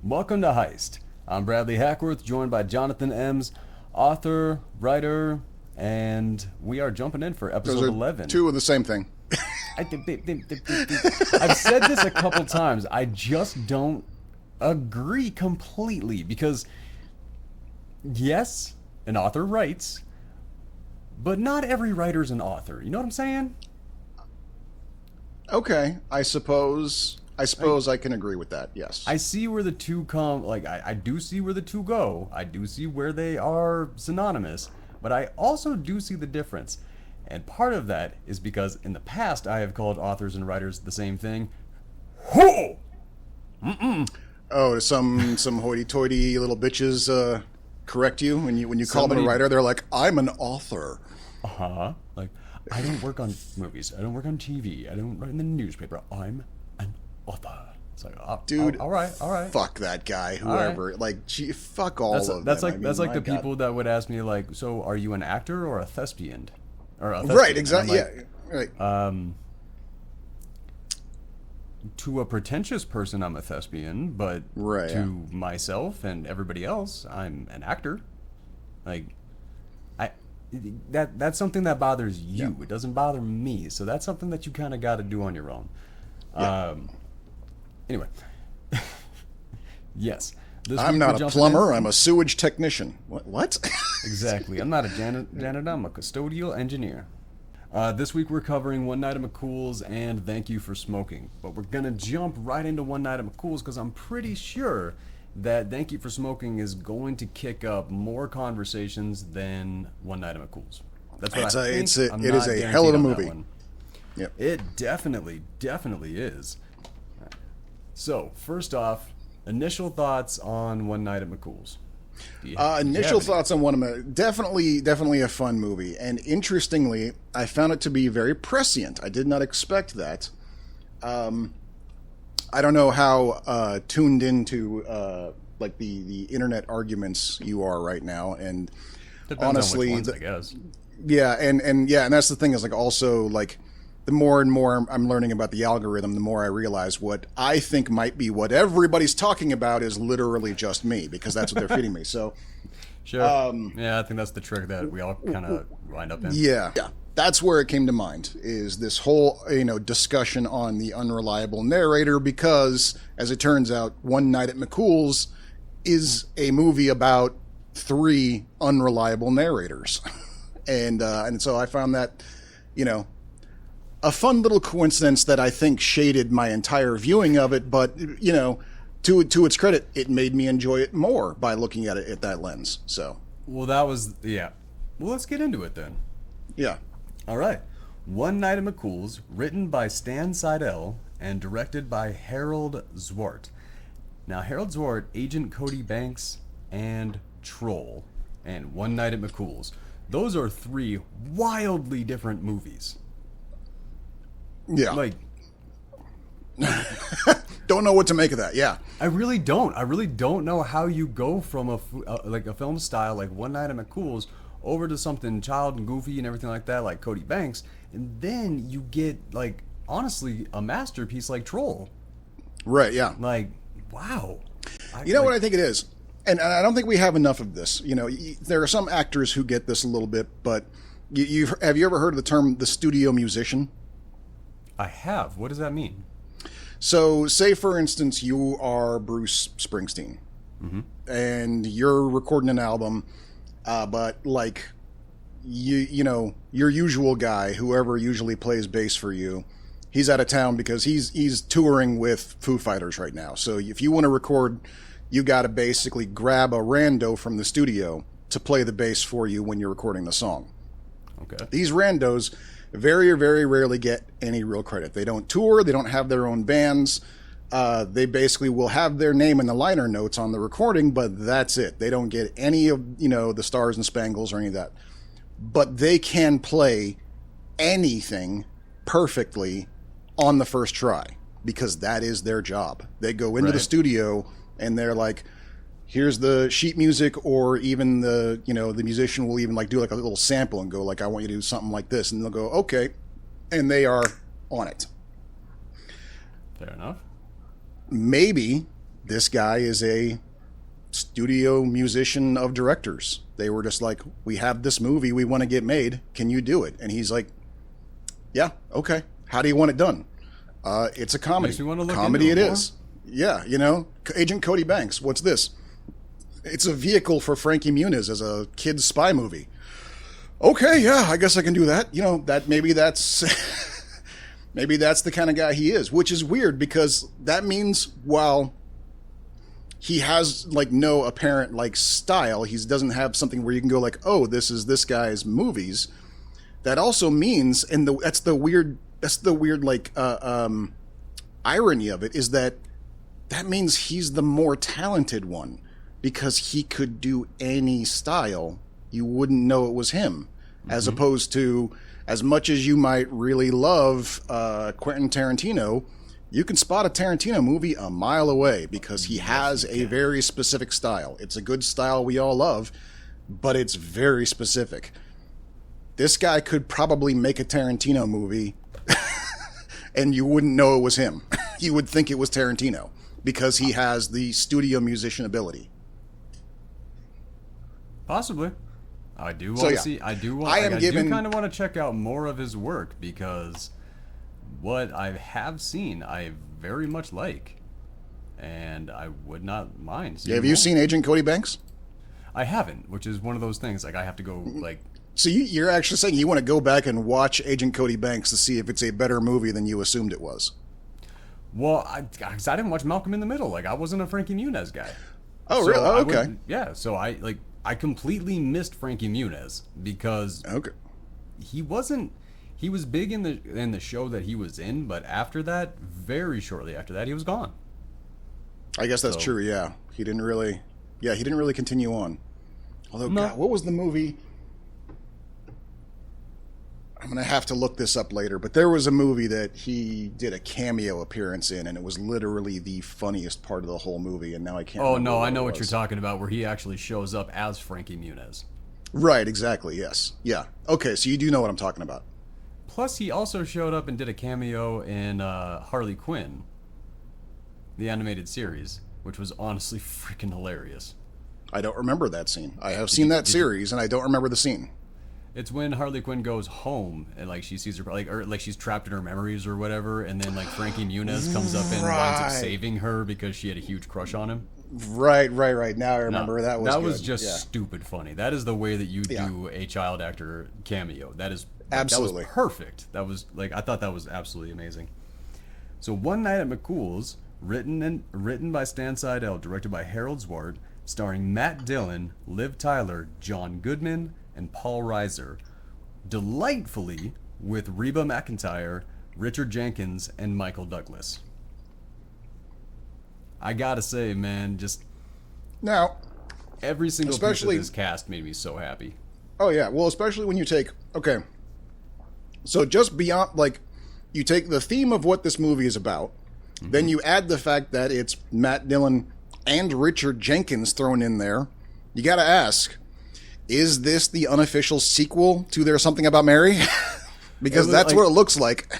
Welcome to Heist. I'm Bradley Hackworth, joined by Jonathan Ems, author, writer, and we are jumping in for episode Those are 11. two of the same thing. I've said this a couple times. I just don't agree completely because, yes, an author writes, but not every writer's an author. You know what I'm saying? Okay, I suppose I can agree with that. Yes. I see where the two come. Like I do see where the two go. I do see where they are synonymous, but I also do see the difference. And part of that is because in the past I have called authors and writers the same thing. Ho! Oh, some hoity-toity little bitches correct you when you call them a writer. They're like, I'm an author. Like, I don't work on movies. I don't work on TV. I don't write in the newspaper. I'm an author. It's like, dude, all right. Fuck that guy, whoever. Right. Like, gee, fuck all of them. That's like the God. people that would ask me like, so are you an actor or a thespian? Or a thespian? Right, exactly. Like, yeah, right. To a pretentious person, I'm a thespian, but Right, to myself and everybody else, I'm an actor. Like, that's something that bothers you. Yeah. It doesn't bother me. So that's something that you kind of got to do on your own. Yeah. Anyway, yes. I'm not a plumber. I'm a sewage technician. What? Exactly. I'm not a janitor. I'm a custodial engineer. This week we're covering One Night at McCool's and Thank You for Smoking. But we're going to jump right into One Night at McCool's because I'm pretty sure that Thank You for Smoking is going to kick up more conversations than One Night at McCool's. That's what I think. It is a hell of a movie. Yep. It definitely is. So, first off, initial thoughts on One Night at McCool's. Initial thoughts on one of them. Definitely a fun movie. And interestingly, I found it to be very prescient. I did not expect that. I don't know how tuned into like the internet arguments you are right now. And Depends honestly, on which ones, I guess. Yeah, and that's the thing is like also like the more and more I'm learning about the algorithm, the more I realize what I think might be what everybody's talking about is literally just me because that's what they're feeding me. So, sure. Yeah, I think that's the trick that we all kind of wind up in. Yeah. That's where it came to mind is this whole, discussion on the unreliable narrator because as it turns out, One Night at McCool's is a movie about 3 unreliable narrators. And so I found that, a fun little coincidence that I think shaded my entire viewing of it, but to its credit, it made me enjoy it more by looking at it at that lens. So, well, let's get into it then. Yeah. All right. One Night at McCool's, written by Stan Seidel and directed by Harald Zwart. Now, Harald Zwart, Agent Cody Banks, and Troll, and One Night at McCool's. Those are 3 wildly different movies. Yeah. Like, don't know what to make of that. Yeah. I really don't know how you go from a film style like One Night at McCool's over to something child and goofy and everything like that, like Cody Banks, and then you get like honestly a masterpiece like Troll. Right. Yeah. Like, wow. What I think it is, and I don't think we have enough of this. There are some actors who get this a little bit, but have you ever heard of the term the studio musician? I have. What does that mean? So, say for instance, you are Bruce Springsteen, and you're recording an album, but like your usual guy, whoever usually plays bass for you, he's out of town because he's touring with Foo Fighters right now. So, if you want to record, you got to basically grab a rando from the studio to play the bass for you when you're recording the song. Okay. These randos very, very rarely get any real credit. They don't tour. They don't have their own bands. They basically will have their name in the liner notes on the recording, but that's it. They don't get any of, the stars and spangles or any of that. But they can play anything perfectly on the first try because that is their job. They go into the studio and they're like, here's the sheet music, or even the musician will even like do like a little sample and go like, I want you to do something like this, and they'll go, okay, and they are on it. Fair enough. Maybe this guy is a studio musician of directors. They were just like, we have this movie we want to get made. Can you do it? And he's like, yeah, okay. How do you want it done? It's a comedy. Makes me want to look Comedy into it it is. Yeah, you know, Agent Cody Banks. What's this? It's a vehicle for Frankie Muniz as a kid's spy movie. Okay, yeah, I guess I can do that. You know, that maybe that's maybe that's the kind of guy he is, which is weird because that means while he has like no apparent like style, he doesn't have something where you can go like, oh, this is this guy's movies. That also means, and that's the weird like irony of it is that means he's the more talented one because he could do any style. You wouldn't know it was him, as opposed to as much as you might really love Quentin Tarantino, you can spot a Tarantino movie a mile away because he has a very specific style. It's a good style we all love, but it's very specific. This guy could probably make a Tarantino movie and you wouldn't know it was him. You would think it was Tarantino because he has the studio musician ability. Possibly. I do want to see. I do want. I do kind of want to check out more of his work because what I have seen, I very much like, and I would not mind seeing have you seen Agent Cody Banks? I haven't, which is one of those things. Like I have to go. Like, so you're actually saying you want to go back and watch Agent Cody Banks to see if it's a better movie than you assumed it was? Well, I didn't watch Malcolm in the Middle. Like I wasn't a Frankie Muniz guy. Oh, so really? Oh, okay. Yeah. So I completely missed Frankie Muniz because he wasn't. He was big in the show that he was in, but after that, very shortly after that, he was gone. I guess that's true. Yeah, he didn't really continue on. Although, God, what was the movie? I'm gonna have to look this up later, but there was a movie that he did a cameo appearance in, and it was literally the funniest part of the whole movie. And now I can't. Oh no, I know what you're talking about, where he actually shows up as Frankie Muniz. Right. Exactly. Yes. Yeah. Okay. So you do know what I'm talking about. Plus, he also showed up and did a cameo in Harley Quinn, the animated series, which was honestly freaking hilarious. I don't remember that scene. I have seen that series, and I don't remember the scene. It's when Harley Quinn goes home and like she sees her like she's trapped in her memories or whatever, and then like Frankie Muniz comes up and winds up saving her because she had a huge crush on him. Right. Now I remember that was just stupid funny. That is the way that you do a child actor cameo. That is absolutely that was perfect. That was like I thought that was absolutely amazing. So One Night at McCool's, written by Stan Seidel, directed by Harald Zwart, starring Matt Dillon, Liv Tyler, John Goodman, and Paul Reiser, delightfully with Reba McEntire, Richard Jenkins, and Michael Douglas. I gotta say, man, just now every single piece of this cast made me so happy. Oh yeah, well, especially when you take so just beyond like you take the theme of what this movie is about, then you add the fact that it's Matt Dillon and Richard Jenkins thrown in there. You gotta ask, is this the unofficial sequel to There's Something About Mary? Because that's what it looks like.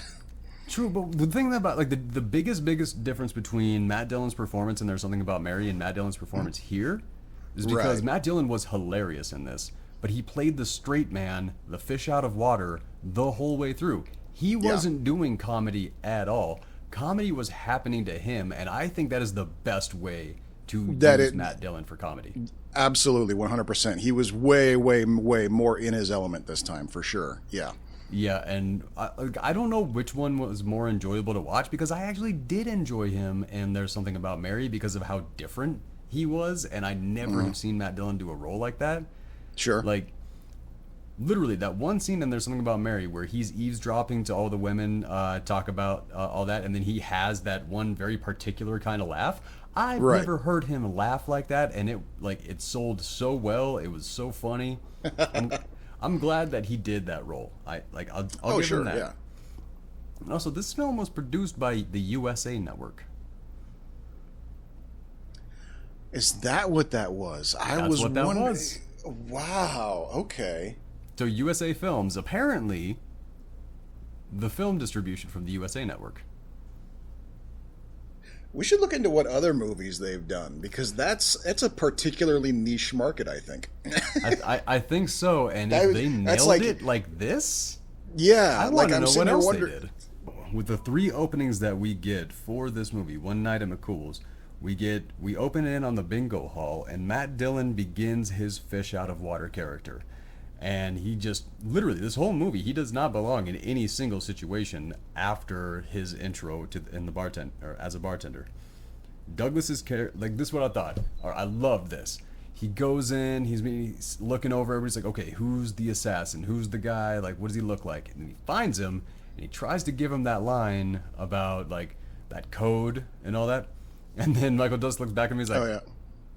True, but the thing about like the biggest difference between Matt Dillon's performance in There's Something About Mary and Matt Dillon's performance here is because Matt Dillon was hilarious in this, but he played the straight man, the fish out of water, the whole way through. He wasn't doing comedy at all. Comedy was happening to him, and I think that is the best way to use Matt Dillon for comedy. Absolutely, 100%. He was way, way, way more in his element this time, for sure. Yeah. Yeah, and I don't know which one was more enjoyable to watch, because I actually did enjoy him and There's Something About Mary because of how different he was, and I never have seen Matt Dillon do a role like that. Sure. Like, literally, that one scene in There's Something About Mary where he's eavesdropping to all the women talk about all that, and then he has that one very particular kind of laugh. I've never heard him laugh like that, and it sold so well. It was so funny. I'm glad that he did that role. I'll give him that. Yeah. And also, this film was produced by the USA Network. Is that what that was? That's what that was. Wow. Okay. So USA Films, apparently, the film distribution from the USA Network. We should look into what other movies they've done, because that's a particularly niche market, I think. I think so, and if they nailed it like this, yeah, I want to know what else they did. With the 3 openings that we get for this movie, One Night at McCool's, we open in on the bingo hall, and Matt Dillon begins his fish out of water character. And he just, literally, this whole movie, he does not belong in any single situation after his intro as a bartender. Douglas's character, like, this is what I thought. Or I love this. He goes in, he's looking over, everybody's like, okay, who's the assassin? Who's the guy? Like, what does he look like? And then he finds him, and he tries to give him that line about, like, that code and all that. And then Michael Douglas looks back at me, he's like, oh, yeah.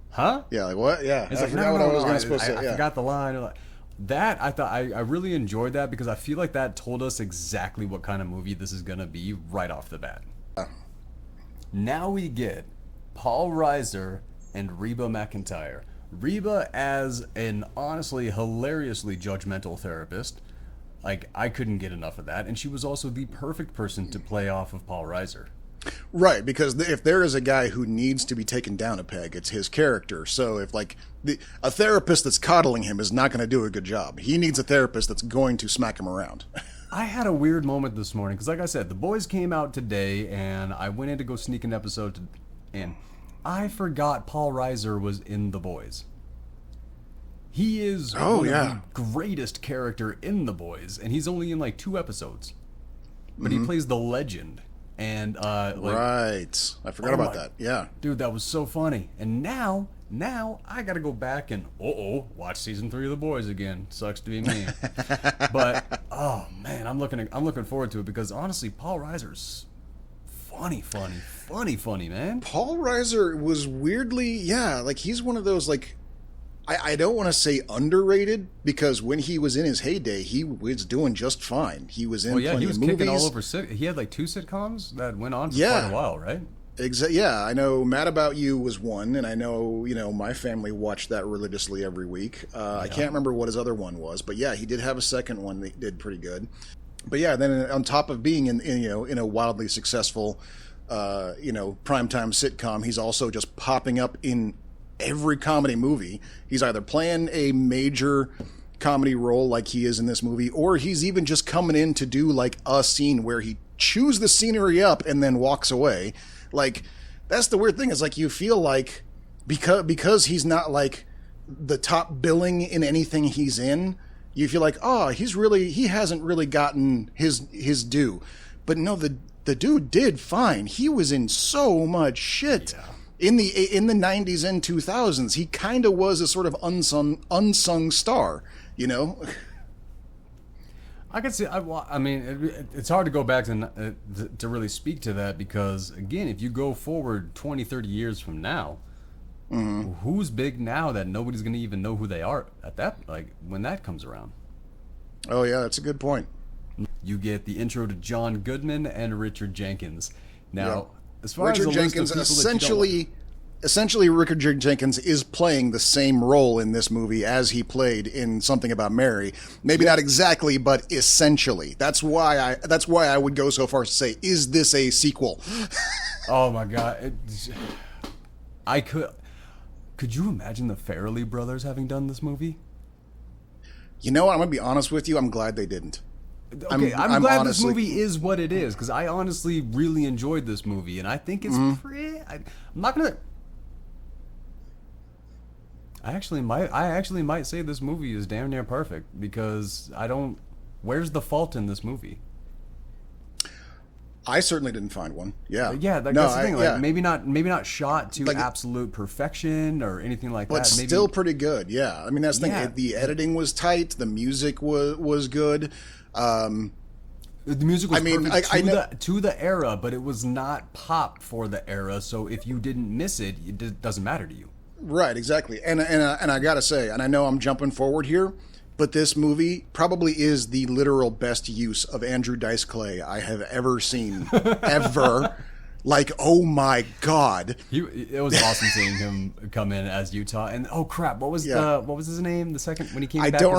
Huh? Yeah, like, what? Yeah. He's like, forgot what I was supposed to say. I forgot the line. That, I thought, I really enjoyed that, because I feel like that told us exactly what kind of movie this is going to be right off the bat. Now we get Paul Reiser and Reba McEntire. Reba as an honestly hilariously judgmental therapist. Like, I couldn't get enough of that. And she was also the perfect person to play off of Paul Reiser. Right, because if there is a guy who needs to be taken down a peg, it's his character. So if, like, a therapist that's coddling him is not going to do a good job. He needs a therapist that's going to smack him around. I had a weird moment this morning, because like I said, The Boys came out today, and I went in to go sneak an episode, and I forgot Paul Reiser was in The Boys. He is one of the greatest character in The Boys, and he's only in like 2 episodes. But he plays the legend. And right, I forgot about that. Yeah, dude, that was so funny. And now I gotta go back and watch season 3 of The Boys again. Sucks to be me, but oh man, I'm looking forward to it, because honestly, Paul Reiser's funny, man. Paul Reiser was weirdly, like, he's one of those, like, I don't want to say underrated, because when he was in his heyday, he was doing just fine. He was in plenty of movies. He was kicking all over. He had like 2 sitcoms that went on for quite a while, right? Yeah, I know Mad About You was one, and I know, my family watched that religiously every week. I can't remember what his other one was, but yeah, he did have a second one that did pretty good. But yeah, then on top of being in a wildly successful, primetime sitcom, he's also just popping up in every comedy movie. He's either playing a major comedy role like he is in this movie, or he's even just coming in to do like a scene where he chews the scenery up and then walks away. Like, that's the weird thing, is like, you feel like because he's not like the top billing in anything he's in, you feel like, he hasn't really gotten his due. But no, the dude did fine. He was in so much shit. Yeah. In the 90s and 2000s, he kind of was a sort of unsung star, I can see. I mean, it's hard to go back to really speak to that, because again, if you go forward 20, 30 years from now, who's big now that nobody's going to even know who they are at that, like, when that comes around? Oh yeah, that's a good point. You get the intro to John Goodman and Richard Jenkins. Now. Yep. As far Richard as Jenkins, essentially, Richard Jenkins is playing the same role in this movie as he played in Something About Mary. Maybe not exactly, but essentially. That's why I would go so far as to say, is this a sequel? Oh my God! Could you imagine the Farrelly brothers having done this movie? I'm gonna be honest with you. I'm glad they didn't. Okay, I'm glad honestly, this movie is what it is, because I honestly really enjoyed this movie, and I think it's pretty. I'm not gonna. I actually might say this movie is damn near perfect, because I don't. Where's the fault in this movie? I certainly didn't find one. Yeah, that's the thing. Like, maybe not shot to like, absolute perfection or anything like that. But still pretty good. Yeah, I mean, that's the thing. The editing was tight. The music was good. The music was perfect to the era, but it was not pop for the era. So if you didn't miss it, it doesn't matter to you. Right, exactly. And I gotta say, and I know I'm jumping forward here, but this movie probably is the literal best use of Andrew Dice Clay I have ever seen, ever. Like, oh my God! It was awesome seeing him come in as Utah. And oh crap, what was his name? The second when he came back. I don't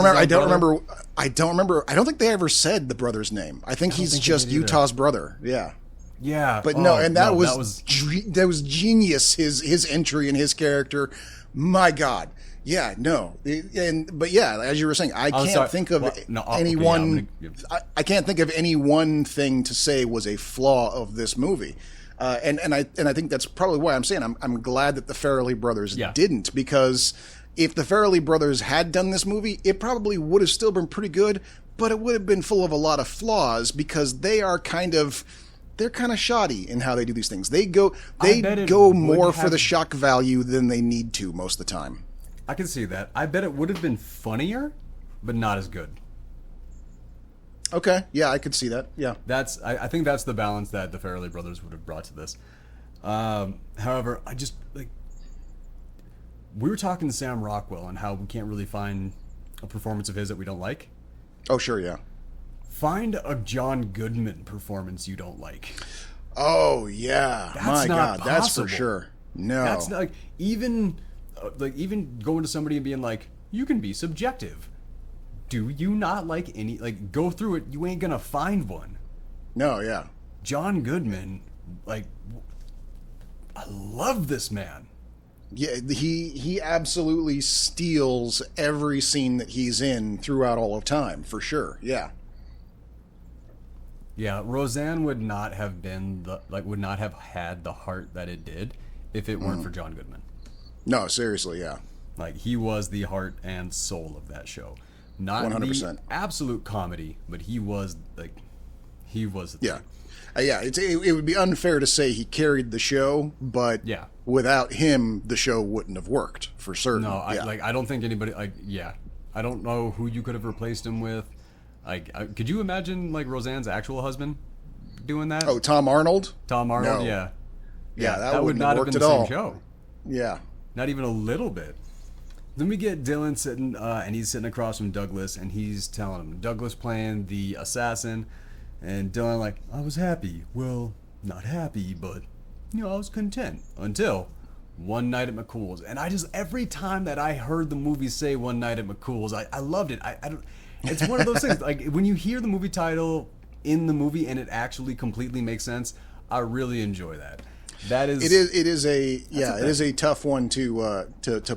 remember. I don't think they ever said the brother's name. I think he's just Utah's brother. Yeah. Yeah. But oh, no, and that no, was that was genius. His entry and his character. My God. Yeah, no, but yeah, as you were saying, I can't think of any one. I can't think of any one thing to say was a flaw of this movie, and I think that's probably why I'm saying I'm glad that the Farrelly brothers didn't, because if the Farrelly brothers had done this movie, it probably would have still been pretty good, but it would have been full of a lot of flaws because they're kind of shoddy in how they do these things. They go more for the shock value than they need to most of the time. I can see that. I bet it would have been funnier, but not as good. Okay, yeah, I could see that. Yeah, I think that's the balance that the Farrelly brothers would have brought to this. However, I just we were talking to Sam Rockwell and how we can't really find a performance of his that we don't like. Oh, sure, yeah. Find a John Goodman performance you don't like. Oh yeah, my God, that's for sure. No, that's not, even going to somebody and being like, you can be subjective. Do you not like any, go through it, you ain't gonna find one. No, yeah. John Goodman, I love this man. Yeah, he absolutely steals every scene that he's in throughout all of time, for sure. Yeah. Yeah, Roseanne would not have been would not have had the heart that it did if it weren't for John Goodman. No, seriously, yeah. He was the heart and soul of that show. Not 100%. The absolute comedy, but he was yeah. It would be unfair to say he carried the show, but without him, the show wouldn't have worked for certain. No, I don't think anybody. I don't know who you could have replaced him with. Could you imagine Roseanne's actual husband doing that? Oh, Tom Arnold. No. Yeah, that would not have been the same show. Yeah, not even a little bit. Then we get Dillon sitting, and he's sitting across from Douglas, and he's telling him, Douglas playing the assassin, and Dillon I was happy. Well, not happy, but I was content until One Night at McCool's. And every time that I heard the movie say One Night at McCool's, I loved it. I don't. It's one of those things. When you hear the movie title in the movie and it actually completely makes sense, I really enjoy that. That is. It is a tough one to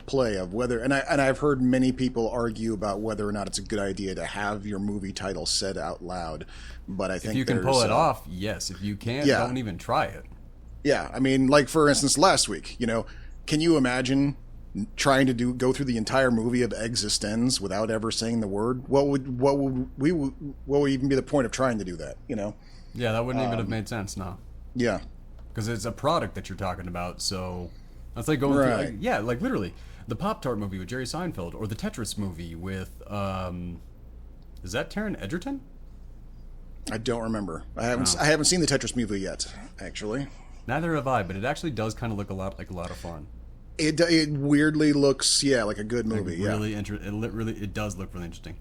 play of whether, and I've heard many people argue about whether or not it's a good idea to have your movie title said out loud. But I think if you can pull it off, yes. If you can't, don't even try it. Yeah, I mean, for instance, last week, can you imagine trying to go through the entire movie of Existenz without ever saying the word? What would even be the point of trying to do that? Yeah, that wouldn't even have made sense. No. Yeah. Because it's a product that you're talking about, so that's like going through, literally the Pop-Tart movie with Jerry Seinfeld, or the Tetris movie with, is that Taron Egerton? I don't remember. I haven't seen the Tetris movie yet, actually. Neither have I, but it actually does kind of look a lot of fun. It weirdly looks, like a good movie. It does look really interesting.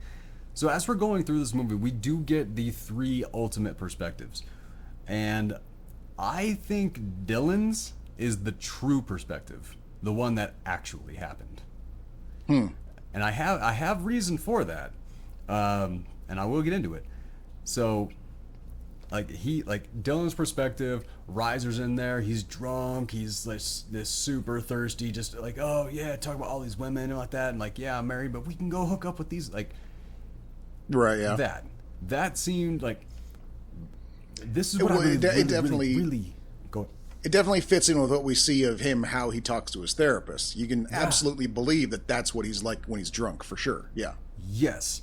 So as we're going through this movie, we do get the three ultimate perspectives, and I think Dillon's is the true perspective, the one that actually happened. And I have reason for that, and I will get into it. So, Dillon's perspective, Reiser's in there, he's drunk, he's this super thirsty, just oh yeah, talk about all these women and like that, and yeah, I'm married, but we can go hook up with these, right, yeah. That seemed this is what I really go. It definitely fits in with what we see of him, how he talks to his therapist. You can absolutely believe that that's what he's like when he's drunk, for sure. Yeah. Yes.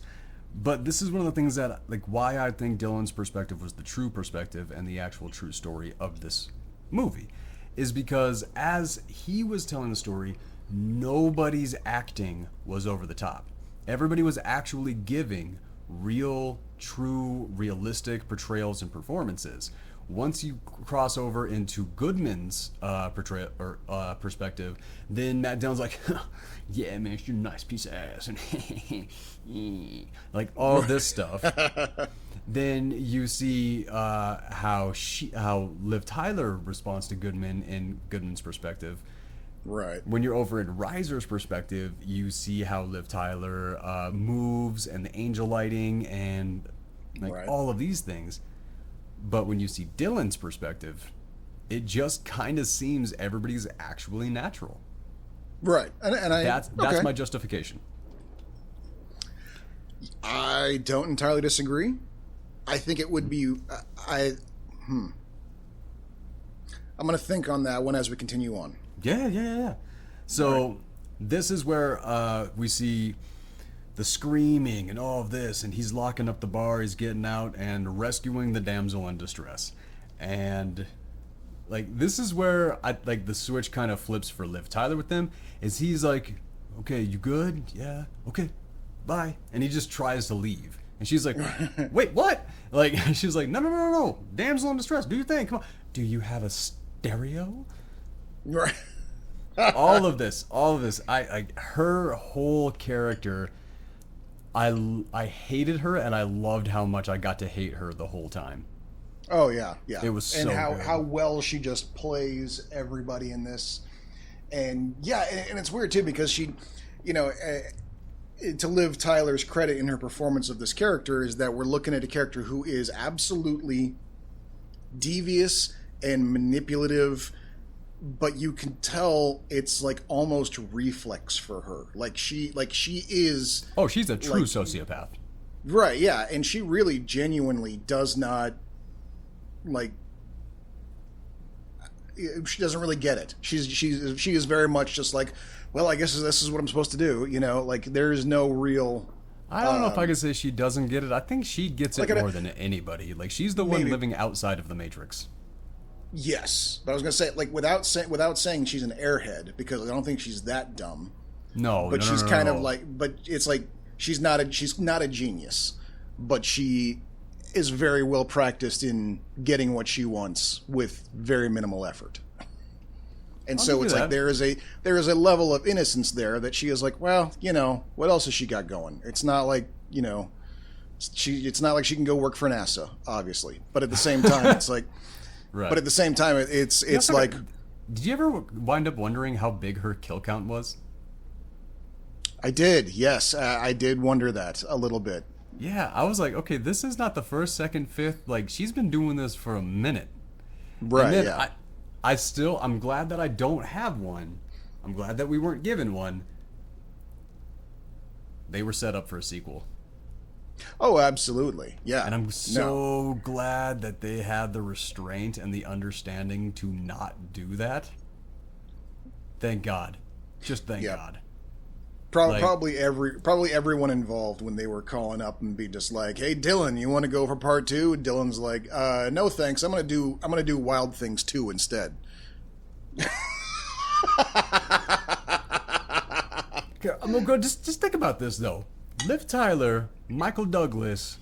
But this is one of the things that, why I think Dillon's perspective was the true perspective and the actual true story of this movie, is because as he was telling the story, nobody's acting was over the top. Everybody was actually giving real, true, realistic portrayals and performances. Once you cross over into Goodman's portrayal or perspective, then Matt Dillon's yeah, man, you're a nice piece of ass, and all this stuff. Then you see how Liv Tyler responds to Goodman in Goodman's perspective. Right. When you're over in Reiser's perspective, you see how Liv Tyler moves and the angel lighting and all of these things. But when you see Dillon's perspective, it just kind of seems everybody's actually natural. Right. And That's okay. my justification. I don't entirely disagree. I think it would be I'm going to think on that one as we continue on. Yeah. So right. This is where we see the screaming and all of this, and he's locking up the bar, he's getting out and rescuing the damsel in distress. And like this is where the switch kind of flips for Liv Tyler with them. Is he's like, okay, you good? Yeah, okay, bye. And he just tries to leave. And she's like, wait, what? Like, she's like, no. Damsel in distress, do your thing. Come on. Do you have a stereo? Right. all of this. Her whole character, I hated her, and I loved how much I got to hate her the whole time. Oh yeah. It was so and good. how well she just plays everybody in this, and yeah, and it's weird too because she, to Liv Tyler's credit in her performance of this character is that we're looking at a character who is absolutely devious and manipulative, but you can tell it's like almost reflex for her. Like she is. Oh, she's a true sociopath. Right. Yeah, and she really genuinely does not. Like, she doesn't really get it. She is very much just like, well, I guess this is what I'm supposed to do. Like there's no real. I don't know if I could say she doesn't get it. I think she gets it more than anybody. Like she's the one living outside of the Matrix. Yes, but I was gonna say without saying she's an airhead because I don't think she's that dumb. No, but she's kind of like, but it's like she's not a genius, but she is very well practiced in getting what she wants with very minimal effort. And so it's like there is a level of innocence there that she is like, well, what else has she got going? It's not like, it's not like she can go work for NASA, obviously. But at the same time, it's like, right. But at the same time, it's like. Did you ever wind up wondering how big her kill count was? I did, yes. I did wonder that a little bit. Yeah, I was like, okay, this is not the first, second, fifth. Like, she's been doing this for a minute. Right, and then yeah. I'm glad that I don't have one. I'm glad that we weren't given one. They were set up for a sequel. Oh, absolutely. Yeah. And I'm so glad that they had the restraint and the understanding to not do that. Thank God. Just thank God. Probably everyone involved when they were calling up and be just like, "Hey, Dillon, you want to go for part 2?" Dillon's like, "No, thanks. I'm gonna do Wild Things 2 instead." I'm gonna go. Just think about this though. Liv Tyler, Michael Douglas,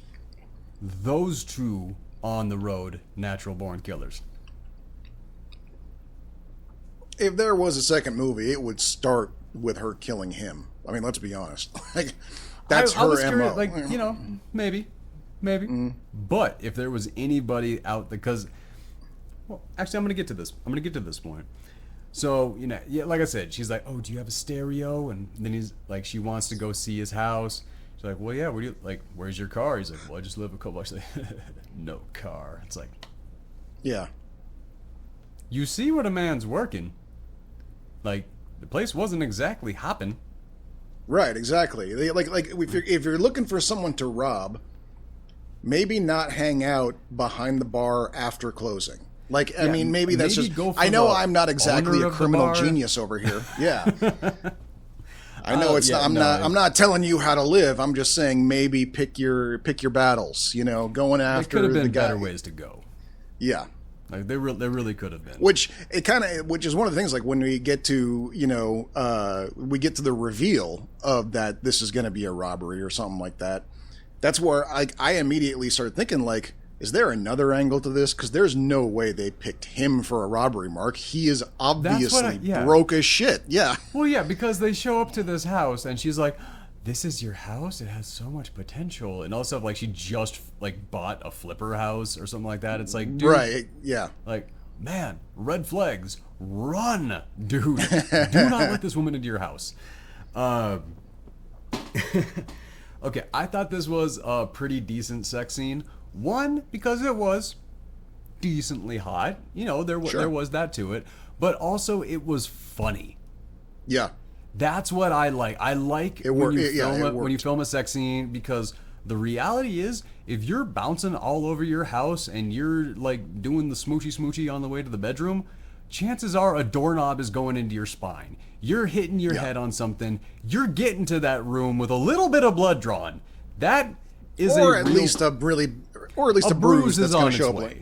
those two on the road, natural born killers. If there was a second movie, it would start with her killing him. I mean, let's be honest. Like, that's her MO. Curious, like, maybe. Mm. But if there was anybody out there, because, well, actually, I'm gonna get to this point. So, like I said, she's like, "Oh, do you have a stereo?" And then he's like, she wants to go see his house. She's like, "Well, yeah. Where's your car?" He's like, "Well, I just live a couple." She's like, "No car." It's like, yeah. You see what a man's working. Like, the place wasn't exactly hopping. Right, exactly. Like if you're looking for someone to rob, maybe not hang out behind the bar after closing. Like, I mean, maybe that's just. I know I'm not exactly a criminal genius over here. Yeah. I know it's. I'm not telling you how to live. I'm just saying maybe pick your battles. Going after. There could have been better ways to go. Yeah. Like there really could have been. Which is one of the things. Like when we get to we get to the reveal of that this is going to be a robbery or something like that. That's where I immediately started thinking like, is there another angle to this? Because there's no way they picked him for a robbery, Mark. He is obviously broke as shit. Yeah. Well, yeah, because they show up to this house and she's like, "This is your house? It has so much potential." And also, like, she just, like, bought a flipper house or something like that. It's like, dude. Right, yeah. Like, man, red flags. Run, dude. Do not let this woman into your house. Okay, I thought this was a pretty decent sex scene. One, because it was. decently hot. You know, there Sure. there was that to it, but also it was funny. Yeah. That's what I like. I like It when worked. you Yeah, film it when you worked. film a sex scene, because the reality is, if you're bouncing all over your house and you're like doing the smoochy on the way to the bedroom, chances are a doorknob is going into your spine. You're hitting your head on something. You're getting to that room with a little bit of blood drawn. That is Or a at real, least a bruise bruise that's is going on to show its up. way.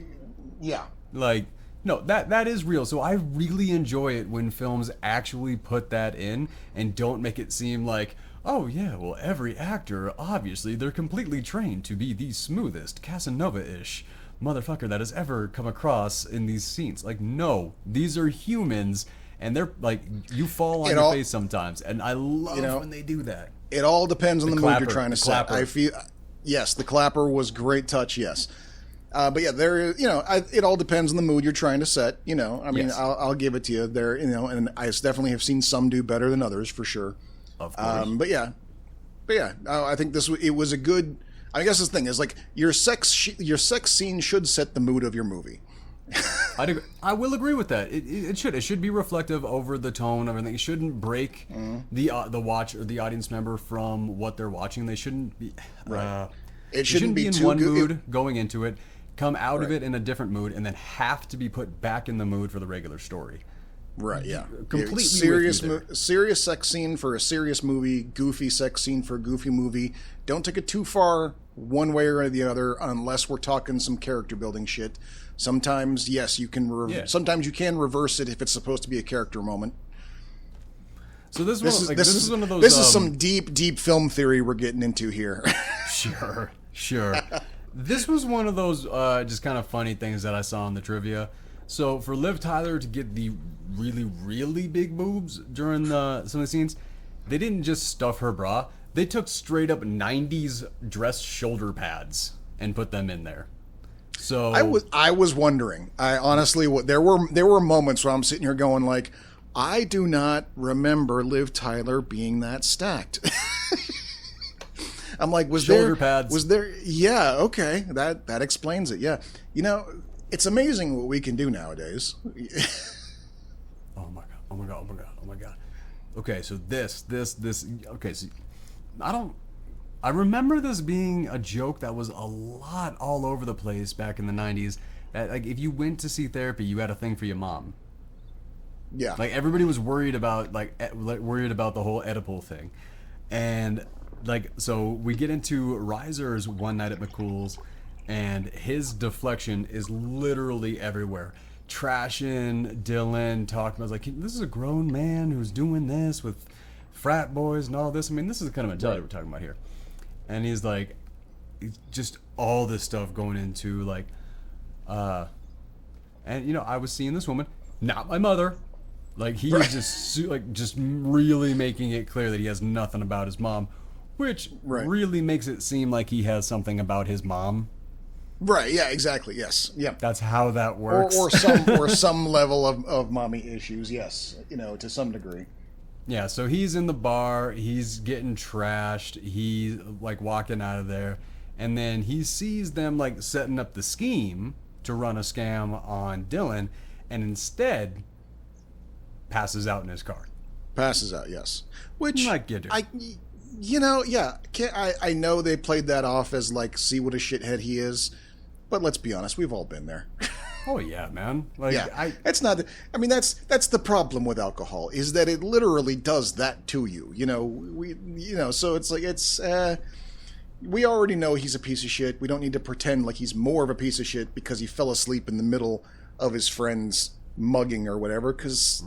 Yeah. Like, no, that is real. So I really enjoy it when films actually put that in and don't make it seem like, oh yeah, well, every actor, obviously, they're completely trained to be the smoothest Casanova-ish motherfucker that has ever come across in these scenes. Like, no, these are humans, and they're like, you fall on your face sometimes, and I love when they do that. It all depends on the mood clapper, you're trying to the set. clapper. I feel, yes, the clapper was great touch. Yes, but yeah, it all depends on the mood you're trying to set. You know, I mean, Yes. I'll give it to you there. You know, and I definitely have seen some do better than others for sure. Of course. But yeah, I think it was a good. I guess this thing is like your sex scene should set the mood of your movie. I will agree with that. It should be reflective over the tone of everything. It shouldn't break the watch or the audience member from what they're watching. They shouldn't be It shouldn't be in too one good. mood going into it, come out of it in a different mood, and then have to be put back in the mood for the regular story. Right, yeah. Completely serious, with you there. serious sex scene for a serious movie, goofy sex scene for a goofy movie. Don't take it too far one way or the other, unless we're talking some character building shit. Sometimes, yes, you can. Sometimes you can reverse it if it's supposed to be a character moment. So this This is one of those. This is some deep film theory we're getting into here. Sure. This was one of those just kind of funny things that I saw in the trivia. So for Liv Tyler to get the really big boobs during some of the scenes, they didn't just stuff her bra. They took straight up 90s dress shoulder pads and put them in there. So I was wondering. I honestly, there were moments where I'm sitting here going like, I do not remember Liv Tyler being that stacked. I'm like, shoulder pads? Was there? Yeah, okay, that explains it. Yeah, you know, it's amazing what we can do nowadays. Oh my god. Okay, so this. Okay, so I remember this being a joke that was a lot all over the place back in the 90s. That, like, if you went to see therapy, you had a thing for your mom. Yeah, Like, everybody was worried about the whole Oedipal thing, and like, so we get into Reiser's One Night at McCool's, and his deflection is literally everywhere. Trashing Dillon, talking about, like, this is a grown man who's doing this with frat boys and all this. I mean, this is the kind of mentality we're talking about here. And he's like, just all this stuff going into, like, and you know, I was seeing this woman, not my mother. Like, he is just really making it clear that he has nothing about his mom, which really makes it seem like he has something about his mom. right. Yeah, exactly. Yes. Yeah. That's how that works. Or some level of mommy issues. Yes, you know, to some degree. Yeah, so he's in the bar, he's getting trashed, he's like walking out of there, and then he sees them like setting up the scheme to run a scam on Dillon, and instead passes out in his car. Passes out, yes. Which Like you do. you know, yeah. I know they played that off as like, see what a shithead he is, but let's be honest, we've all been there. Oh yeah, man. Like, Yeah, it's not. I mean, that's the problem with alcohol, is that it literally does that to you. You know, so it's like we already know he's a piece of shit. We don't need to pretend like he's more of a piece of shit because he fell asleep in the middle of his friend's mugging or whatever. Because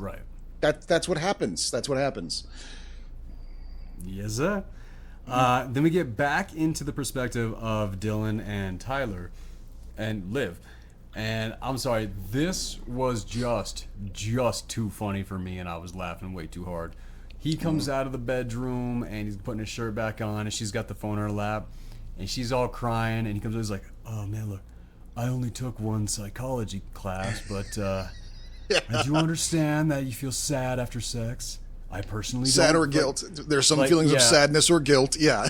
that's what happens. That's what happens. Yes, sir. Then we get back into the perspective of Dillon and Tyler and Liv. And I'm sorry, this was just too funny for me, and I was laughing way too hard. He comes out of the bedroom, and he's putting his shirt back on, and she's got the phone in her lap, and she's all crying, and he comes out, he's like, oh, man, look, I only took one psychology class, but I do understand that you feel sad after sex. I personally Sad don't, or but, guilt. There's some like, feelings yeah. of sadness or guilt. Yeah.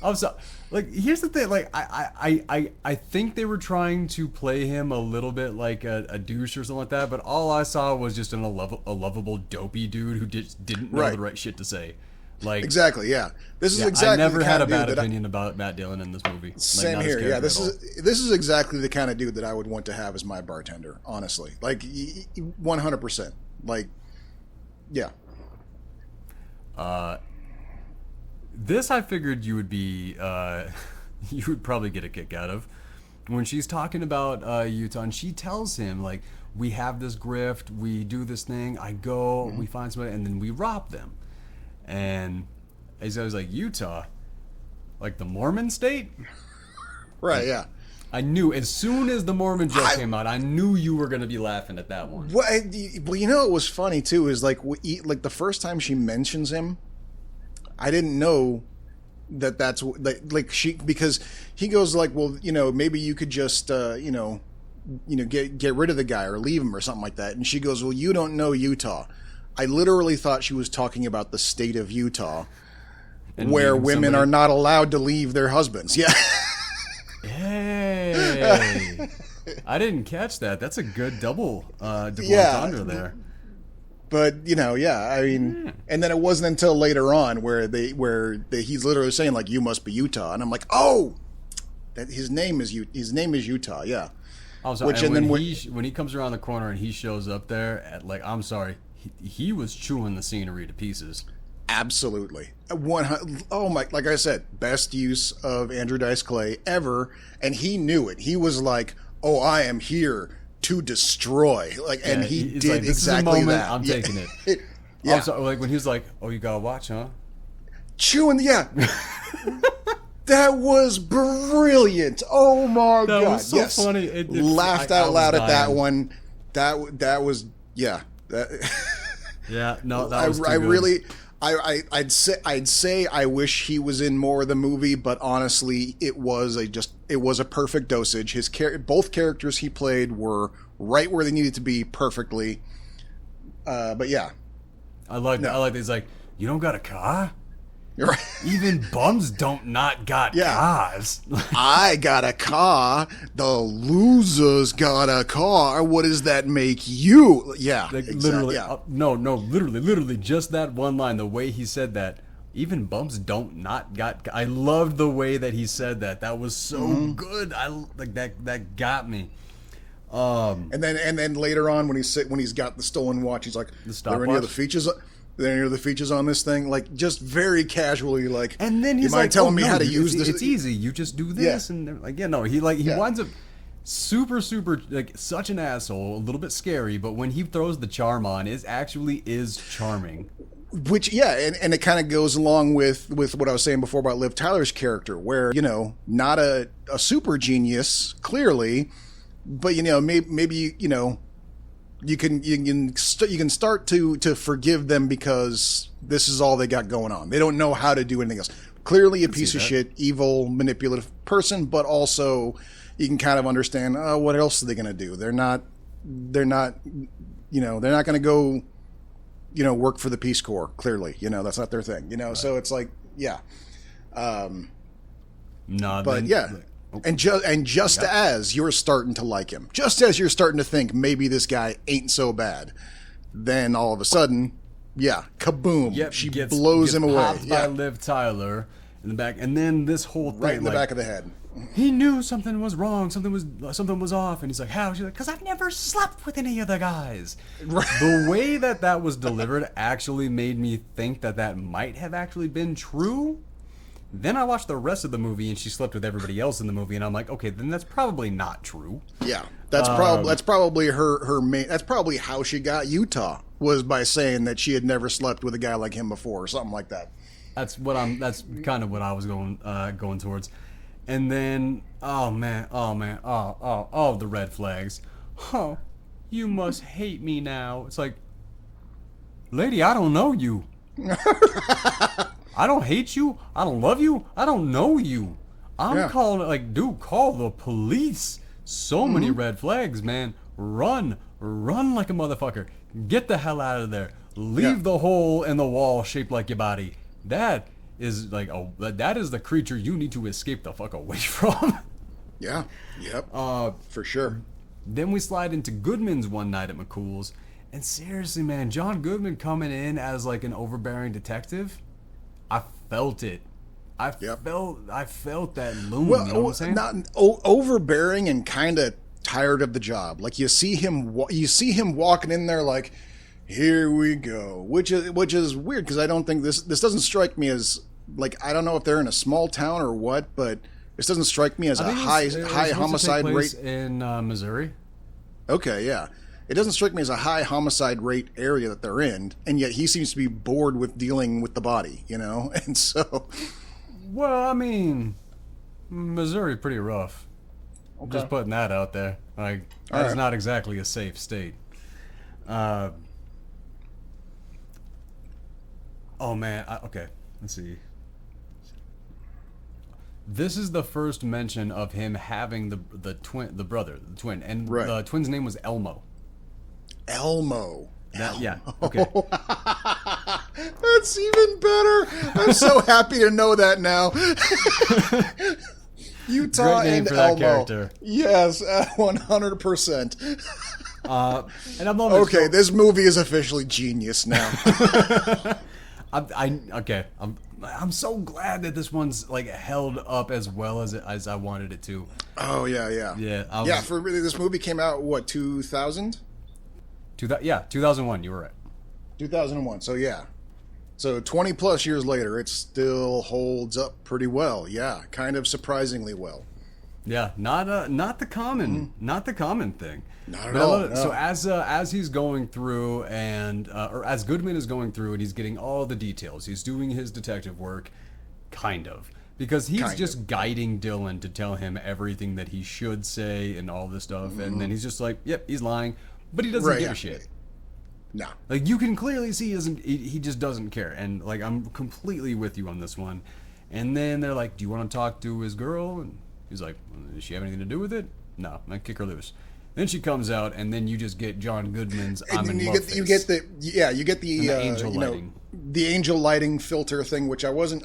I'm so like. Here's the thing. Like, I think they were trying to play him a little bit like a douche or something like that. But all I saw was just a lovable, dopey dude who just didn't know the right shit to say. Like, exactly. Yeah. This is exactly. I never the had kind a of bad dude that opinion about Matt Dillon in this movie. Like, Same here. Yeah. This is exactly the kind of dude that I would want to have as my bartender. Honestly, like 100%. Like, yeah. This I figured you would be, you would probably get a kick out of. When she's talking about Utah, and she tells him, like, we have this grift, we do this thing, I go, we find somebody, and then we rob them. And I was like, Utah? Like the Mormon state? Right, yeah. I knew, as soon as the Mormon joke came out, I knew you were going to be laughing at that one. Well, you know what was funny, too, is like the first time she mentions him, I didn't know that's like she, because he goes like, well, you know, maybe you could just you know get rid of the guy or leave him or something like that. And she goes, well, you don't know Utah. I literally thought she was talking about the state of Utah, and where women are not allowed to leave their husbands. Yeah. Hey, I didn't catch that. That's a good double entendre there. But you know, yeah, I mean, and then it wasn't until later on where he's literally saying like, "You must be Utah," and I'm like, "Oh, that his name is Utah." Yeah. Also, when he comes around the corner and he shows up there, at, like, I'm sorry, he was chewing the scenery to pieces. Absolutely. Oh my! Like I said, best use of Andrew Dice Clay ever, and he knew it. He was like, "Oh, I am here to destroy," like, and he did like, exactly that. I'm taking it. Yeah. Also, like when he was like, "Oh, you gotta watch, huh?" Chewing, yeah. That was brilliant. Oh my god, that was so funny. Laughed out loud at that one. That was yeah. Yeah, no, that was too I good. really. I'd say I wish he was in more of the movie, but honestly, it was a perfect dosage. Both characters he played were right where they needed to be perfectly. But yeah, I like that. He's like, you don't got a car? You're right. Even bums don't not got cars. I got a car. The losers got a car. What does that make you? Yeah, like, exactly. Literally. Yeah. Literally, just that one line. The way he said that. Even bums don't not got. I loved the way that he said that. That was so good. I like that. That got me. And then later on when he's got the stolen watch, he's like, "There any other features? There any other features on this thing?" Like, just very casually, like. And then he's like, telling me how to use this? It's easy. You just do this, and like, he winds up super like such an asshole, a little bit scary, but when he throws the charm on, it actually is charming. Which, and it kind of goes along with what I was saying before about Liv Tyler's character, where, not a super genius, clearly, but, maybe, you can start to forgive them because this is all they got going on. They don't know how to do anything else. Clearly a piece of shit, evil, manipulative person, but also you can kind of understand, what else are they going to do? They're not going to go, work for the Peace Corps. Clearly, that's not their thing, right. So it's like, yeah. And just as you're starting to like him, just as you're starting to think maybe this guy ain't so bad, then all of a sudden, kaboom! She blows him away. Popped by Liv Tyler in the back, and then this whole thing, right in the back of the head. He knew something was wrong, something was off, and he's like, "How?" She's like, "Because I've never slept with any of the guys." Right. The way that was delivered actually made me think that might have actually been true. Then I watched the rest of the movie, and she slept with everybody else in the movie, and I'm like, okay, then that's probably not true. Yeah, that's probably her main. That's probably how she got Utah, was by saying that she had never slept with a guy like him before, or something like that. That's kind of what I was going towards. And then, oh the red flags. Oh, you must hate me now. It's like, lady, I don't know you. I don't hate you. I don't love you. I don't know you. I'm calling it like, dude, call the police. So many red flags, man. Run like a motherfucker. Get the hell out of there. Leave the hole in the wall shaped like your body. That is like, oh, that is the creature you need to escape the fuck away from. Yeah. Yep. For sure. Then we slide into Goodman's One Night at McCool's, and seriously, man, John Goodman coming in as like an overbearing detective, I felt it. I felt that loom. Well, you know what I'm saying? Not overbearing and kind of tired of the job. Like you see him walking in there like, here we go, which is weird because I don't think this doesn't strike me as like, I don't know if they're in a small town or what, but this doesn't strike me as a high homicide rate in Missouri. Okay, yeah. It doesn't strike me as a high homicide rate area that they're in, and yet he seems to be bored with dealing with the body, you know? And so... Well, I mean, Missouri pretty rough. Okay. Just putting that out there. Like, that's not exactly a safe state. Oh, man. Okay, let's see. This is the first mention of him having the twin, and the twin's name was Elmo. Elmo. Yeah. Okay. That's even better. I'm so happy to know that now. Utah Great name and for that Elmo. character. Yes, 100%. And I'm okay. This movie is officially genius now. I'm so glad that this one's like held up as well as I wanted it to. Oh yeah. For really, this movie came out what 2000? 2001. You were right. 2001. So yeah. So 20 plus years later, it still holds up pretty well. Yeah, kind of surprisingly well. Yeah, not the common thing. Not at all. No. So as he's going through and or as Goodman is going through and he's getting all the details, he's doing his detective work, kind of, because he's just guiding Dillon to tell him everything that he should say and all this stuff, and then he's just like, yep, he's lying, but he doesn't give a shit. No. Like, you can clearly see he just doesn't care. And, like, I'm completely with you on this one. And then they're like, do you want to talk to his girl? And he's like, does she have anything to do with it? No, I kick her loose. Then she comes out, and then you just get John Goodman's I'm in love face. You get the angel lighting. The angel lighting filter thing, which I wasn't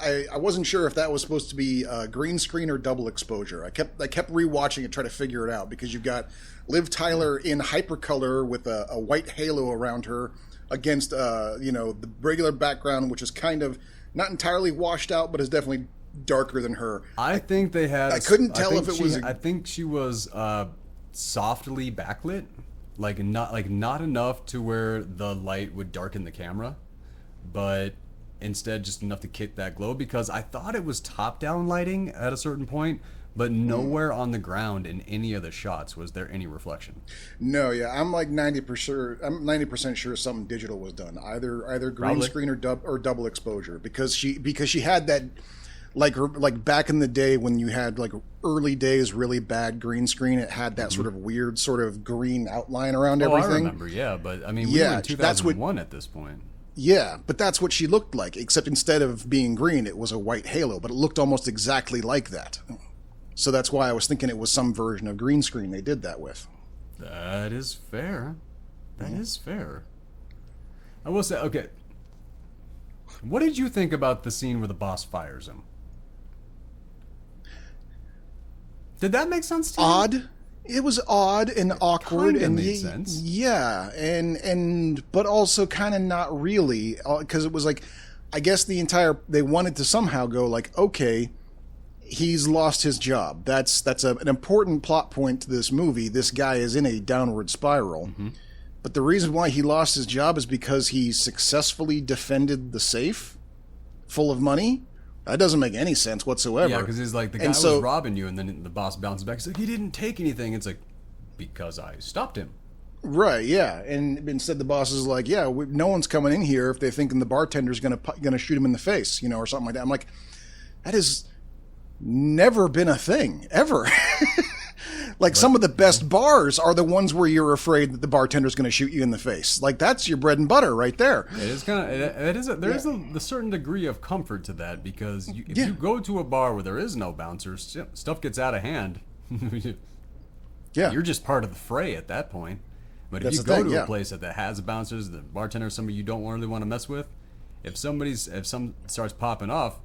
sure if that was supposed to be green screen or double exposure. I kept rewatching it, trying to figure it out, because you've got Liv Tyler in hypercolor with a white halo around her against the regular background, which is kind of not entirely washed out, but is definitely darker than her. I think they had. I couldn't tell if it was. I think she was softly backlit, like not enough to where the light would darken the camera, but instead just enough to kick that glow. Because I thought it was top-down lighting at a certain point, but nowhere on the ground in any of the shots was there any reflection. No, yeah, I'm like 90%. I'm 90% sure something digital was done, either green screen or double exposure, because she had that. Like back in the day when you had like early days really bad green screen, it had that sort of weird sort of green outline around everything. I remember, yeah, but I mean, we were in 2001 at this point. Yeah, but that's what she looked like, except instead of being green, it was a white halo, but it looked almost exactly like that. So that's why I was thinking it was some version of green screen they did that with. That is fair. That is fair. I will say, okay, what did you think about the scene where the boss fires him? Did that make sense to you? Odd. It was odd and awkward, Kinda and made sense. Yeah, and but also kind of not really, because it was like, I guess they wanted to somehow go like, okay, he's lost his job. That's an important plot point to this movie. This guy is in a downward spiral, but the reason why he lost his job is because he successfully defended the safe full of money. That doesn't make any sense whatsoever. Yeah, because he's like, the guy was robbing you, and then the boss bounces back. He's like, he didn't take anything. It's like, because I stopped him. Right, yeah. And instead the boss is like, yeah, no one's coming in here if they're thinking the bartender's gonna shoot him in the face, or something like that. I'm like, that has never been a thing, ever. Like, some of the best bars are the ones where you're afraid that the bartender's going to shoot you in the face. Like, that's your bread and butter right there. It is kind of. There is a certain degree of comfort to that, because if you go to a bar where there is no bouncers, stuff gets out of hand. You're just part of the fray at that point. But if you go to a place that has bouncers, the bartender is somebody you don't really want to mess with, if some starts popping off,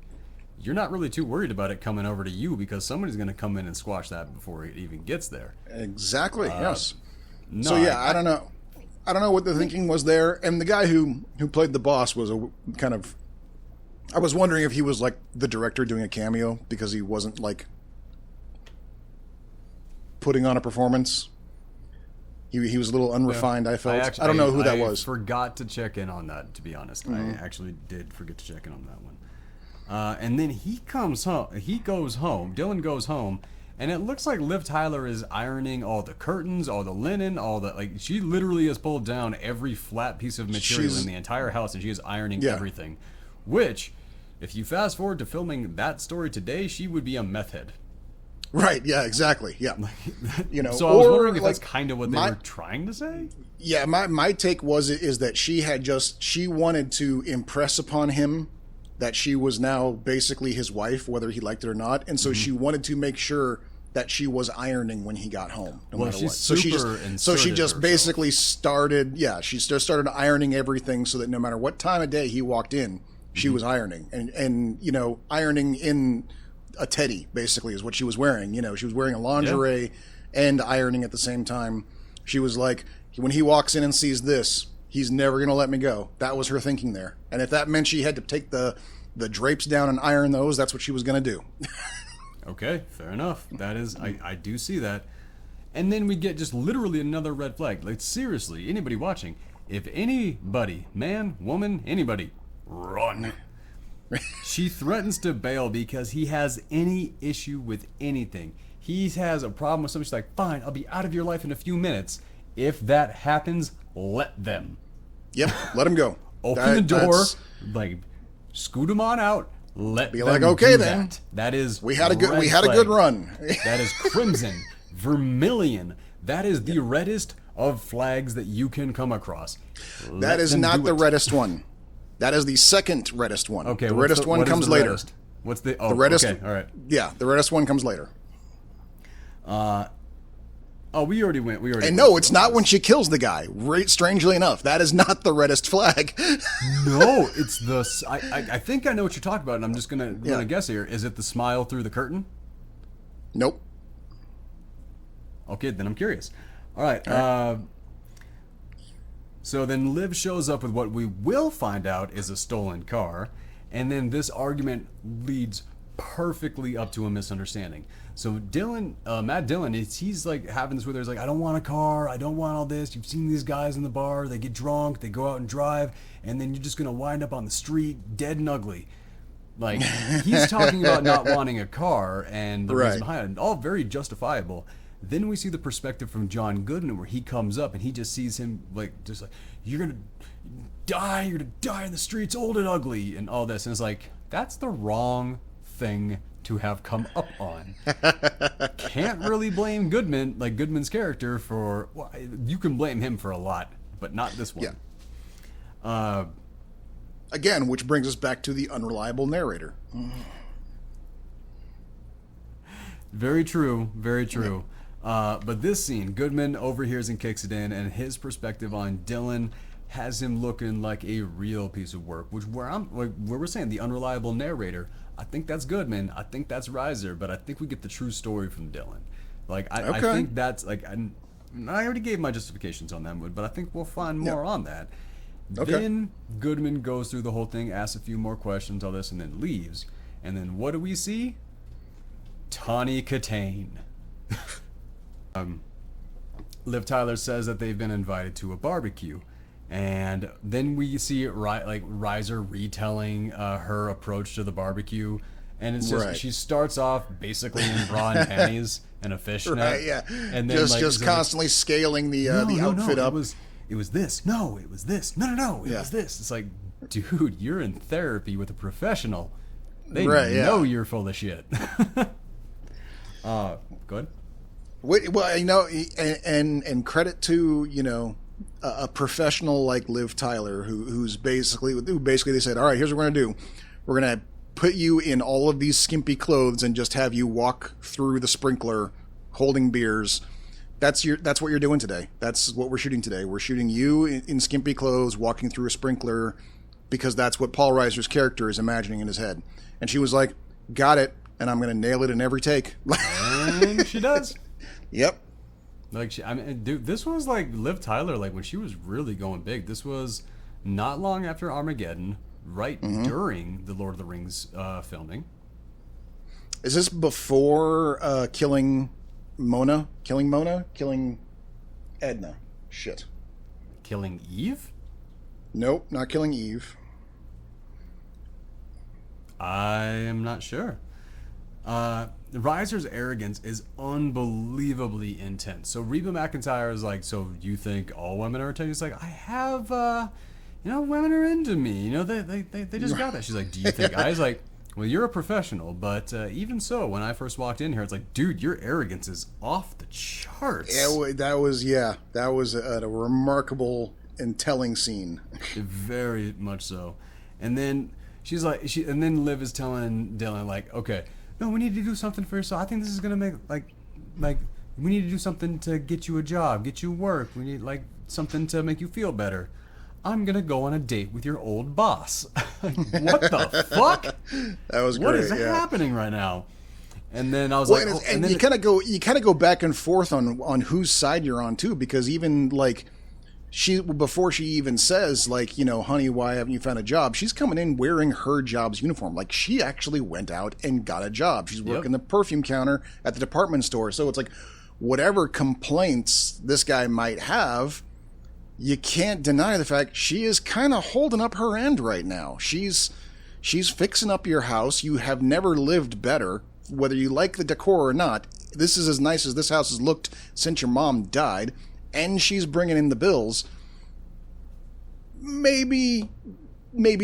you're not really too worried about it coming over to you because somebody's going to come in and squash that before it even gets there. Exactly. Yes. No, So yeah, I don't know. I don't know what the thinking was there. And the guy who played the boss was a kind of. I was wondering if he was like the director doing a cameo because he wasn't like putting on a performance. He was a little unrefined. I felt. I don't know who that was. I forgot to check in on that. To be honest, I actually did forget to check in on that one. And then he comes home. He goes home. Dillon goes home, and it looks like Liv Tyler is ironing all the curtains, all the linen, all the like. She literally has pulled down every flat piece of material in the entire house, and she is ironing everything. Which, if you fast forward to filming that story today, she would be a meth head. Right. Yeah. Exactly. Yeah. You know. So I was wondering if that's kind of what they were trying to say. Yeah. My take is that she wanted to impress upon him that she was now basically his wife, whether he liked it or not, and so she wanted to make sure that she was ironing when he got home, no matter what. So she just basically started. Yeah, she just started ironing everything so that no matter what time of day he walked in, she was ironing, and you know, ironing in a teddy basically is what she was wearing. You know, she was wearing a lingerie and ironing at the same time. She was like, when he walks in and sees this, he's never going to let me go. That was her thinking there. And if that meant she had to take the drapes down and iron those, that's what she was going to do. Okay, fair enough. That is, I do see that. And then we get just literally another red flag. Like, seriously, anybody watching, if anybody, man, woman, anybody, run. She threatens to bail because he has any issue with anything. He has a problem with something. She's like, fine, I'll be out of your life in a few minutes. If that happens, let them. Yep, let him go. Open the door, like, scoot him on out. Let be them like, okay, do then. That is we had a good run. That is crimson, vermilion. That is the reddest of flags that you can come across. That is not the reddest one. That is the second reddest one. Okay, the reddest one comes later. Reddest? What's the the reddest? Okay, all right. Yeah, the reddest one comes later. We already went. And no, it's not when she kills the guy. Strangely enough, that is not the reddest flag. No, it's the. I think I know what you're talking about, and I'm just gonna guess here. Is it the smile through the curtain? Nope. Okay, then I'm curious. All right. So then Liv shows up with what we will find out is a stolen car, and then this argument leads perfectly up to a misunderstanding. So Dillon, Matt Dillon, he's like having this where there's like, I don't want a car, I don't want all this. You've seen these guys in the bar, they get drunk, they go out and drive, and then you're just gonna wind up on the street dead and ugly. Like, he's talking about not wanting a car and the reason behind it, all very justifiable. Then we see the perspective from John Goodman where he comes up and he just sees him like, you're gonna die in the streets, old and ugly, and all this, and it's like, that's the wrong thing to have come up on. Can't really blame Goodman, like Goodman's character, for, well, you can blame him for a lot, but not this one. Yeah. Again, which brings us back to the unreliable narrator. Very true, very true. But this scene, Goodman overhears and kicks it in, and his perspective on Dillon has him looking like a real piece of work. Which where we're saying the unreliable narrator, I think that's Goodman, I think that's Reiser, but I think we get the true story from Dillon. Like I think that's like I already gave my justifications on that one, but I think we'll find more on that. Okay. Then Goodman goes through the whole thing, asks a few more questions, all this, and then leaves. And then what do we see? Tawny Katane. Liv Tyler says that they've been invited to a barbecue, and then we see Reiser retelling her approach to the barbecue, and it's just she starts off basically in bra and panties and a fishnet, and then just constantly scaling the outfit up. It was this. No, it was this. No. It was this. It's like, dude, you're in therapy with a professional. They know you're full of shit. Go ahead. Well, you know, and credit to, a professional like Liv Tyler, who basically they said, all right, here's what we're going to do. We're going to put you in all of these skimpy clothes and just have you walk through the sprinkler holding beers. That's what you're doing today. That's what we're shooting today. We're shooting you in skimpy clothes walking through a sprinkler because that's what Paul Reiser's character is imagining in his head. And she was like, got it, and I'm going to nail it in every take. And she does. Yep. Like, I mean, dude, this was like Liv Tyler, like when she was really going big. This was not long after Armageddon, right during the Lord of the Rings filming. Is this before killing Mona? Killing Edna? Shit. Killing Eve? Nope, not killing Eve. I am not sure. Reiser's arrogance is unbelievably intense. So Reba McEntire is like, so you think all women are into you? He's like, I have, women are into me. They just got that. She's like, do you think I was like, well, you're a professional, but even so, when I first walked in here, it's like, dude, your arrogance is off the charts. That was a remarkable and telling scene. Very much so. And then she's like, and then Liv is telling Dillon, like, okay, no, we need to do something for yourself. I think this is gonna make like we need to do something to get you a job, get you work. We need like something to make you feel better. I'm gonna go on a date with your old boss. What the fuck? That was great. What is happening right now? And then I was like, and then you kind of go back and forth on whose side you're on too, because even like before she even says like, honey, why haven't you found a job? She's coming in wearing her job's uniform. Like she actually went out and got a job. She's working the perfume counter at the department store. So it's like whatever complaints this guy might have, you can't deny the fact she is kind of holding up her end right now. She's fixing up your house. You have never lived better, whether you like the decor or not. This is as nice as this house has looked since your mom died. And she's bringing in the bills. Maybe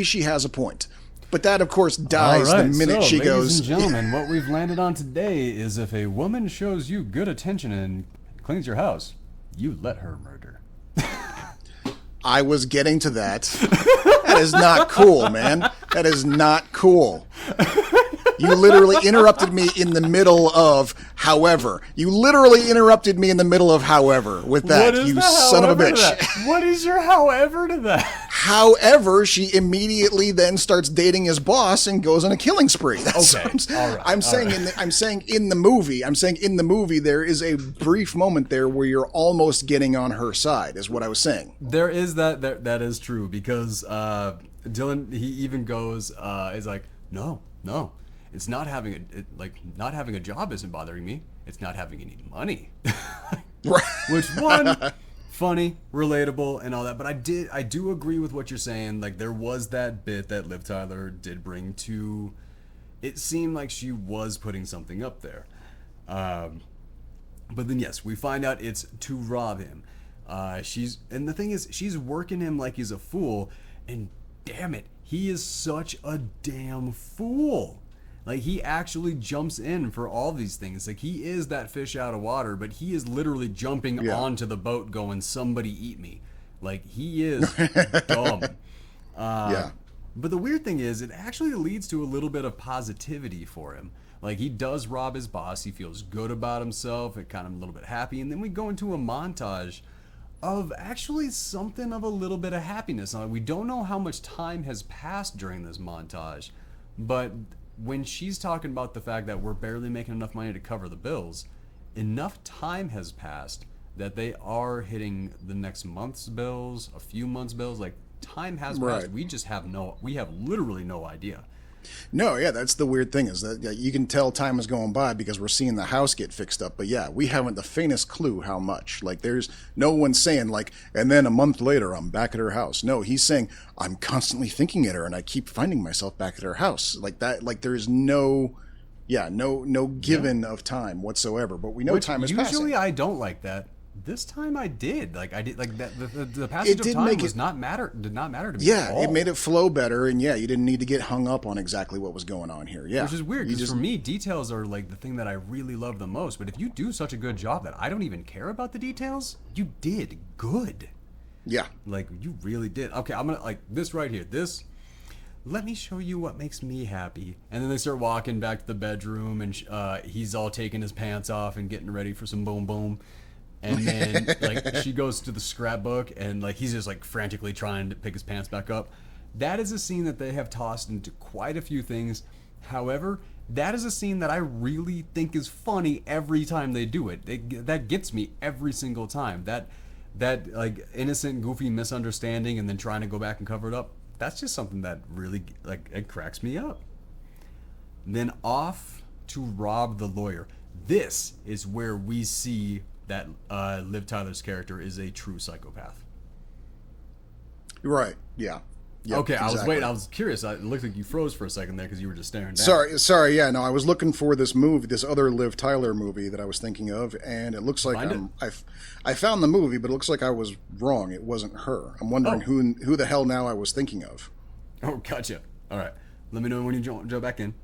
she has a point. But that, of course, dies the minute she goes... Ladies and gentlemen, what we've landed on today is if a woman shows you good attention and cleans your house, you let her murder. I was getting to that. That is not cool, man. That is not cool. You literally interrupted me in the middle of however. You literally interrupted me in the middle of however with that, you son of a bitch. What is your however to that? However, she immediately then starts dating his boss and goes on a killing spree. That's okay. All right. I'm saying in the movie there is a brief moment there where you're almost getting on her side, is what I was saying. There is that is true, because Dillon, he even goes is like, no. It's not having a job isn't bothering me. It's not having any money. Right. Which one, funny, relatable, and all that. But I do agree with what you're saying. Like there was that bit that Liv Tyler did bring to. It seemed like she was putting something up there. But then yes, we find out it's to rob him. And the thing is, she's working him like he's a fool, and damn it, he is such a damn fool. Like, he actually jumps in for all these things. Like, he is that fish out of water, but he is literally jumping onto the boat going, somebody eat me. Like, he is dumb. But the weird thing is, it actually leads to a little bit of positivity for him. Like, he does rob his boss. He feels good about himself and kind of a little bit happy. And then we go into a montage of actually something of a little bit of happiness. Now, we don't know how much time has passed during this montage, but when she's talking about the fact that we're barely making enough money to cover the bills, enough time has passed that they are hitting the next month's bills, a few months' bills. Like, time has passed. We just have literally no idea. No, yeah, that's the weird thing, is that you can tell time is going by because we're seeing the house get fixed up. But yeah, we haven't the faintest clue how much. Like, there's no one saying, like, and then a month later, I'm back at her house. No, he's saying, I'm constantly thinking at her and I keep finding myself back at her house. Like that, like there's no given of time whatsoever. But we know time is passing. Usually I don't like that. This time I did. Like I did. Like that. The passage of time did not matter to me. Yeah, at all. It made it flow better, and yeah, you didn't need to get hung up on exactly what was going on here. Yeah, which is weird because for me, details are like the thing that I really love the most. But if you do such a good job that I don't even care about the details, you did good. Yeah, like you really did. Okay, I'm gonna like this right here. This. Let me show you what makes me happy. And then they start walking back to the bedroom, and he's all taking his pants off and getting ready for some boom boom. And then, like, she goes to the scrapbook, and, like, he's just, like, frantically trying to pick his pants back up. That is a scene that they have tossed into quite a few things. However, that is a scene that I really think is funny every time they do it. That gets me every single time. That like innocent, goofy misunderstanding and then trying to go back and cover it up. That's just something that really, like, it cracks me up. Then off to rob the lawyer. This is where we see that Liv Tyler's character is a true psychopath. Right. Yeah. Yep, okay, exactly. I was waiting. I was curious. It looked like you froze for a second there because you were just staring down. Sorry. Yeah, no, I was looking for this movie, this other Liv Tyler movie that I was thinking of, and it looks like I found the movie, but it looks like I was wrong. It wasn't her. I'm wondering who the hell now I was thinking of. Oh, gotcha. All right. Let me know when you jump back in.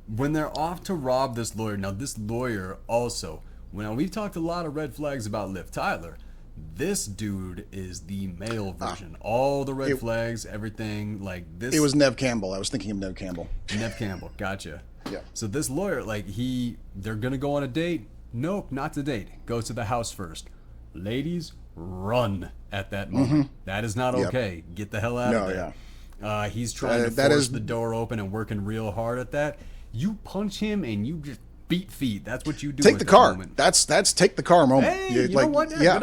When they're off to rob this lawyer, now this lawyer also, we've talked a lot of red flags about Liv Tyler. This dude is the male version. All the red flags, everything, like this. It was Nev Campbell. I was thinking of Nev Campbell. Nev Campbell, gotcha. Yeah. So this lawyer, like they're gonna go on a date. Nope, not to date. Go to the house first. Ladies, run at that moment. That is not okay. Yep. Get the hell out of there. Yeah. He's trying to force the door open and working real hard at that. You punch him and you just beat feet. That's what you do. Take the car. Moment. That's take the car moment. Hey, you know what? Yeah,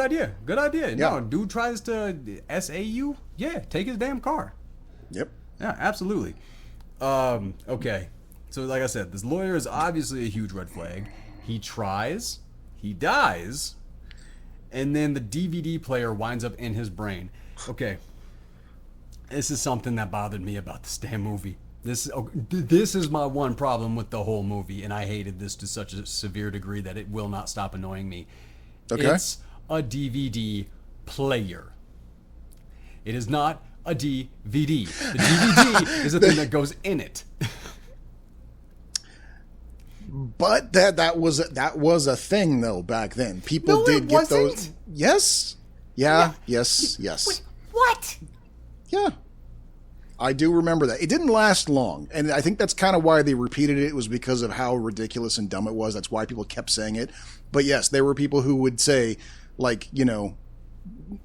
good idea. Yeah. No, dude tries to SA you. Yeah, take his damn car. Yep. Yeah, absolutely. Okay. So like I said, this lawyer is obviously a huge red flag. He tries, he dies, and then the DVD player winds up in his brain. Okay. This is something that bothered me about this damn movie. This is my one problem with the whole movie, and I hated this to such a severe degree that it will not stop annoying me. Okay. It's a DVD player. It is not a DVD. The DVD is the thing that goes in it. But that was a thing though back then. People did get those. Yes. Yeah. Yes. Wait, what? Yeah. I do remember that. It didn't last long, and I think that's kind of why they repeated it. It was because of how ridiculous and dumb it was. That's why people kept saying it. But yes, there were people who would say, like, you know,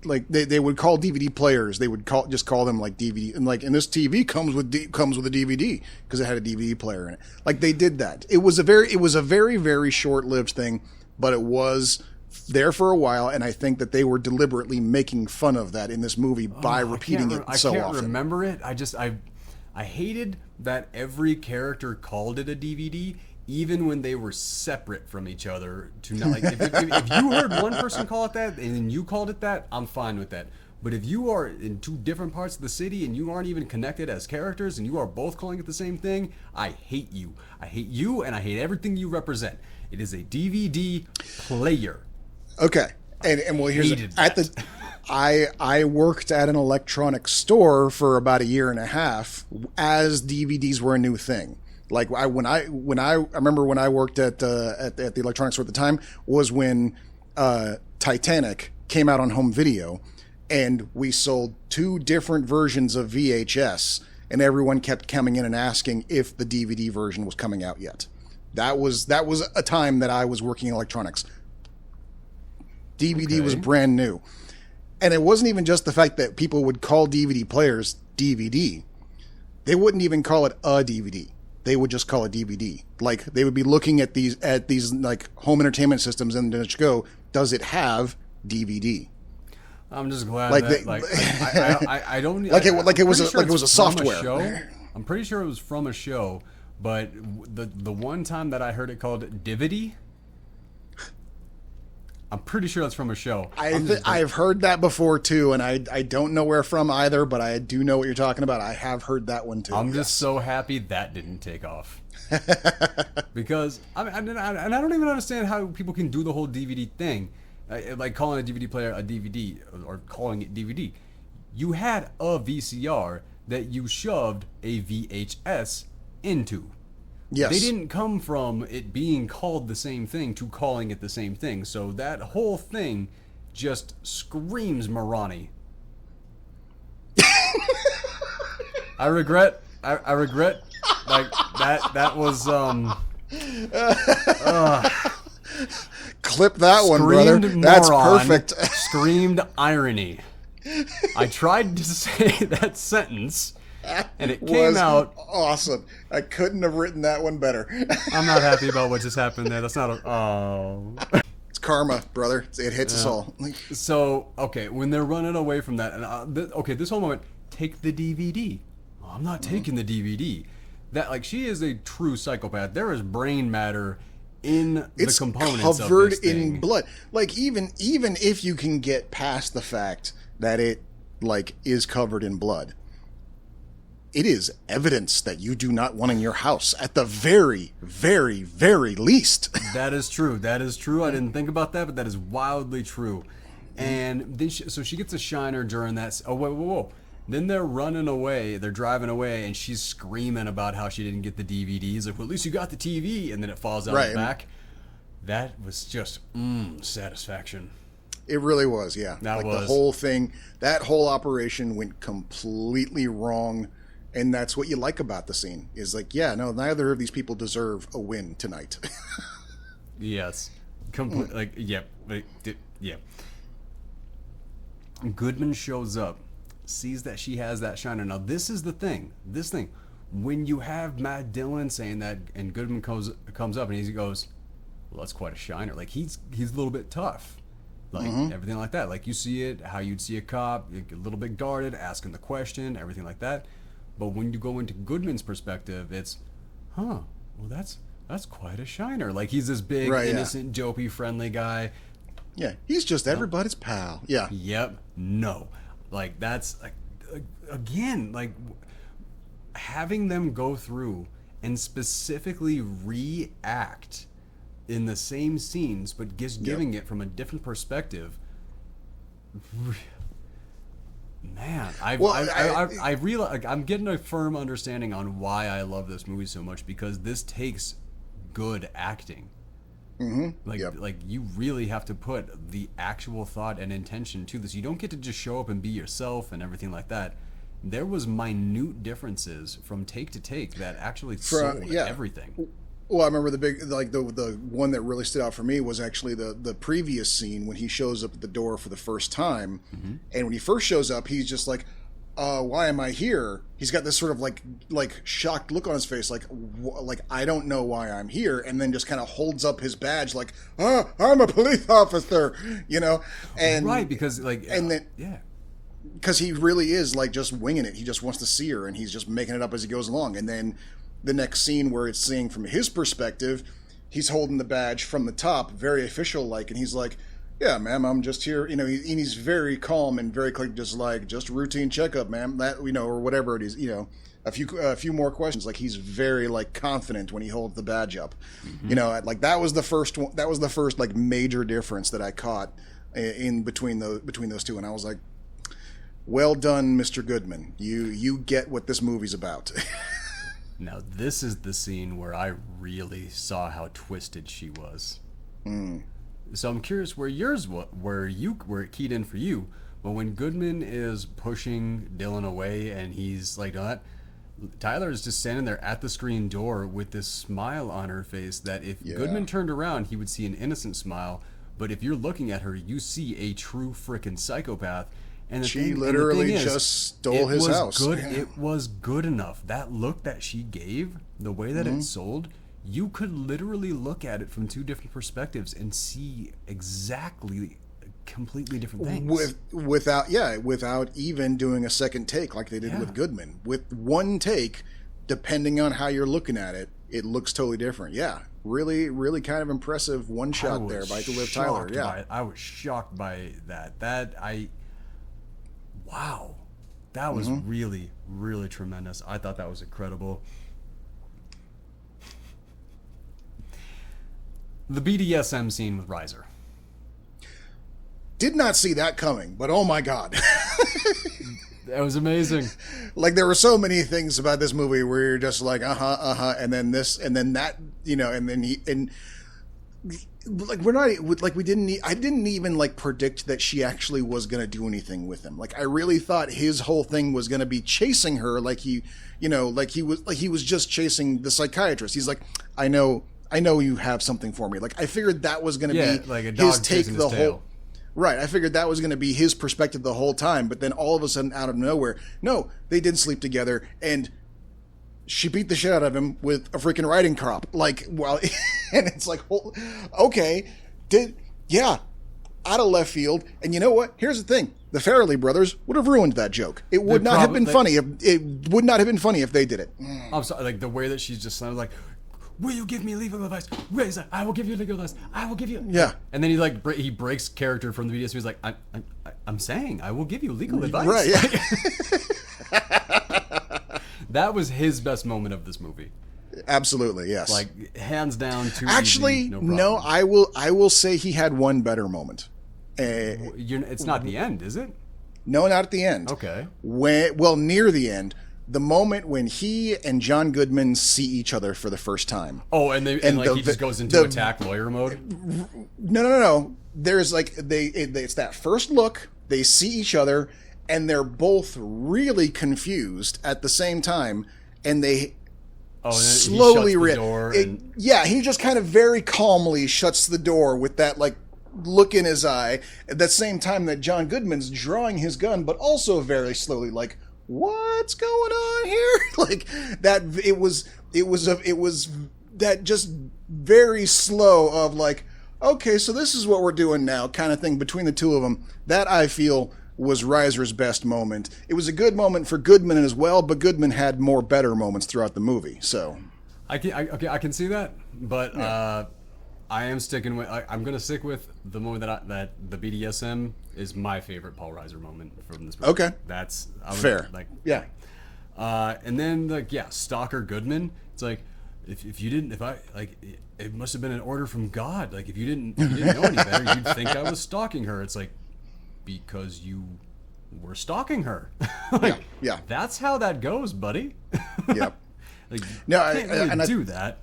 like they would call DVD players. They would just call them like DVD, and this TV comes with a DVD because it had a DVD player in it. Like they did that. It was a very very short-lived thing, but it was there for a while, and I think that they were deliberately making fun of that in this movie by repeating it so often. I can't remember it. I hated that every character called it a DVD, even when they were separate from each other. To not, like, if you heard one person call it that and then you called it that, I'm fine with that. But if you are in two different parts of the city and you aren't even connected as characters and you are both calling it the same thing, I hate you. I hate you, and I hate everything you represent. It is a DVD player. Okay, and well, here's I worked at an electronics store for about a year and a half as DVDs were a new thing. Like I remember when I worked at the electronics store at the time was when Titanic came out on home video, and we sold 2 different versions of VHS, and everyone kept coming in and asking if the DVD version was coming out yet. That was a time that I was working in electronics. DVD was brand new. And it wasn't even just the fact that people would call DVD players DVD. They wouldn't even call it a DVD. They would just call it DVD. Like they would be looking at these like home entertainment systems and just go, does it have DVD? I'm just glad I don't it was a software. I'm pretty sure it was from a show, but the one time that I heard it called DVD, I'm pretty sure that's from a show. I've heard that before too, and I don't know where from either, but I do know what you're talking about. I have heard that one too. I'm just so happy that didn't take off. Because I don't even understand how people can do the whole DVD thing, like calling a DVD player a DVD or calling it DVD. You had a VCR that you shoved a VHS into. Yes. They didn't come from it being called the same thing to calling it the same thing. So that whole thing just screams Marani. I regret like that was clip that one, brother. That's perfect. Screamed irony. I tried to say that sentence And it came out awesome. I couldn't have written that one better. I'm not happy about what just happened there. That's not a... Oh. It's karma, brother. It hits us all. So, okay, when they're running away from that, and this whole moment, take the DVD. Oh, I'm not taking the DVD. That, like, she is a true psychopath. There is brain matter in the components of this thing. It's covered in blood. Like, even if you can get past the fact that it, like, is covered in blood, it is evidence that you do not want in your house at the very, very, very least. That is true. That is true. I didn't think about that, but that is wildly true. And then so she gets a shiner during that. Oh, whoa. Then they're running away. They're driving away, and she's screaming about how she didn't get the DVDs. Like, well, at least you got the TV. And then it falls out of the back. That was just satisfaction. It really was, yeah. That like was. The whole thing, that whole operation went completely wrong. And that's what you like about the scene is like, yeah, no, neither of these people deserve a win tonight. Yes. Yeah. Goodman shows up, sees that she has that shiner. Now, this is the thing. When you have Matt Dillon saying that, and Goodman comes up and he goes, well, that's quite a shiner. Like, he's a little bit tough. Like, everything like that. Like, you see it, how you'd see a cop, a little bit guarded, asking the question, everything like that. But when you go into Goodman's perspective, it's, well, that's quite a shiner. Like, he's this big, innocent, dopey, friendly guy. Yeah, he's just everybody's pal. Yeah. Yep. No. Like, that's, like, again, like, having them go through and specifically react in the same scenes, but just giving it from a different perspective. Man, I realize, like, I'm getting a firm understanding on why I love this movie so much, because this takes good acting. Like you really have to put the actual thought and intention to this. You don't get to just show up and be yourself and everything like that. There was minute differences from take to take that actually sold everything. Well, I remember the one that really stood out for me was actually the previous scene when he shows up at the door for the first time. And when he first shows up, he's just like, why am I here? He's got this sort of like shocked look on his face, like I don't know why I'm here, and then just kind of holds up his badge like, I'm a police officer, you know? And right, because because he really is like just winging it. He just wants to see her, and he's just making it up as he goes along. And then the next scene where it's seeing from his perspective, he's holding the badge from the top, very official like, and he's like, yeah, ma'am, I'm just here, you know, and he's very calm and very clear, just routine checkup, ma'am, that, you know, or whatever it is, you know, a few more questions. Like, he's very like confident when he holds the badge up, you know, like that was the first one, that was the first like major difference that I caught in between those two, and I was like, well done, Mr. Goodman, you get what this movie's about. Now, this is the scene where I really saw how twisted she was. So I'm curious where it keyed in for you. But when Goodman is pushing Dillon away and he's like that, Tyler is just standing there at the screen door with this smile on her face that if Goodman turned around, he would see an innocent smile. But if you're looking at her, you see a true frickin' psychopath. And she literally just stole his house. It was good enough. That look that she gave, the way that it sold, you could literally look at it from two different perspectives and see exactly completely different things. Without even doing a second take like they did with Goodman. With one take, depending on how you're looking at it, it looks totally different. Yeah. Really, really kind of impressive one shot there by Liv Tyler. Yeah. I was shocked by that. Wow. That was really, really tremendous. I thought that was incredible. The BDSM scene with Reiser. Did not see that coming, but oh my God. That was amazing. Like, there were so many things about this movie where you're just like, and then this, and then that, you know, and then like, I didn't even like predict that she actually was going to do anything with him. Like, I really thought his whole thing was going to be chasing her like he was just chasing the psychiatrist. He's like, I know you have something for me. Like, I figured that was going to be like a his dog take chasing his tail. Right. I figured that was going to be his perspective the whole time, but then all of a sudden, out of nowhere, no, they did sleep together, and she beat the shit out of him with a freaking riding crop. Like, well, and it's like, okay, out of left field. And you know what? Here's the thing: the Farrelly brothers would have ruined that joke. It would not have been funny. It would not have been funny if they did it. I'm sorry, like the way that she's just sounded like, will you give me legal advice? Reiser, I will give you legal advice. I will give you. Yeah. And then he breaks character from the BDSM. He's like, I'm saying I will give you legal advice. Right. Yeah. That was his best moment of this movie. Absolutely. Yes. Like hands down. Actually, easy, no. I will say he had one better moment. It's not the end, is it? No, not at the end. Okay. Near the end. The moment when he and John Goodman see each other for the first time. Oh, and he just goes into attack lawyer mode? No. There's it's that first look. They see each other, and they're both really confused at the same time, and they slowly he shuts the door he just kind of very calmly shuts the door with that look in his eye at the same time that John Goodman's drawing his gun, but also very slowly, like, what's going on here? Like that. It was that just very slow of like, okay, so this is what we're doing now, kind of thing between the two of them. That I feel was Reiser's best moment. It was a good moment for Goodman as well, but Goodman had more better moments throughout the movie. So I can see that, but yeah. I am sticking with. I'm going to stick with the moment that the BDSM is my favorite Paul Reiser moment from this movie. Okay, that's fair. And then Stalker Goodman. It's like if you didn't, it must have been an order from God. Like if you didn't know any better, you'd think I was stalking her. It's like because you were stalking her. Yeah. That's how that goes, buddy. Yep. You can't really do that.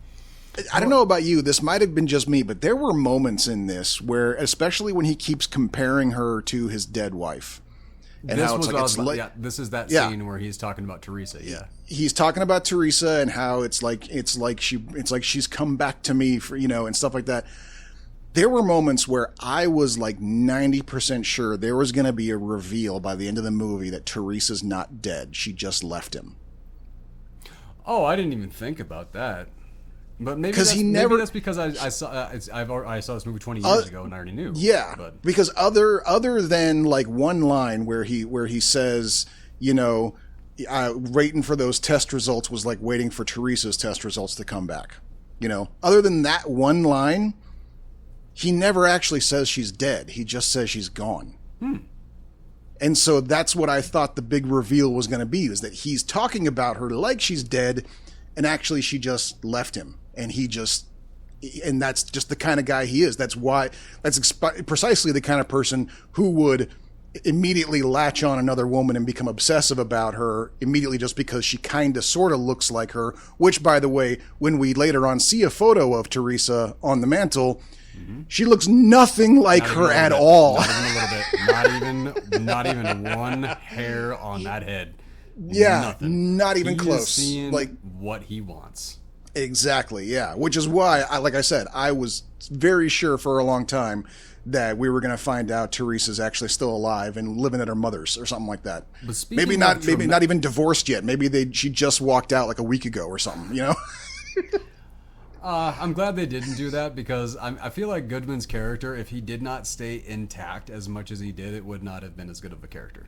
I don't know about you, this might have been just me, but there were moments in this where, especially when he keeps comparing her to his dead wife. And this how it's this is that scene where he's talking about Teresa, He's talking about Teresa and how it's like she's come back to me for, and stuff like that. There were moments where I was like 90% sure there was going to be a reveal by the end of the movie that Teresa's not dead. She just left him. Oh, I didn't even think about that. But maybe that's because I saw this movie 20 years ago and I already knew. Yeah, because other than like one line where he says, waiting for those test results was like waiting for Teresa's test results to come back. Other than that one line, he never actually says she's dead. He just says she's gone. And so that's what I thought the big reveal was going to be, is that he's talking about her like she's dead, and actually she just left him. And that's just the kind of guy he is. That's precisely the kind of person who would immediately latch on another woman and become obsessive about her immediately just because she kind of sort of looks like her, which, by the way, when we later on see a photo of Teresa on the mantle, she looks nothing like her at all. Not even a little bit. Not even one hair on that head. Yeah, nothing. Not even close. Is seeing like what he wants. Exactly, yeah. Which is why, like I said, I was very sure for a long time that we were going to find out Teresa's actually still alive and living at her mother's or something like that. But maybe not even divorced yet. Maybe she just walked out like a week ago or something. I'm glad they didn't do that, because I feel like Goodman's character, if he did not stay intact as much as he did, it would not have been as good of a character.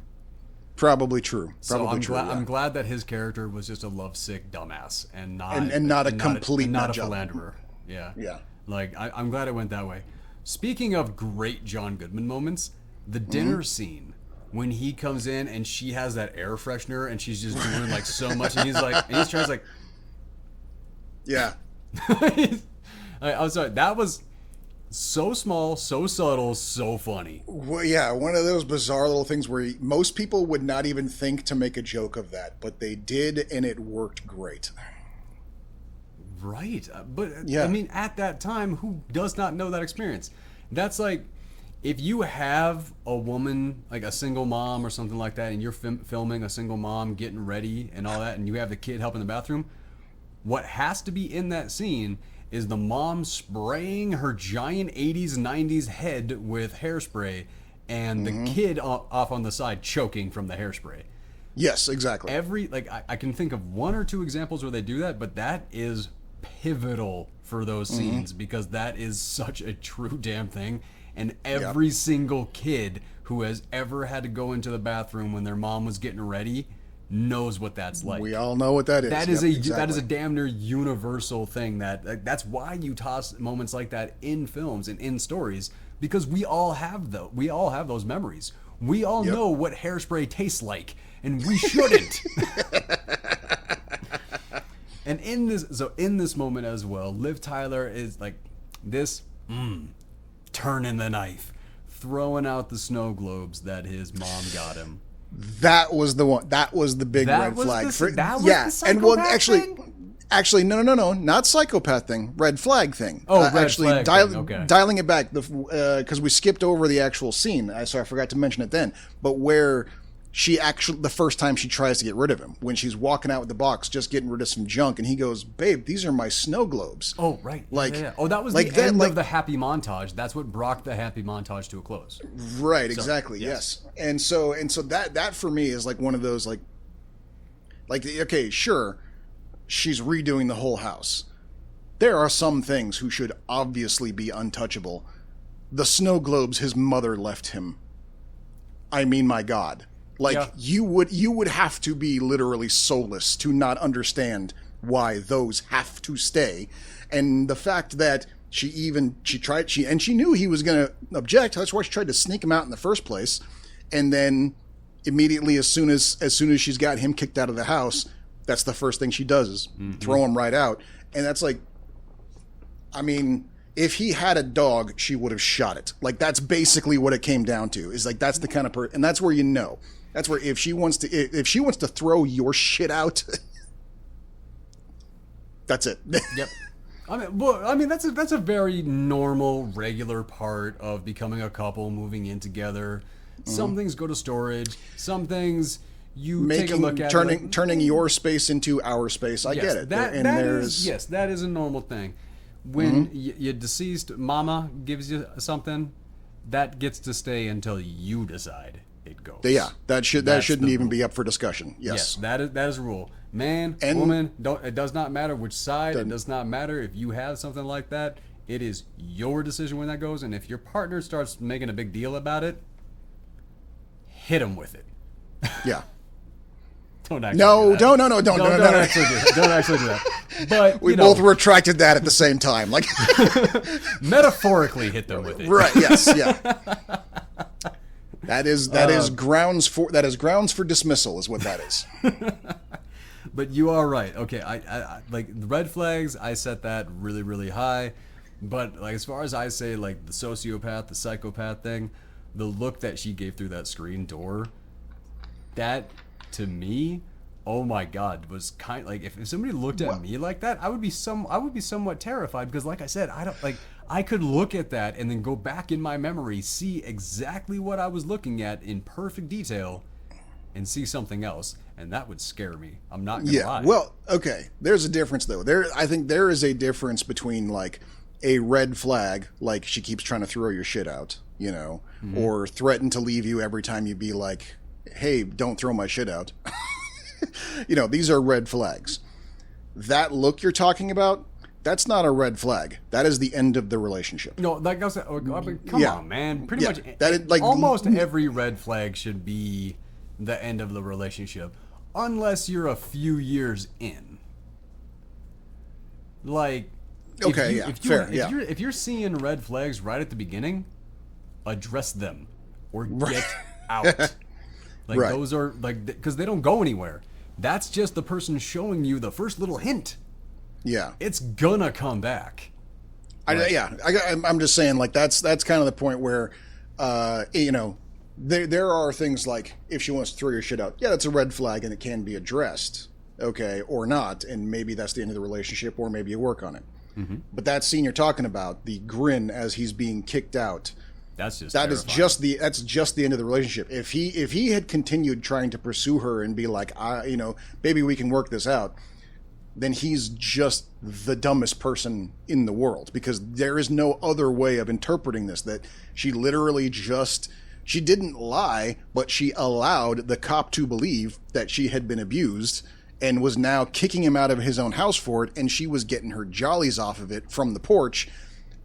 Probably true. I'm glad that his character was just a lovesick dumbass and not a complete not a philanderer. Yeah. Like I'm glad it went that way. Speaking of great John Goodman moments, the dinner scene when he comes in and she has that air freshener and she's just doing like so much, and he's trying to like, yeah. I'm sorry, that was so small, so subtle, so funny. Well, yeah, one of those bizarre little things where most people would not even think to make a joke of that, but they did, and it worked great. Right. But, yeah. I mean, at that time, who does not know that experience? That's like, if you have a woman, like a single mom or something like that, and you're filming a single mom getting ready and all that, and you have the kid help in the bathroom, what has to be in that scene is the mom spraying her giant 80s, 90s head with hairspray and the kid off on the side choking from the hairspray. Yes, exactly. I can think of one or two examples where they do that, but that is pivotal for those scenes because that is such a true damn thing. And every single kid who has ever had to go into the bathroom when their mom was getting ready knows what that's like. We all know what that is. That is a damn near universal thing. That's why you toss moments like that in films and in stories, because we all have those memories. We all know what hairspray tastes like, and we shouldn't. And in this moment as well, Liv Tyler is like this turning the knife, throwing out the snow globes that his mom got him. That was the one. That was the big red flag. The Actually, no, not psychopath thing. Red flag thing. Dialing it back because we skipped over the actual scene, so I forgot to mention it then. But where the first time she tries to get rid of him, when she's walking out with the box, just getting rid of some junk, and he goes, "Babe, these are my snow globes." Oh, right. Oh, that was the end of the happy montage. That's what brought the happy montage to a close. Right. Exactly. Yes. And so that for me is like one of those like okay, sure, she's redoing the whole house. There are some things who should obviously be untouchable. The snow globes his mother left him. I mean, my God. You would have to be literally soulless to not understand why those have to stay. And the fact that she knew he was going to object. That's why she tried to sneak him out in the first place. And then immediately, as soon as she's got him kicked out of the house, that's the first thing she does is throw him right out. And that's like, I mean, if he had a dog, she would have shot it. Like, that's basically what it came down to. Is like, that's the kind of person, and that's where that's where if she wants to throw your shit out, that's it. Yep. I mean, that's a very normal, regular part of becoming a couple, moving in together. Some things go to storage. Some things you take a look at. Turning your space into our space. I get it. That is a normal thing. When your deceased mama gives you something, that gets to stay until you decide it goes. Yeah, that shouldn't even be up for discussion. Yes, that is a rule. Man, woman, it does not matter which side. It does not matter if you have something like that. It is your decision when that goes. And if your partner starts making a big deal about it, hit them with it. Yeah. Don't actually do that. Don't actually do that. Don't actually do that. But we both retracted that at the same time, like metaphorically hit them with it. Right? Yes. Yeah. That is grounds for dismissal, is what that is. But you are right. Okay, I like the red flags. I set that really, really high. But like as far as I say, like the sociopath, the psychopath thing, the look that she gave through that screen door, that to me, oh my God, was kind of like if somebody looked at me like that, I would be somewhat terrified because, like I said, I could look at that and then go back in my memory, see exactly what I was looking at in perfect detail, and see something else, and that would scare me. I'm not gonna lie. Well, okay, there's a difference though. I think there is a difference between like a red flag, like she keeps trying to throw your shit out, or threaten to leave you every time you be like, hey, don't throw my shit out. These are red flags. That look you're talking about, that's not a red flag. That is the end of the relationship. No, like I said, come on, man. Pretty much almost every red flag should be the end of the relationship, unless you're a few years in. Like, if you're seeing red flags right at the beginning, address them or get out. Like those are like, because they don't go anywhere. That's just the person showing you the first little hint. Yeah, it's gonna come back. I'm just saying, like that's kind of the point where, there are things like if she wants to throw your shit out, yeah, that's a red flag and it can be addressed, okay, or not, and maybe that's the end of the relationship, or maybe you work on it. Mm-hmm. But that scene you're talking about, the grin as he's being kicked out. That's just the end of the relationship. If he had continued trying to pursue her and be like, baby, we can work this out, then he's just the dumbest person in the world, because there is no other way of interpreting this, that she literally just She didn't lie, but she allowed the cop to believe that she had been abused and was now kicking him out of his own house for it, and she was getting her jollies off of it from the porch.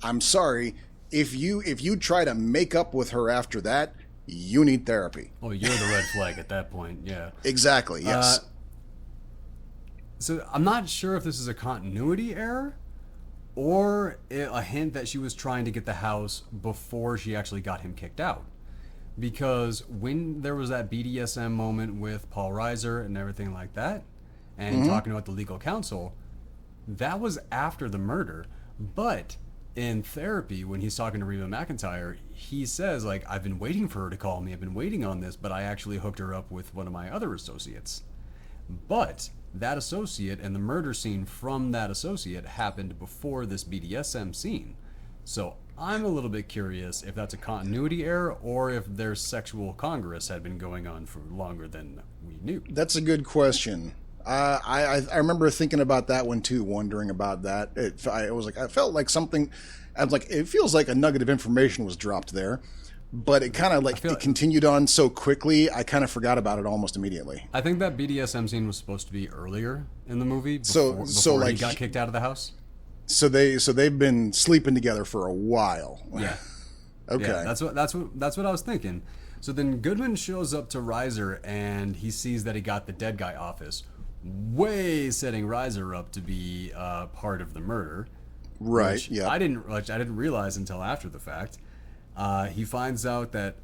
I'm sorry, if you try to make up with her after that, you need therapy. Oh, you're the red flag at that point, yeah. Exactly, yes. So I'm not sure if this is a continuity error or a hint that she was trying to get the house before she actually got him kicked out. Because when there was that BDSM moment with Paul Reiser and everything like that, and talking about the legal counsel, that was after the murder. But in therapy, when he's talking to Reba McEntire, he says, like, I've been waiting for her to call me. I've been waiting on this, but I actually hooked her up with one of my other associates. But that associate and the murder scene from that associate happened before this BDSM scene. So I'm a little bit curious if that's a continuity error or if their sexual congress had been going on for longer than we knew. That's a good question. I remember thinking about that one too, wondering about that. I felt like something. I was like, it feels like a nugget of information was dropped there, but it kind of it continued on so quickly. I kind of forgot about it almost immediately. I think that BDSM scene was supposed to be earlier in the movie before he got kicked out of the house. So they've been sleeping together for a while. Yeah. Okay. Yeah, that's what I was thinking. So then Goodman shows up to Reiser and he sees that he got the dead guy office, way setting Reiser up to be part of the murder. Right. Yeah. I didn't realize until after the fact. He finds out that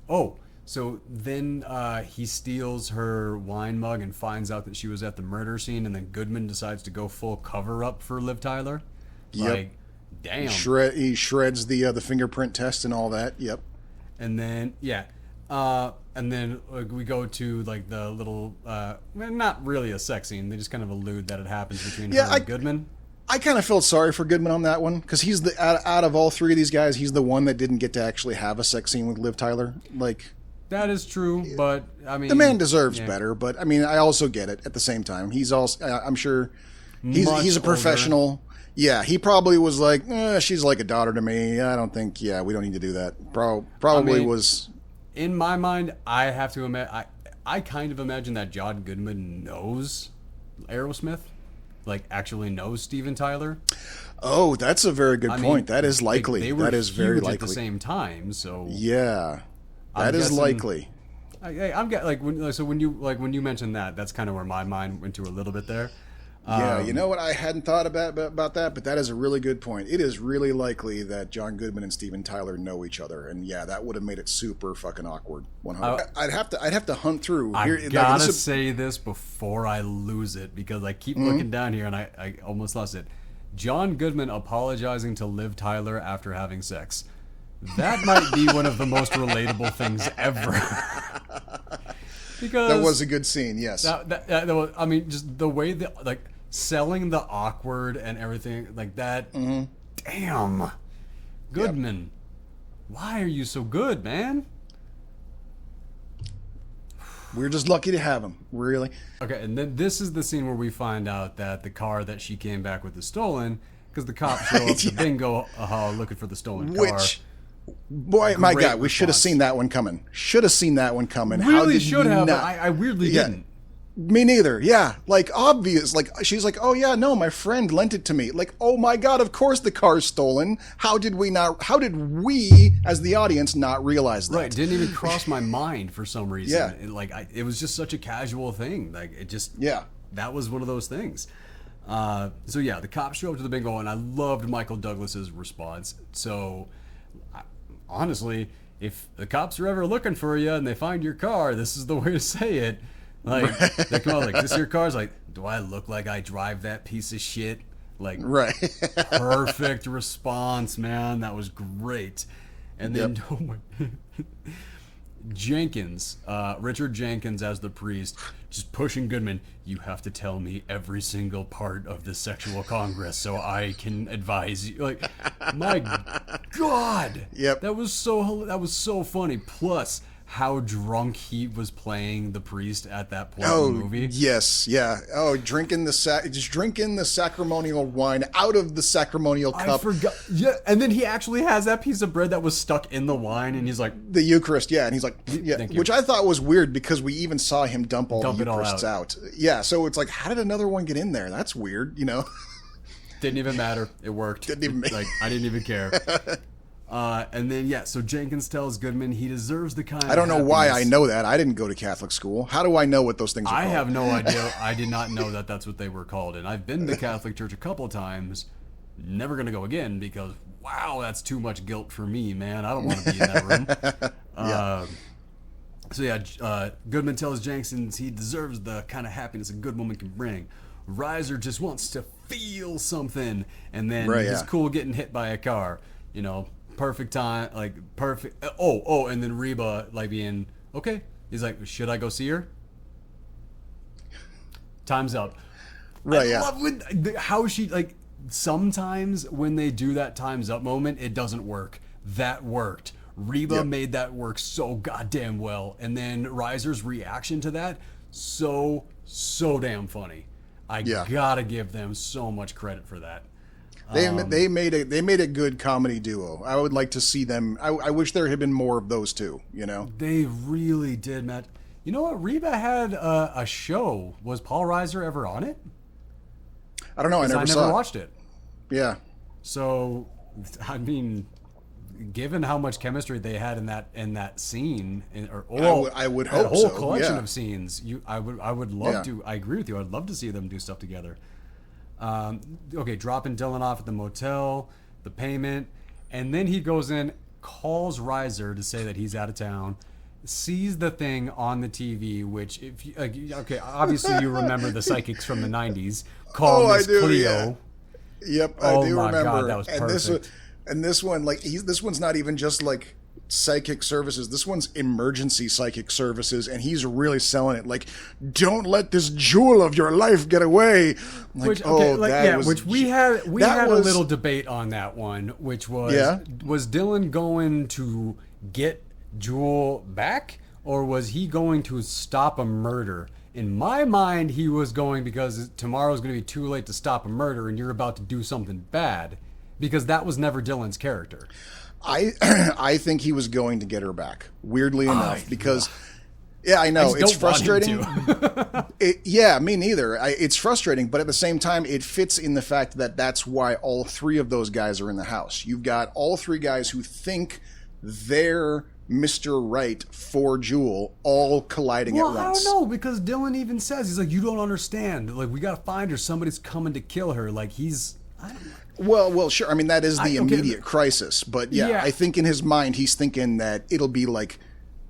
so then he steals her wine mug and finds out that she was at the murder scene, and then Goodman decides to go full cover up for Liv Tyler. Yep. Like, damn. He shreds the fingerprint test and all that. Yep. And then and then we go to like the little not really a sex scene. They just kind of allude that it happens between her and Goodman. I kind of felt sorry for Goodman on that one because he's out of all three of these guys, he's the one that didn't get to actually have a sex scene with Liv Tyler. Like, that is true, but I mean, the man deserves better. But I mean, I also get it at the same time. He's also, I'm sure, he's a professional. Older. Yeah, he probably was like, she's like a daughter to me. I don't think. Yeah, we don't need to do that. Probably was. In my mind, I have to imagine. I kind of imagine that John Goodman knows Aerosmith. Like, actually knows Steven Tyler. Oh, that's a very good point. That is likely. That is very likely. At the same time, so yeah, that is likely. I'm when you mentioned that, that's kind of where my mind went to a little bit there. Yeah, you know what? I hadn't thought about that, but that is a really good point. It is really likely that John Goodman and Steven Tyler know each other, and yeah, that would have made it super fucking awkward. 100. I'd have to hunt through. I gotta say this before I lose it because I keep looking down here and I almost lost it. John Goodman apologizing to Liv Tyler after having sex. That might be one of the most relatable things ever. Because that was a good scene. Yes. That was, I mean, just the way that like. Selling the awkward and everything like that. Damn. Goodman. Yep. Why are you so good, man? We're just lucky to have him. Really. Okay, and then this is the scene where we find out that the car that she came back with is stolen because the cops show up to bingo looking for the stolen car. Boy, my God, we should have seen that one coming. Really should have, but I weirdly didn't. Me neither. Yeah. Like, obvious. Like, she's like, oh, yeah, no, my friend lent it to me. Like, oh, my God, of course the car's stolen. How did we, as the audience, not realize that? Right. Didn't even cross my mind for some reason. Yeah. It was just such a casual thing. Like, it just, that was one of those things. So, yeah, the cops show up to the bingo, and I loved Michael Douglas's response. So, honestly, if the cops are ever looking for you and they find your car, this is the way to say it. Like, they come out like, this your car? It's like, do I look like I drive that piece of shit? Like, right. Perfect response, man. That was great. And then Jenkins, Richard Jenkins as the priest, just pushing Goodman. You have to tell me every single part of the sexual congress so I can advise you. Like, my God. Yep. That was so funny. Plus, how drunk he was playing the priest at that point Oh, in the movie. yes, yeah. Oh, just drinking the sacramental wine out of the sacramental I cup. forgot. Yeah, and then he actually has that piece of bread that was stuck in the wine, and he's like, The Eucharist, yeah, and he's like, yeah, Thank you. which I thought was weird because we even saw him dump Dump the it all Eucharists out. Yeah, so it's like, how did another one get in there? That's weird, you know? didn't even matter. It worked. Didn't even like I didn't even care. And then so Jenkins tells Goodman he deserves the kind. I don't know why I happiness- know that. I didn't go to Catholic school. How do I know what those things are I called? have no idea. I did not know that that's what they were called, and I've been to Catholic church a couple of times. Never gonna go again because wow, that's too much guilt for me, man. I don't want to be in that room. Goodman tells Jenkins he deserves the kind of happiness a good woman can bring. Reiser just wants to feel something, and then he's cool getting hit by a car. You know, perfect time, like perfect. And then Reba like being okay. He's like, should I go see her? Time's up. Right, I yeah. love how she like. Sometimes when they do that time's up moment, it doesn't work. That worked. Reba made that work so goddamn well, and then Reiser's reaction to that so damn funny. I gotta give them so much credit for that. They made a good comedy duo. I would like to see them. I wish there had been more of those two. You know, They really did, Matt. You know what? Reba had a show. Was Paul Reiser ever on it? I don't know. I never never watched it. Yeah, So, I mean, given how much chemistry they had in that scene, I would that hope whole so, collection yeah. of scenes, I would love to. I agree with you. I'd love to see them do stuff together. Okay, dropping Dillon off at the motel, the payment, and then he goes in, calls Reiser to say that he's out of town. Sees the thing on the TV, which if you, okay, obviously you remember the psychics from the '90s. Call Miss Cleo. Yeah. Yep, I do my remember. God, that was perfect. And this one, like this one's not even just like psychic services. This one's emergency psychic services, and he's really selling it. Like, don't let this jewel of your life get away. Like, which we had a little debate on that one, which was Dillon going to get Jewel back, or was he going to stop a murder? In my mind, he was going because tomorrow's going to be too late to stop a murder, and you're about to do something bad, because that was never Dillon's character. I think he was going to get her back. Weirdly enough, because I know it's frustrating. Me neither. It's frustrating, but at the same time, it fits in the fact that that's why all three of those guys are in the house. You've got all three guys who think they're Mr. Right for Jewel, all colliding at once. I don't know, because Dillon even says, he's like, you don't understand. Like, we got to find her. Somebody's coming to kill her. Like, I don't know. Well, sure. I mean, that is the immediate crisis. But I think in his mind, he's thinking that it'll be like,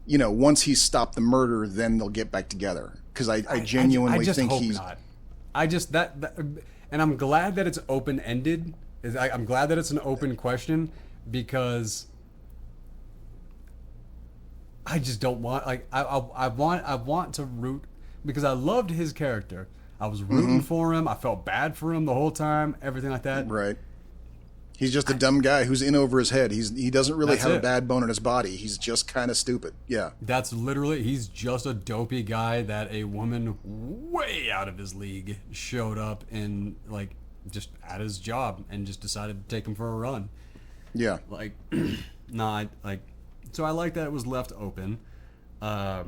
you know, once he's stopped the murder, then they'll get back together. Because I genuinely think he's... not. And I'm glad that it's open-ended. I'm glad that it's an open question, because... I just don't want, like, I want to root, because I loved his character. I was rooting for him. I felt bad for him the whole time, everything like that. Right. He's just a dumb guy who's in over his head. He doesn't really have a bad bone in his body. He's just kind of stupid. Yeah. That's literally, he's just a dopey guy that a woman way out of his league showed up and, like, just at his job and just decided to take him for a run. Yeah. Like, so I like that it was left open. Another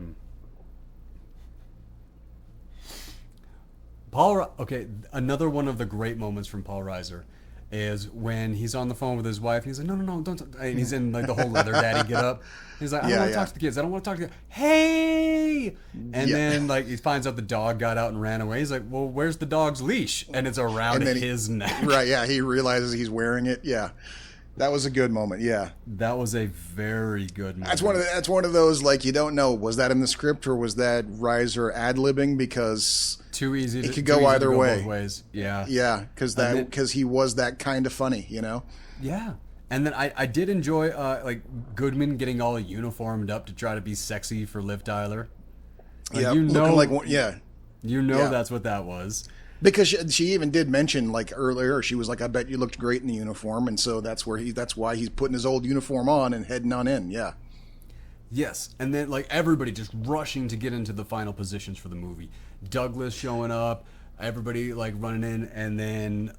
one of the great moments from Paul Reiser is when he's on the phone with his wife. And he's like, no, don't. And he's in like the whole leather daddy get up. He's like, I don't want to talk to the kids. I don't want to talk to the Hey! And then like he finds out the dog got out and ran away. He's like, well, where's the dog's leash? And it's around his neck. Right, yeah. He realizes he's wearing it. Yeah. That was a good moment, yeah. That was a very good moment. That's one of those, like, you don't know, was that in the script or was that Reiser ad-libbing? Because it could go either way. Both ways. Yeah. Yeah, because he was that kind of funny, you know? Yeah. And then I did enjoy, like, Goodman getting all uniformed up to try to be sexy for Liv Tyler. Like, that's what that was. Because she even did mention, like, earlier, she was like, I bet you looked great in the uniform, and so that's why he's putting his old uniform on and heading on in, yeah. Yes, and then like everybody just rushing to get into the final positions for the movie. Douglas showing up, everybody like running in, and then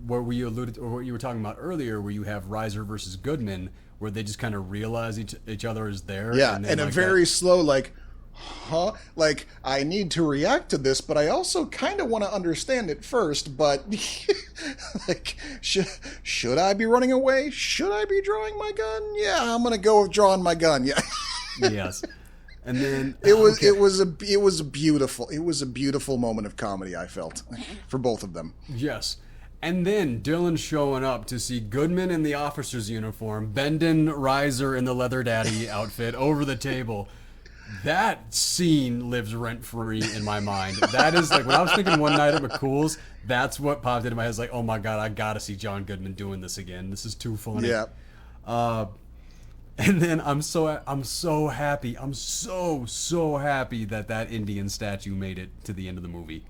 where we alluded to, or what you were talking about earlier, where you have Reiser versus Goodman, where they just kind of realize each other is there. Yeah, and, then, and a like, very slow like, huh? Like, I need to react to this, but I also kind of want to understand it first. But like, should I be running away? Should I be drawing my gun? Yeah, I'm gonna go with drawing my gun. Yeah. Yes. And then it was a beautiful moment of comedy, I felt, for both of them. Yes. And then Dillon showing up to see Goodman in the officer's uniform, bending Reiser in the leather daddy outfit over the table. That scene lives rent-free in my mind. That is like, when I was thinking One Night at McCool's, that's what popped into my head. It's like, oh my God, I gotta see John Goodman doing this again. This is too funny. Yeah. And then I'm so happy. I'm so happy that Indian statue made it to the end of the movie.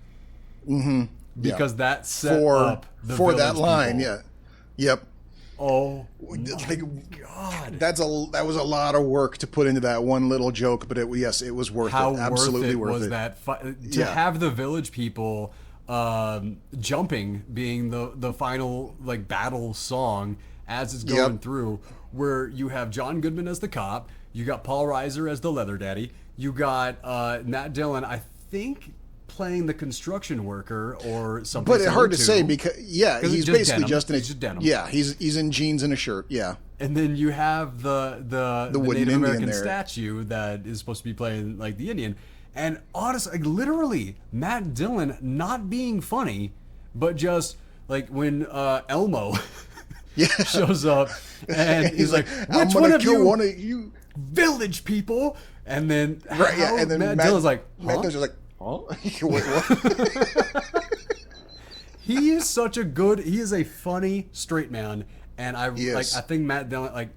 Mm-hmm. Because that set up the for that line. people. Yeah. Yep. Oh like, God. That was a lot of work to put into that one little joke, but it was worth How it. Absolutely worth worth it. To have the village people jumping being the final like battle song as it's going through, where you have John Goodman as the cop, you got Paul Reiser as the leather daddy, you got Matt Dillon, I think, playing the construction worker or something. But it's hard to say because he's basically just in denim. Yeah, he's in jeans and a shirt. Yeah. And then you have the wooden Native Indian American there. statue that is supposed to be playing like the Indian. And honestly, like, literally, Matt Dillon not being funny, but just like when Elmo shows up and he's like, I'm "Which gonna kill one one of you village people?" And then and then Matt Dillon's like, "Huh?" Matt Dillon's like, "Huh? Wait, what?" He is such a good. He is a funny straight man, and I think Matt Dillon, like,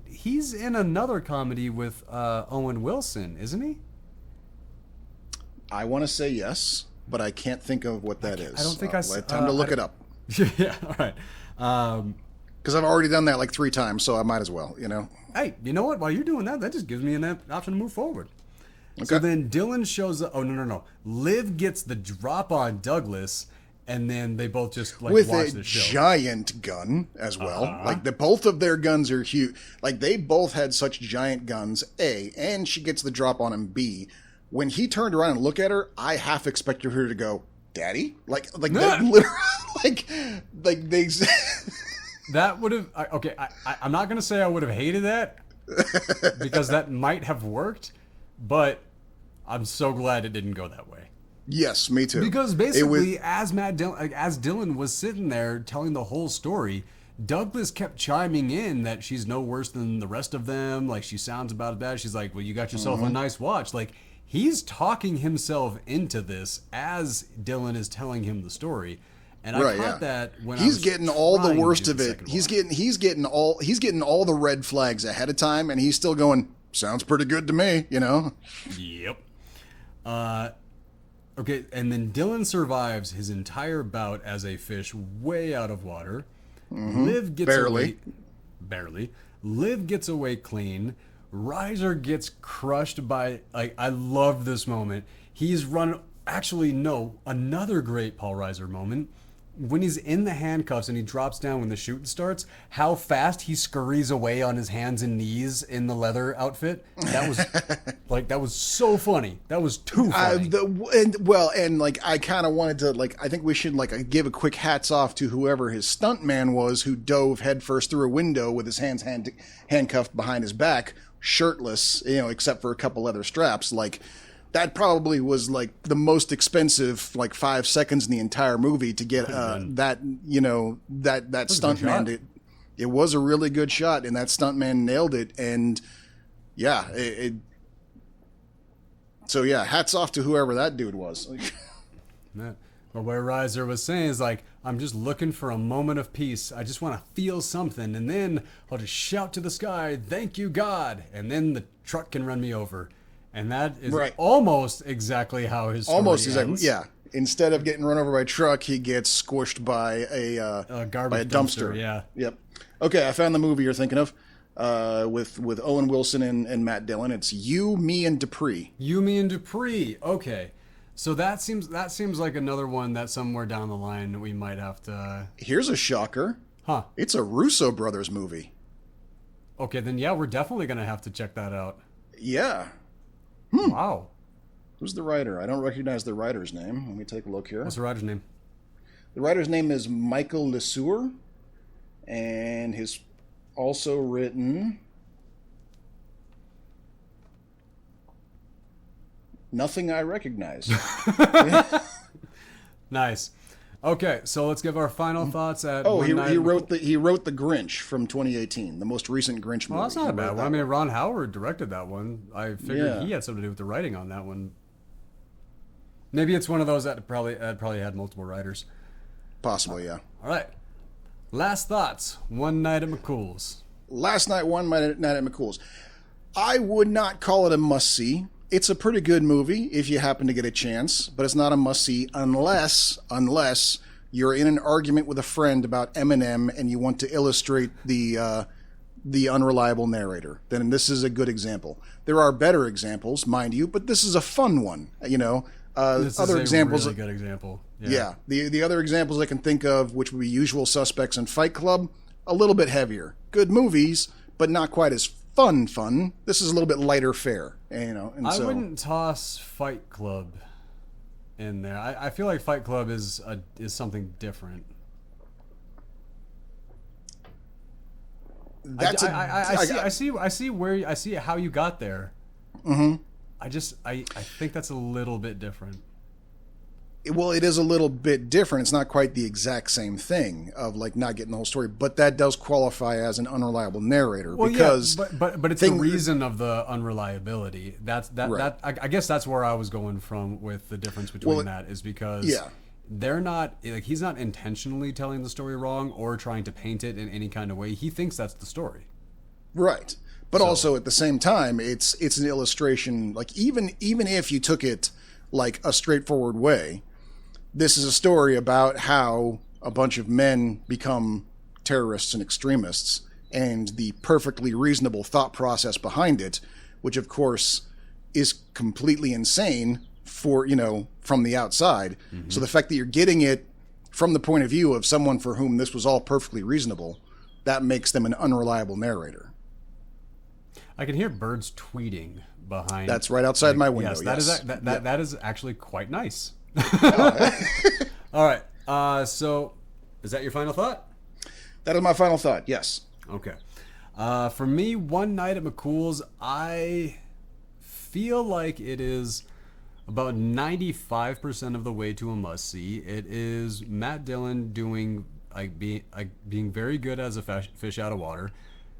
he's in another comedy with Owen Wilson, isn't he? I want to say yes, but I can't think of what that is. I don't think I said. Time to look it up. Yeah, all right. Because I've already done that like 3 times, so I might as well, Hey, you know what? While you're doing that just gives me an option to move forward. Okay. So then Dillon shows up. Oh, no. Liv gets the drop on Douglas, and then they both just like with watch a the show. giant gun as well. Like both of their guns are huge. Like they both had such giant guns. A, and she gets the drop on him. B, when he turned around and looked at her, I half expected her to go, "Daddy," like that. Literally, like they. That would have okay. I'm not gonna say I would have hated that because that might have worked, but I'm so glad it didn't go that way. Yes, me too. Because basically, as Dillon was sitting there telling the whole story, Douglas kept chiming in that she's no worse than the rest of them. Like, she sounds about as bad. She's like, "Well, you got yourself a nice watch." Like, he's talking himself into this as Dillon is telling him the story. And I caught that when he's getting all the worst of it. He's getting all the red flags ahead of time, and he's still going, "Sounds pretty good to me," Yep. Okay, and then Dillon survives his entire bout as a fish way out of water. Liv gets barely. Liv gets away clean. Reiser gets crushed by. I love this moment. He's run. Actually, no, another great Paul Reiser moment. When he's in the handcuffs and he drops down when the shooting starts, how fast he scurries away on his hands and knees in the leather outfit. That was that was so funny. That was too funny. I kind of wanted to I think we should give a quick hats off to whoever his stunt man was who dove headfirst through a window with his hands handcuffed behind his back, shirtless, except for a couple leather straps. That probably was the most expensive 5 seconds in the entire movie to get that stuntman. It was a really good shot, and that stuntman nailed it. And so hats off to whoever that dude was. But what Reiser was saying is I'm just looking for a moment of peace. I just want to feel something, and then I'll just shout to the sky, "Thank you, God," and then the truck can run me over. And that is almost exactly how his story ends. Yeah. Instead of getting run over by a truck, he gets squished by a garbage dumpster. Yeah. Yep. Okay, I found the movie you're thinking of. with Owen Wilson and Matt Dillon. It's You, Me, and Dupree. You, Me, and Dupree. Okay. So that seems like another one that somewhere down the line we might have to... Here's a shocker. Huh. It's a Russo brothers movie. Okay, then yeah, we're definitely going to have to check that out. Yeah. Wow. Who's the writer? I don't recognize the writer's name. Let me take a look here. What's the writer's name? The writer's name is Michael Lesueur, and he's also written Nothing I Recognize. Nice. Okay, so let's give our final thoughts at He wrote the Grinch from 2018, the most recent Grinch movie. Well, that's not a bad one. I mean, Ron Howard directed that one. I figured he had something to do with the writing on that one. Maybe it's one of those that probably had multiple writers. Possibly, yeah. All right. Last thoughts. One Night at McCool's. Last night, One Night at McCool's. I would not call it a must-see. It's a pretty good movie if you happen to get a chance, but it's not a must-see unless you're in an argument with a friend about Eminem and you want to illustrate the unreliable narrator. Then this is a good example. There are better examples, mind you, but this is a fun one. This other is examples. A really good example. Yeah. The other examples I can think of, which would be Usual Suspects and Fight Club, a little bit heavier. Good movies, but not quite as fun. This is a little bit lighter fare, I wouldn't toss Fight Club in there. I feel like Fight Club is something different. I see how you got there. Mm-hmm. I think that's a little bit different. Well, it is a little bit different. It's not quite the exact same thing of like not getting the whole story, but that does qualify as an unreliable narrator because but it's the reason of the unreliability. Right. I guess that's where I was going from with the difference between that is because they're not like he's not intentionally telling the story wrong or trying to paint it in any kind of way. He thinks that's the story. Right. But also at the same time, it's an illustration. Like even if you took it like a straightforward way, this is a story about how a bunch of men become terrorists and extremists, and the perfectly reasonable thought process behind it, which of course is completely insane for from the outside. Mm-hmm. So the fact that you're getting it from the point of view of someone for whom this was all perfectly reasonable, that makes them an unreliable narrator. I can hear birds tweeting behind. That's right outside my window. Yes, that is actually quite nice. All right. So, is that your final thought? That is my final thought. Yes. Okay. For me, One Night at McCool's, I feel like it is about 95% of the way to a must-see. It is Matt Dillon doing being very good as a fish out of water.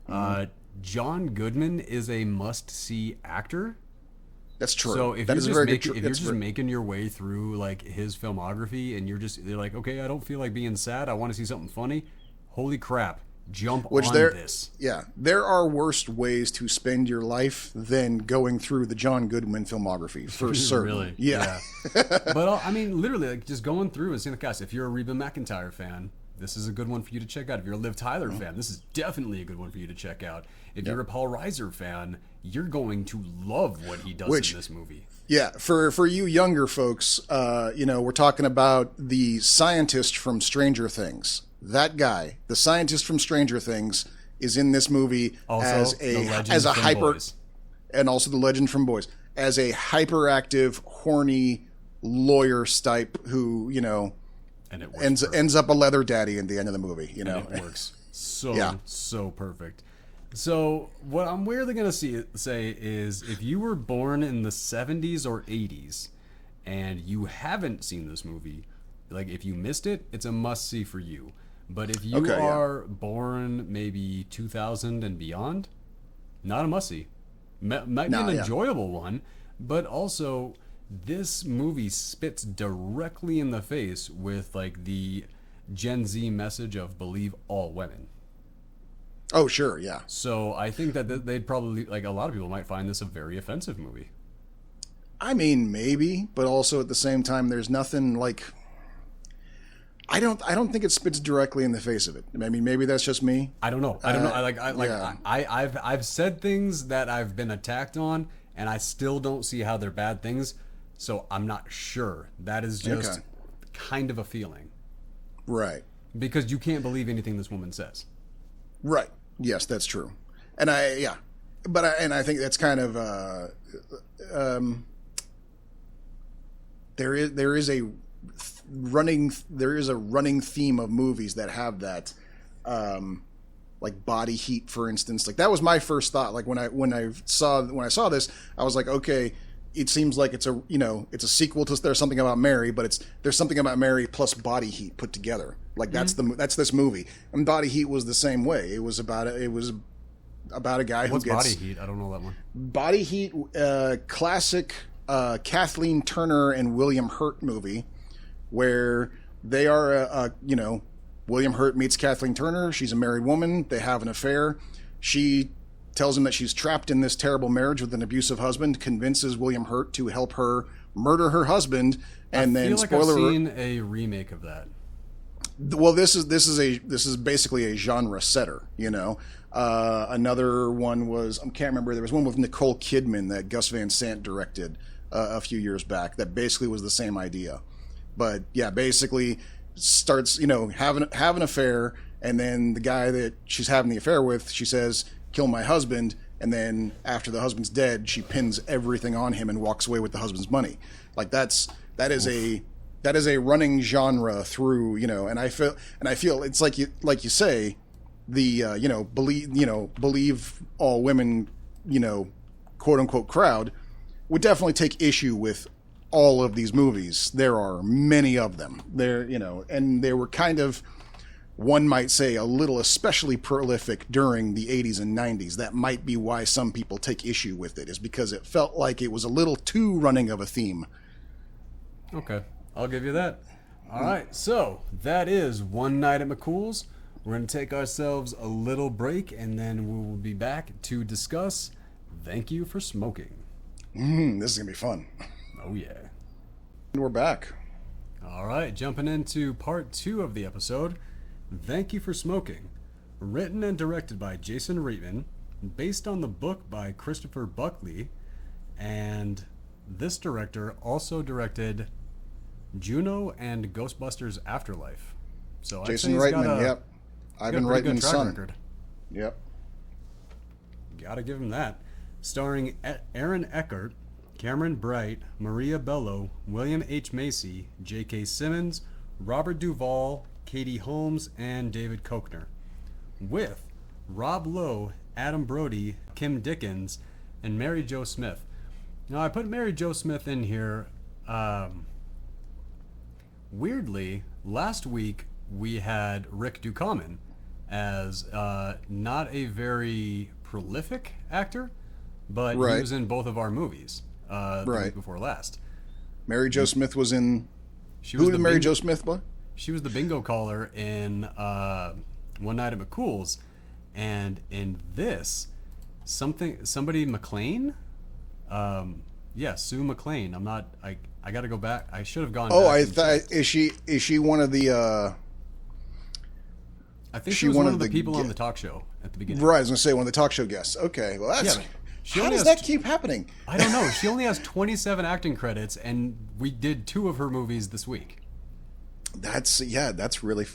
Mm-hmm. John Goodman is a must-see actor. That's true. So if you're just making your way through like his filmography and you're like, okay, I don't feel like being sad. I want to see something funny. Holy crap. Jump on this. Yeah. There are worse ways to spend your life than going through the John Goodman filmography, for certain. Really? Yeah. But I mean, literally, like just going through and seeing the cast. If you're a Reba McEntire fan, this is a good one for you to check out. If you're a Liv Tyler fan, this is definitely a good one for you to check out. If you're a Paul Reiser fan, you're going to love what he does in this movie. Yeah, for you younger folks, we're talking about the scientist from Stranger Things. That guy, the scientist from Stranger Things, is in this movie also, as a hyper, Boys. And also the legend from Boys, as a hyperactive, horny lawyer type who and it ends up a leather daddy in the end of the movie. And it works so perfect. So what I'm weirdly going to say is if you were born in the 70s or 80s and you haven't seen this movie, like if you missed it, it's a must-see for you. But if you are born maybe 2000 and beyond, not a must-see. Might be an enjoyable one, but also this movie spits directly in the face with like the Gen Z message of believe all women. Oh, sure, yeah. So I think that they'd probably, like a lot of people might find this a very offensive movie. I mean, maybe, but also at the same time, there's nothing like... I don't think it spits directly in the face of it. I mean, maybe that's just me. I don't know. I don't know. Yeah. I've said things that I've been attacked on, and I still don't see how they're bad things. So I'm not sure. That is just kind of a feeling. Right. Because you can't believe anything this woman says. Right. Yes, that's true. And I think that's kind of there is a running theme of movies that have that, like Body Heat, for instance. Like that was my first thought. Like when I saw this, I was like, okay, it seems like it's a sequel to There's Something About Mary, but There's Something About Mary plus Body Heat put together. Like that's this movie. And Body Heat was the same way. It was about a guy who gets Body Heat. I don't know that one. Body Heat, classic Kathleen Turner and William Hurt movie, where they are William Hurt meets Kathleen Turner. She's a married woman. They have an affair. She tells him that she's trapped in this terrible marriage with an abusive husband, convinces William Hurt to help her murder her husband, and I then feel like I've seen a remake of that. Well, this is basically a genre setter, Another one was, I can't remember, there was one with Nicole Kidman that Gus Van Sant directed a few years back that basically was the same idea. But yeah, basically starts, having an affair, and then the guy that she's having the affair with, she says, kill my husband, and then after the husband's dead, she pins everything on him and walks away with the husband's money. Like that is a running genre through, and I feel it's like you say, the believe all women, quote unquote crowd would definitely take issue with all of these movies. There are many of them. And they were kind of, one might say, a little especially prolific during the 80s and 90s. That might be why some people take issue with it, is because it felt like it was a little too running of a theme. Okay, I'll give you that. All right, so that is One Night at McCool's. We're going to take ourselves a little break, and then we will be back to discuss Thank You for Smoking. This is going to be fun. Oh, yeah. And we're back. All right, jumping into part 2 of the episode, Thank You for Smoking. Written and directed by Jason Reitman, based on the book by Christopher Buckley, and this director also directed Juno and Ghostbusters Afterlife. So Jason Reitman, yep. Ivan Reitman's son. Record. Yep. Gotta give him that. Starring Aaron Eckhart, Cameron Bright, Maria Bello, William H. Macy, J.K. Simmons, Robert Duvall, Katie Holmes, and David Koechner. With Rob Lowe, Adam Brody, Kim Dickens, and Mary Jo Smith. Now, I put Mary Jo Smith in here. Weirdly, last week we had Rick Ducommun as not a very prolific actor, but he was in both of our movies the week before last. Mary Jo Smith was in... Who did Mary Jo Smith play? She was the bingo caller in One Night at McCool's, and in this, somebody McLean? Sue McLean. I'm not... I got to go back. I should have gone. Oh, I thought is she one of the? I think she was one of the people on the talk show at the beginning. Right, I was going to say one of the talk show guests. Okay, well that's. Yeah, how does that keep happening? I don't know. She only has 27 acting credits, and we did 2 of her movies this week. That's really,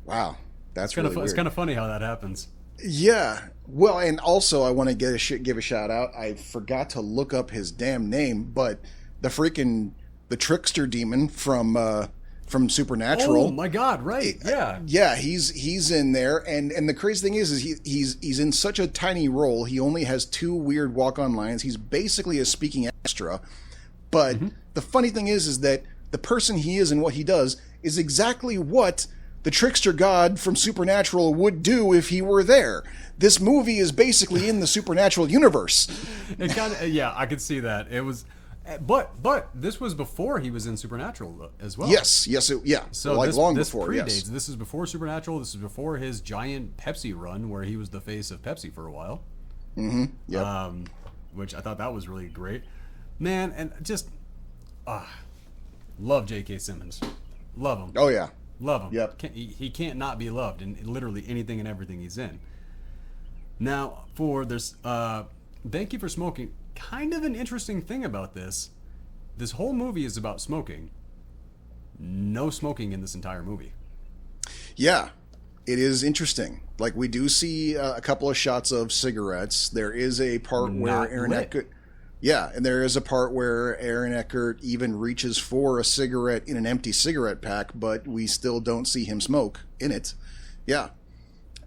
wow. That's really weird. It's kind of funny how that happens. Yeah. Well, and also I want to give a shout out. I forgot to look up his damn name, but the trickster demon from Supernatural. Oh my God! Right? Yeah. Yeah, he's in there, and the crazy thing is he's in such a tiny role. He only has 2 weird walk-on lines. He's basically a speaking extra. But the funny thing is that the person he is and what he does is exactly what the trickster god from Supernatural would do if he were there. This movie is basically in the Supernatural universe. I could see that. It was. But this was before he was in Supernatural as well. Yes. So long before. Predates. Yes. This is before Supernatural. This is before his giant Pepsi run, where he was the face of Pepsi for a while. Yep. Which I thought that was really great, man. And just love J.K. Simmons. Love him. Oh yeah. Love him. Yep. He can't not be loved in literally anything and everything he's in. Now, for this, thank you for smoking. Kind of an interesting thing about this. This whole movie is about smoking. No smoking in this entire movie. Yeah, it is interesting. Like, we do see a couple of shots of cigarettes. There is a part where Aaron Eckhart... Yeah, and there is a part where Aaron Eckhart even reaches for a cigarette in an empty cigarette pack, but we still don't see him smoke in it. Yeah.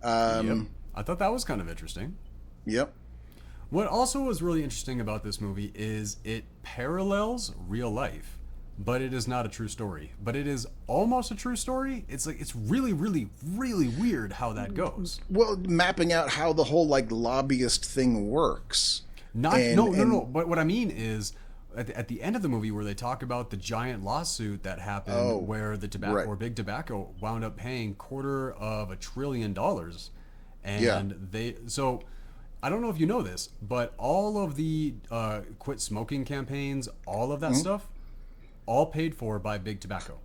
Yep. I thought that was kind of interesting. Yep. What also was really interesting about this movie is it parallels real life, but it is not a true story. But it is almost a true story. It's like, it's really, really, really weird how that goes. Well, mapping out how the whole, like, lobbyist thing works. No. But what I mean is, at the end of the movie, where they talk about the giant lawsuit that happened, where the tobacco or big tobacco wound up paying $250 billion, and so I don't know if you know this, but all of the quit smoking campaigns, all of that stuff, all paid for by big tobacco.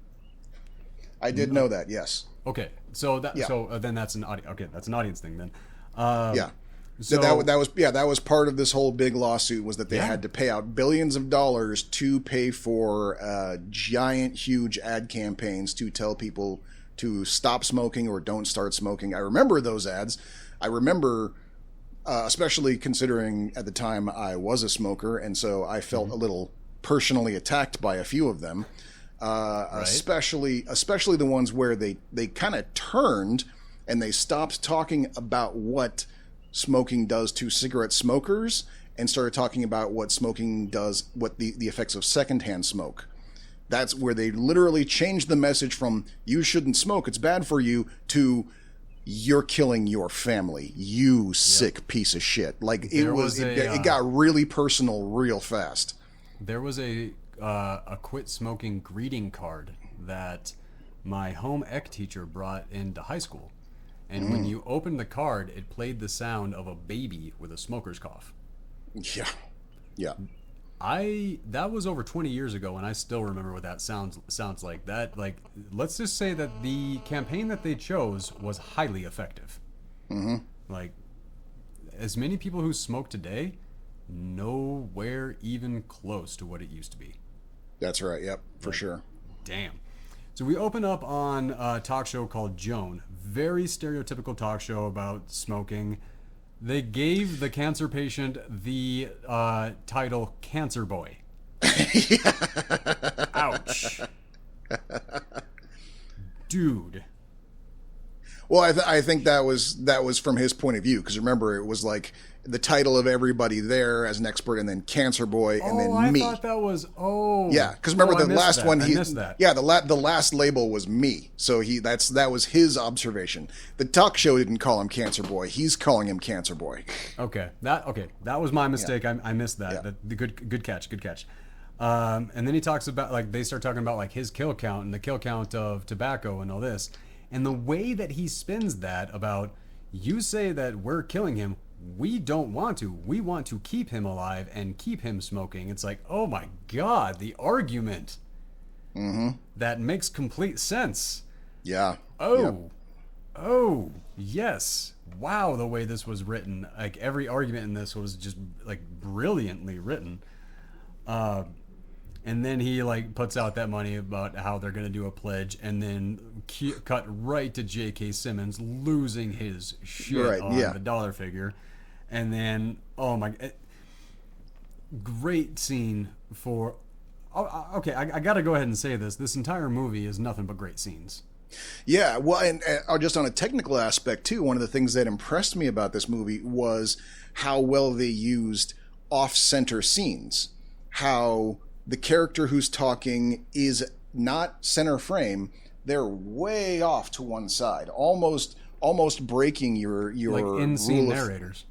I did know that. Yes. Okay, so then that's an audience. Okay, that's an audience thing then. Yeah. So that was part of this whole big lawsuit, was that they had to pay out billions of dollars to pay for giant, huge ad campaigns to tell people to stop smoking or don't start smoking. I remember those ads. I remember, especially considering at the time I was a smoker, and so I felt a little personally attacked by a few of them, especially the ones where they kind of turned and they stopped talking about what smoking does to cigarette smokers and started talking about what smoking does, what the effects of secondhand smoke. That's where they literally changed the message from "you shouldn't smoke, it's bad for you" to "you're killing your family, you sick piece of shit." Like, it got really personal real fast. There was a quit smoking greeting card that my home ec teacher brought into high school. And when you opened the card, it played the sound of a baby with a smoker's cough. Yeah. Yeah. That was over 20 years ago, and I still remember what that sounds like. That, like, let's just say that the campaign that they chose was highly effective. Mm-hmm. Like, as many people who smoke today, nowhere even close to what it used to be. That's right. Yep, for sure. Damn. So we open up on a talk show called Joan. Very stereotypical talk show about smoking. They gave the cancer patient the title Cancer Boy. Ouch. Dude. Well, I think that was from his point of view, because remember, it was like the title of everybody there as an expert, and then Cancer Boy, and then me. I thought that was yeah, because remember the last one I missed that. Yeah, the last label was me, so that was his observation. The talk show didn't call him Cancer Boy; he's calling him Cancer Boy. Okay, that was my mistake. Yeah. I missed that. Yeah. The good catch. And then he talks about, like, they start talking about, like, his kill count and the kill count of tobacco and all this, and the way that he spins that about, you say that we're killing him. We don't want to. We want to keep him alive and keep him smoking. It's like, oh my God, the argument. Mm-hmm. That makes complete sense. Yeah. Oh, yes. Wow, the way this was written. Like, every argument in this was just, like, brilliantly written. And then he, like, puts out that money about how they're going to do a pledge, and then cut right to J.K. Simmons losing his shit on the dollar figure. And then, oh my, great scene for, okay, I got to go ahead and say this. This entire movie is nothing but great scenes. Yeah, well, and just on a technical aspect, too, one of the things that impressed me about this movie was how well they used off-center scenes. How the character who's talking is not center frame. They're way off to one side, almost breaking your like in-scene narrators.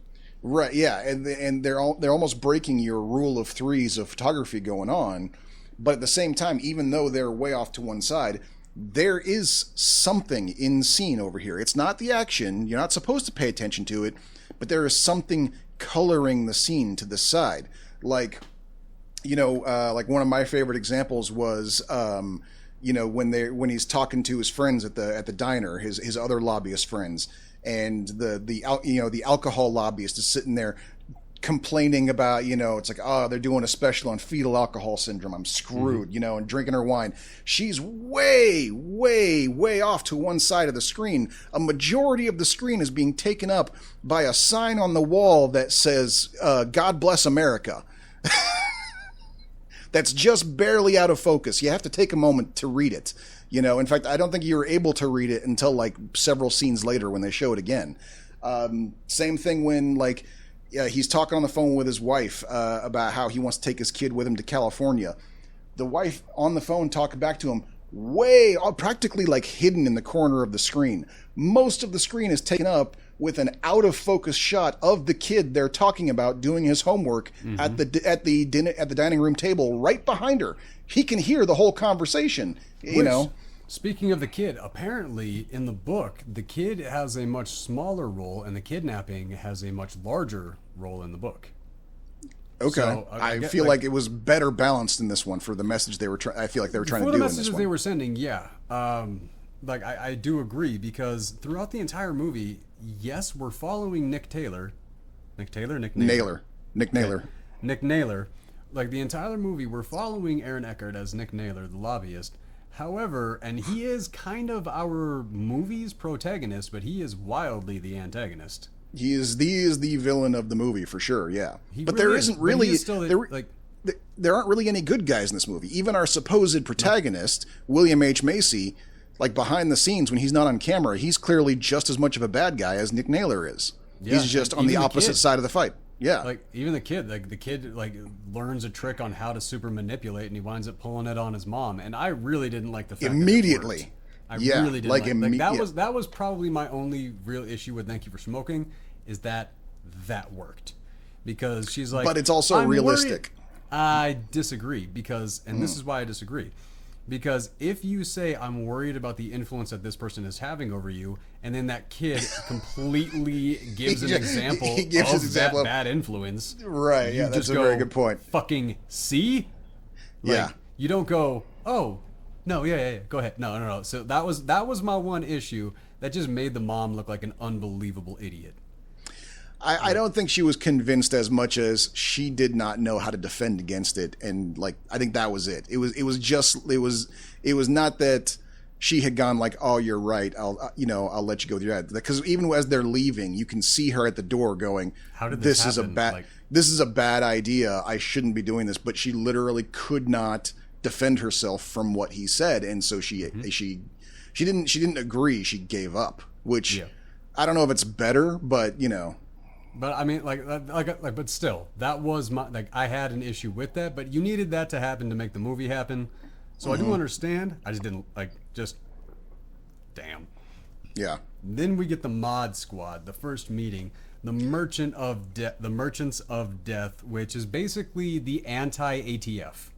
Right, yeah, and they're almost breaking your rule of threes of photography going on, but at the same time, even though they're way off to one side, there is something in scene over here. It's not the action; you're not supposed to pay attention to it, but there is something coloring the scene to the side. Like, like one of my favorite examples was you know, when he's talking to his friends at the diner, his other lobbyist friends, and the alcohol lobbyist is sitting there complaining about, you know, it's like, oh, they're doing a special on fetal alcohol syndrome, I'm screwed, you know, and drinking her wine. She's way, way, way off to one side of the screen. A majority of the screen is being taken up by a sign on the wall that says, God bless America. That's just barely out of focus. You have to take a moment to read it. You know, in fact, I don't think you were able to read it until like several scenes later when they show it again. Same thing when like, he's talking on the phone with his wife about how he wants to take his kid with him to California. The wife on the phone talking back to him, practically like hidden in the corner of the screen. Most of the screen is taken up with an out of focus shot of the kid they're talking about doing his homework at the dining room table right behind her. He can hear the whole conversation. You know. Speaking of the kid, apparently in the book, the kid has a much smaller role and the kidnapping has a much larger role in the book. Okay. So, I feel like it was better balanced in this one for the message they were I feel like they were trying to do in this one. For the messages they were sending, yeah. Like, I do agree, because throughout the entire movie, yes, we're following Nick Naylor. Nick Naylor. Like, the entire movie, we're following Aaron Eckhart as Nick Naylor, the lobbyist. However, and he is kind of our movie's protagonist, but he is wildly the antagonist. He is the villain of the movie for sure, yeah. But really there isn't really there aren't really any good guys in this movie. Even our supposed protagonist, William H. Macy, like behind the scenes when he's not on camera, he's clearly just as much of a bad guy as Nick Naylor is. Yeah, he's just on the opposite side of the fight. Yeah. Like, even the kid learns a trick on how to super manipulate, and he winds up pulling it on his mom. And I really didn't like the fact immediately. That it worked. I really didn't like that was probably my only real issue with Thank You for Smoking, is that worked. Because she's like, but it's also realistic. I disagree, because, and this is why I disagree. Because if you say, I'm worried about the influence that this person is having over you, and then that kid completely gives an example of that bad influence. Right, yeah, that's a very good point. Fucking see? Like, yeah. You don't go, oh, no, yeah, go ahead. No. So that was my one issue. That just made the mom look like an unbelievable idiot. I don't think she was convinced as much as she did not know how to defend against it, and like I think that was it. It was not that she had gone like, oh, you're right, I'll let you go with your dad, because even as they're leaving, you can see her at the door going, how did this happen? This is a bad idea, I shouldn't be doing this. But she literally could not defend herself from what he said, and so she didn't agree, she gave up, which I don't know if it's better, but you know. But I mean, but still, that was I had an issue with that, but you needed that to happen to make the movie happen. So I do understand. I just didn't damn. Yeah. Then we get the Mod Squad, the first meeting, the Merchants of Death, which is basically the anti-ATF.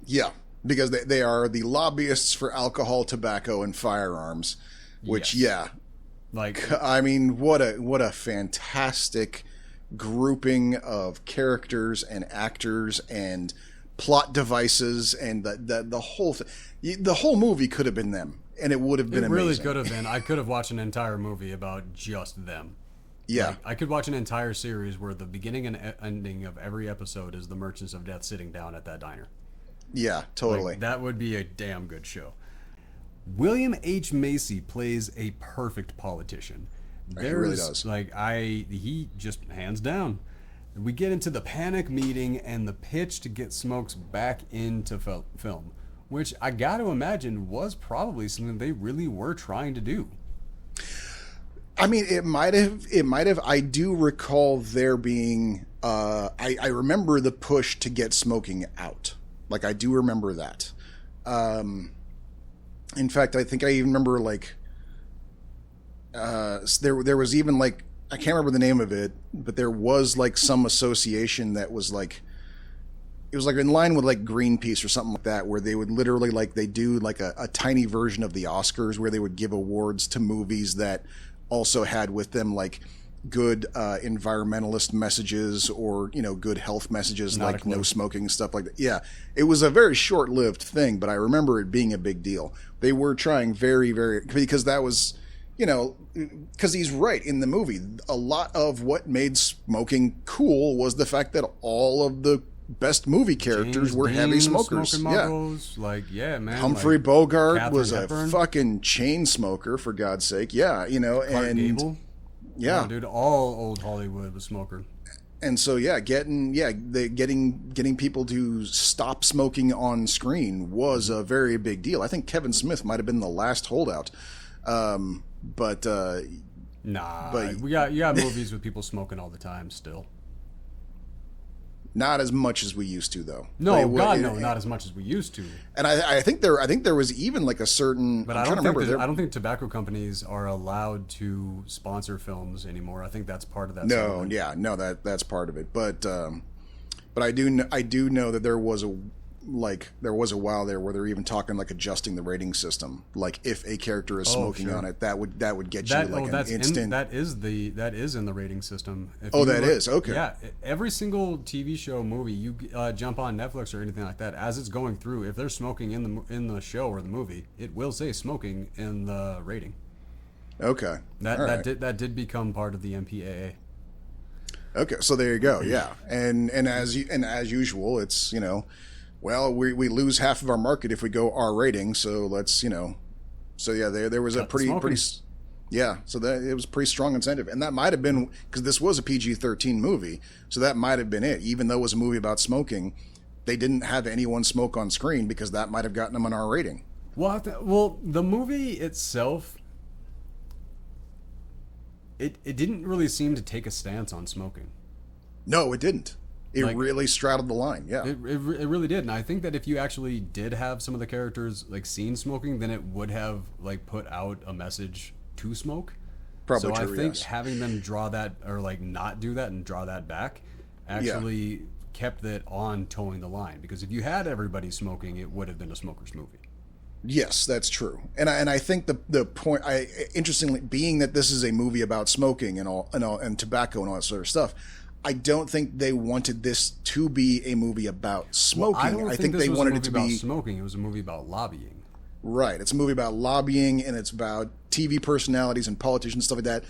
Yeah, because they are the lobbyists for alcohol, tobacco, and firearms, which like, I mean, what a fantastic grouping of characters and actors and plot devices, and the whole thing. The whole movie could have been them, and it would have been amazing. It really could have been. I could have watched an entire movie about just them. Yeah. Like, I could watch an entire series where the beginning and ending of every episode is the Merchants of Death sitting down at that diner. Yeah, totally. Like, that would be a damn good show. William H. Macy plays a perfect politician. He really does. He just hands down. We get into the panic meeting and the pitch to get Smokes back into film, which I got to imagine was probably something they really were trying to do. I mean, it might have. I do recall there being. I remember the push to get smoking out. Like, I do remember that. In fact, I think I even remember there was even I can't remember the name of it, but there was some association that was it was in line with Greenpeace or something like that, where they would literally they do a tiny version of the Oscars where they would give awards to movies that also had with them good environmentalist messages or, good health messages Not a like clue. no smoking, stuff like that. Yeah, it was a very short-lived thing, but I remember it being a big deal. They were trying very, very, because that was, because he's right in the movie. A lot of what made smoking cool was the fact that all of the best movie characters James were heavy Dean, smokers. smoking Yeah. muggles, man. Humphrey like Bogart Katharine was Hepburn. a fucking chain smoker, for God's sake. Yeah, Clark and Gable. yeah, Oh, dude, all old Hollywood was smoker. and so getting people to stop smoking on screen was a very big deal. I think Kevin Smith might have been the last holdout, but Nah, But- you got movies with people smoking all the time still. not as much as we used to, though. No, Like, God, no, not as much as we used to. And I think there was even like a certain. But I'm I trying don't to think remember. I don't think tobacco companies are allowed to sponsor films anymore. I think that's part of that. No, settlement. yeah, no, that's part of it. But I do know that there was a while there where they're even talking like adjusting the rating system. Like if a character is smoking sure. on it, that would get you like an instant. that is in the rating system. If Oh, you that is? Okay. Yeah, every single TV show, movie, you jump on Netflix or anything like that, as it's going through, if they're smoking in the show or the movie, it will say smoking in the rating. Okay. That All right. that did become part of the MPAA. Okay, so there you go. Yeah, and as usual, it's well, we lose half of our market if we go R rating. So let's so yeah, there was a Cut the smoking. pretty yeah. So that it was a pretty strong incentive, and that might have been because this was a PG-13 movie, so that might have been it. Even though it was a movie about smoking, they didn't have anyone smoke on screen because that might have gotten them an R rating. Well, the movie itself, it didn't really seem to take a stance on smoking. No, it didn't. It Like- really straddled the line. Yeah. It really did, and I think that if you actually did have some of the characters like seen smoking, then it would have like put out a message to smoke. Probably so true, I think yes. having them draw that or like not do that and draw that back actually kept it on towing the line, because if you had everybody smoking, it would have been a smoker's movie. Yes, that's true, and I think the point, interestingly, being that this is a movie about smoking and tobacco and all that sort of stuff, I don't think they wanted this to be a movie about smoking. I don't think they this was wanted a it movie to about be smoking. It was a movie about lobbying. right. It's a movie about lobbying, and it's about TV personalities and politicians, stuff like that.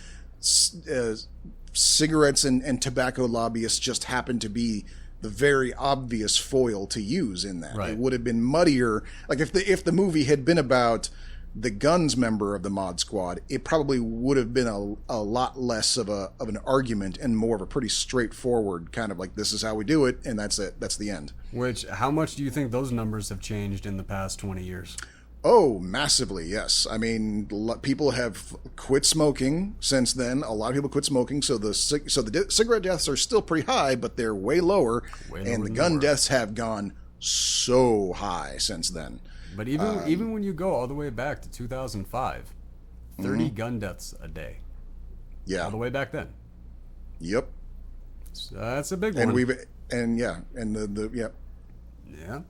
Cigarettes and tobacco lobbyists just happen to be the very obvious foil to use in that. Right. It would have been muddier. Like if the movie had been about the guns member of the Mod Squad, it probably would have been a lot less of an argument and more of a pretty straightforward kind of like, this is how we do it, and that's it. That's the end. Which, how much do you think those numbers have changed in the past 20 years? Oh, massively, yes. I mean, people have quit smoking since then. A lot of people quit smoking, so the cigarette deaths are still pretty high, but they're way lower, Way lower and the than gun they were. deaths have gone so high since then. But even when you go all the way back to 2005, 30 gun deaths a day. Yeah. All the way back then. Yep. So that's a big one. And the Yeah.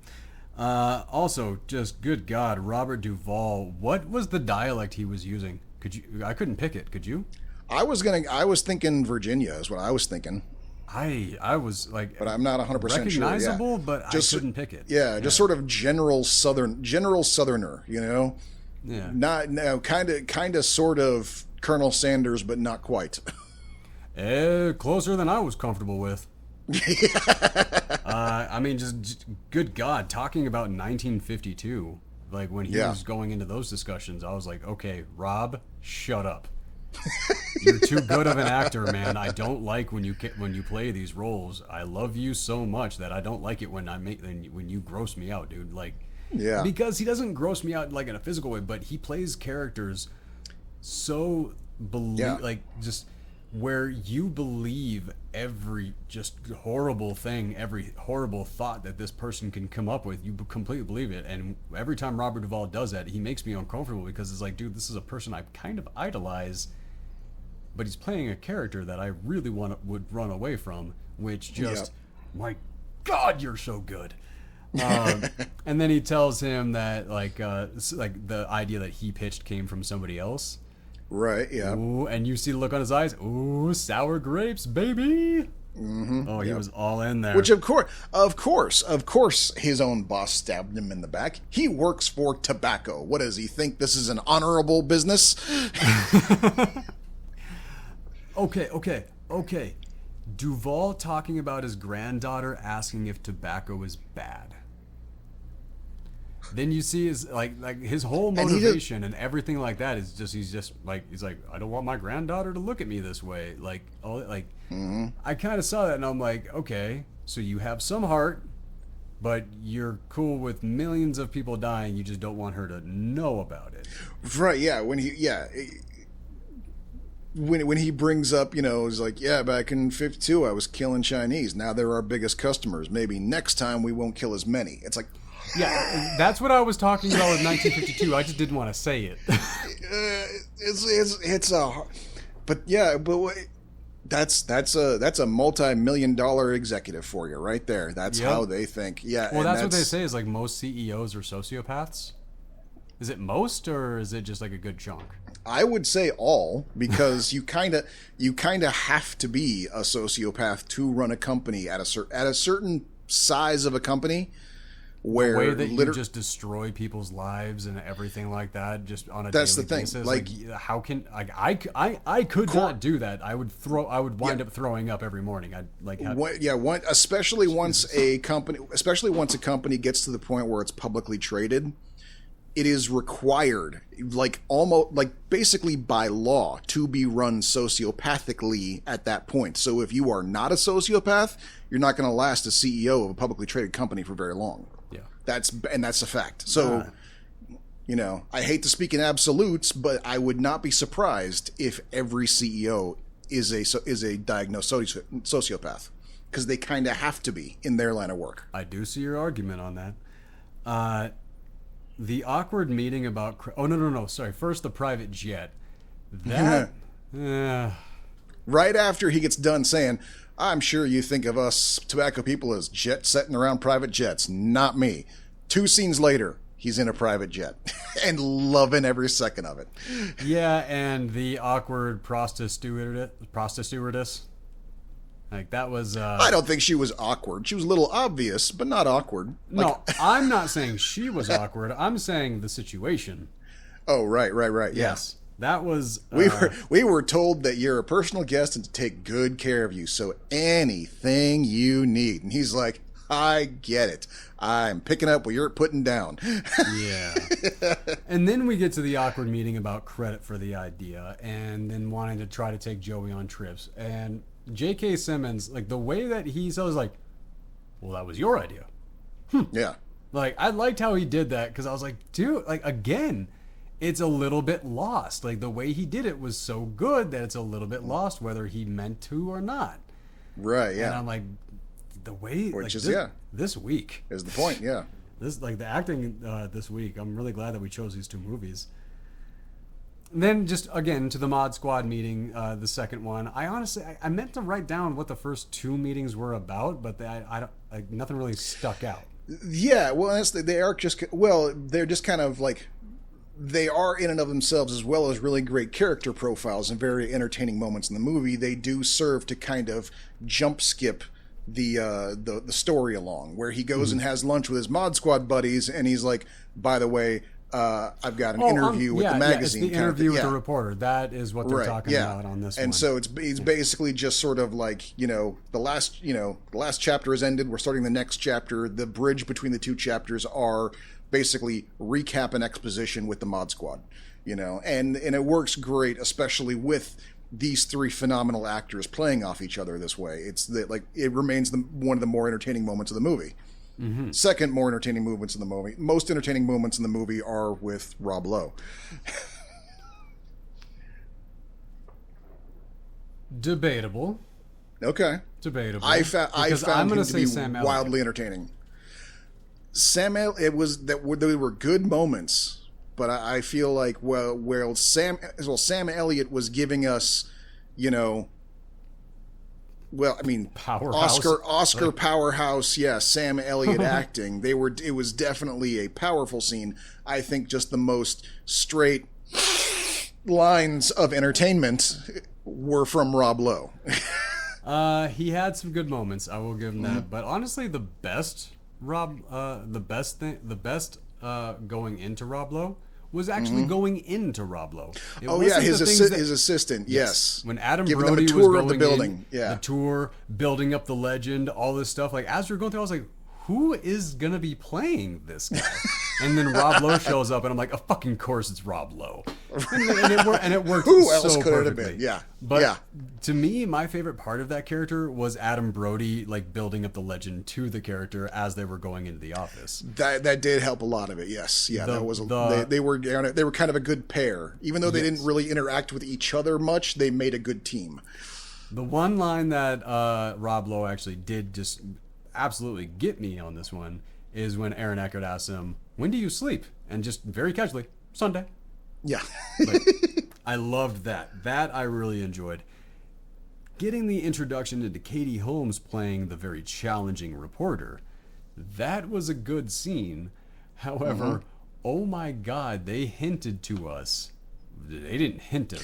Also, just good God, Robert Duvall. What was the dialect he was using? I couldn't pick it. Could you? I was thinking Virginia is what I was thinking, I was like, but I'm not 100% sure. recognizable, Yeah. but I couldn't pick it. Yeah, just sort of general southerner, Yeah. Not no kind of sort of Colonel Sanders, but not quite. Closer than I was comfortable with. I mean, just good God, talking about 1952, like when he was going into those discussions, I was like, okay, Rob, shut up. You're too good of an actor, man. I don't like when you play these roles. I love you so much that I don't like it when you gross me out, dude. Like, Yeah. because he doesn't gross me out like in a physical way, but he plays characters so like just where you believe every just horrible thing, every horrible thought that this person can come up with, you completely believe it. And every time Robert Duvall does that, he makes me uncomfortable, because it's like, dude, this is a person I kind of idolize, but he's playing a character that I really would run away from, which just, my God, you're so good. And then he tells him that like the idea that he pitched came from somebody else. Right, yeah. Ooh, and you see the look on his eyes. Ooh, sour grapes, baby. Oh, he was all in there. Which, of course, his own boss stabbed him in the back. He works for tobacco. What does he think? This is an honorable business? Okay. Duvall talking about his granddaughter asking if tobacco is bad. Then you see his like his whole motivation and everything like that is just he's like I don't want my granddaughter to look at me this way. I kind of saw that and I'm like, okay, so you have some heart, but you're cool with millions of people dying. You just don't want her to know about it. Right? Yeah. When he brings up, he's like, yeah, back in 52, I was killing Chinese. Now they're our biggest customers. Maybe next time we won't kill as many. It's like, yeah, that's what I was talking about with 1952. I just didn't want to say it. That's a multi-million-dollar executive for you right there. That's how they think. Yeah. Well, that's what they say is like most CEOs are sociopaths. Is it most, or is it just like a good chunk? I would say all, because you kind of have to be a sociopath to run a company at a certain size of a company. Where the way that you just destroy people's lives and everything like that, just on a daily basis. Like how can I could not do that. I would wind up throwing up every morning. Especially once a company gets to the point where it's publicly traded. It is required, basically by law, to be run sociopathically at that point. So if you are not a sociopath, you're not going to last as CEO of a publicly traded company for very long. Yeah, that's a fact. So, I hate to speak in absolutes, but I would not be surprised if every CEO is a diagnosed sociopath, because they kind of have to be in their line of work. I do see your argument on that. The awkward meeting about... Sorry. First, the private jet. That... Right after he gets done saying, I'm sure you think of us tobacco people as jet-setting around private jets. Not me. 2 scenes later, he's in a private jet. And loving every second of it. Yeah, and the awkward stewardess. Like, that was... I don't think she was awkward. She was a little obvious, but not awkward. No, I'm not saying she was awkward. I'm saying the situation. Oh, right. Yes. That was... We were told that you're a personal guest and to take good care of you, so anything you need. And he's like, I get it. I'm picking up what you're putting down. Yeah. And then we get to the awkward meeting about credit for the idea and then wanting to try to take Joey on trips. And... J.K. Simmons, like, the way that he says, like, well, that was your idea. Yeah. Like, I liked how he did that, because I was like, dude, like, again, it's a little bit lost. Like, the way he did it was so good that it's a little bit lost, whether he meant to or not. Right, yeah. And I'm like, the way, this week. Is the point, yeah. The acting this week, I'm really glad that we chose these 2 movies. And then just again to the Mod Squad meeting, the second one. I honestly I meant to write down what the first 2 meetings were about, but nothing really stuck out. Yeah, well, they're just kind of like, they are in and of themselves, as well as really great character profiles and very entertaining moments in the movie. They do serve to kind of jump skip the story along, where he goes and has lunch with his Mod Squad buddies, and he's like, by the way, I've got an interview with the magazine. It's the interview with the reporter. That is what they're talking about on this one. And so it's basically just sort of like, the last chapter has ended. We're starting the next chapter. The bridge between the 2 chapters are basically recap and exposition with the Mod Squad, and it works great, especially with these 3 phenomenal actors playing off each other this way. It remains one of the more entertaining moments of the movie. Mm-hmm. Second, more entertaining moments in the movie. Most entertaining moments in the movie are with Rob Lowe. Debatable. Okay. Debatable. I found him to be wildly entertaining. Sam Elliott, they were good moments, but I feel like Sam Elliott was giving us, powerhouse. Oscar powerhouse, Sam Elliott acting. It was definitely a powerful scene. I think just the most straight lines of entertainment were from Rob Lowe. He had some good moments. I will give him that. But honestly, the best going into Rob Lowe was actually going into Rob Lowe. His assistant. Yes. When Adam giving Brody them a tour was of the going building. the tour, building up the legend, all this stuff. Like as we were going through, I was like, who is gonna be playing this guy? And then Rob Lowe shows up, and I'm like, of fucking course it's Rob Lowe. And it worked. Who else so could it have perfectly. been? Yeah. But to me, my favorite part of that character was Adam Brody like building up the legend to the character as they were going into the office. That did help a lot of it. Yes. Yeah. They were kind of a good pair, even though they didn't really interact with each other much. They made a good team. The one line that Rob Lowe actually did just absolutely get me on this one is when Aaron Eckhart asks him, "When do you sleep?" And just very casually, "Sunday." Yeah. I loved that. That I really enjoyed. Getting the introduction into Katie Holmes playing the very challenging reporter, that was a good scene. However, oh my God, they hinted to us. They didn't hint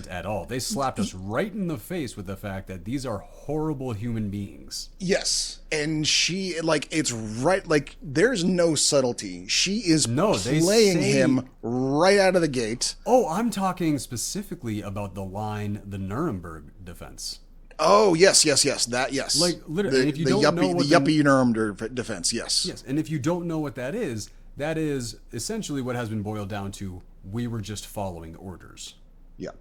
at all. They slapped us right in the face with the fact that these are horrible human beings. Yes. And she, like, it's right, like, there's no subtlety. She is playing him right out of the gate. Oh, I'm talking specifically about the line, the Nuremberg defense. Oh, yes. That, yes. Like, literally, if you don't know what the yuppie Nuremberg defense, yes. Yes, and if you don't know what that is essentially what has been boiled down to, we were just following orders. Yeah.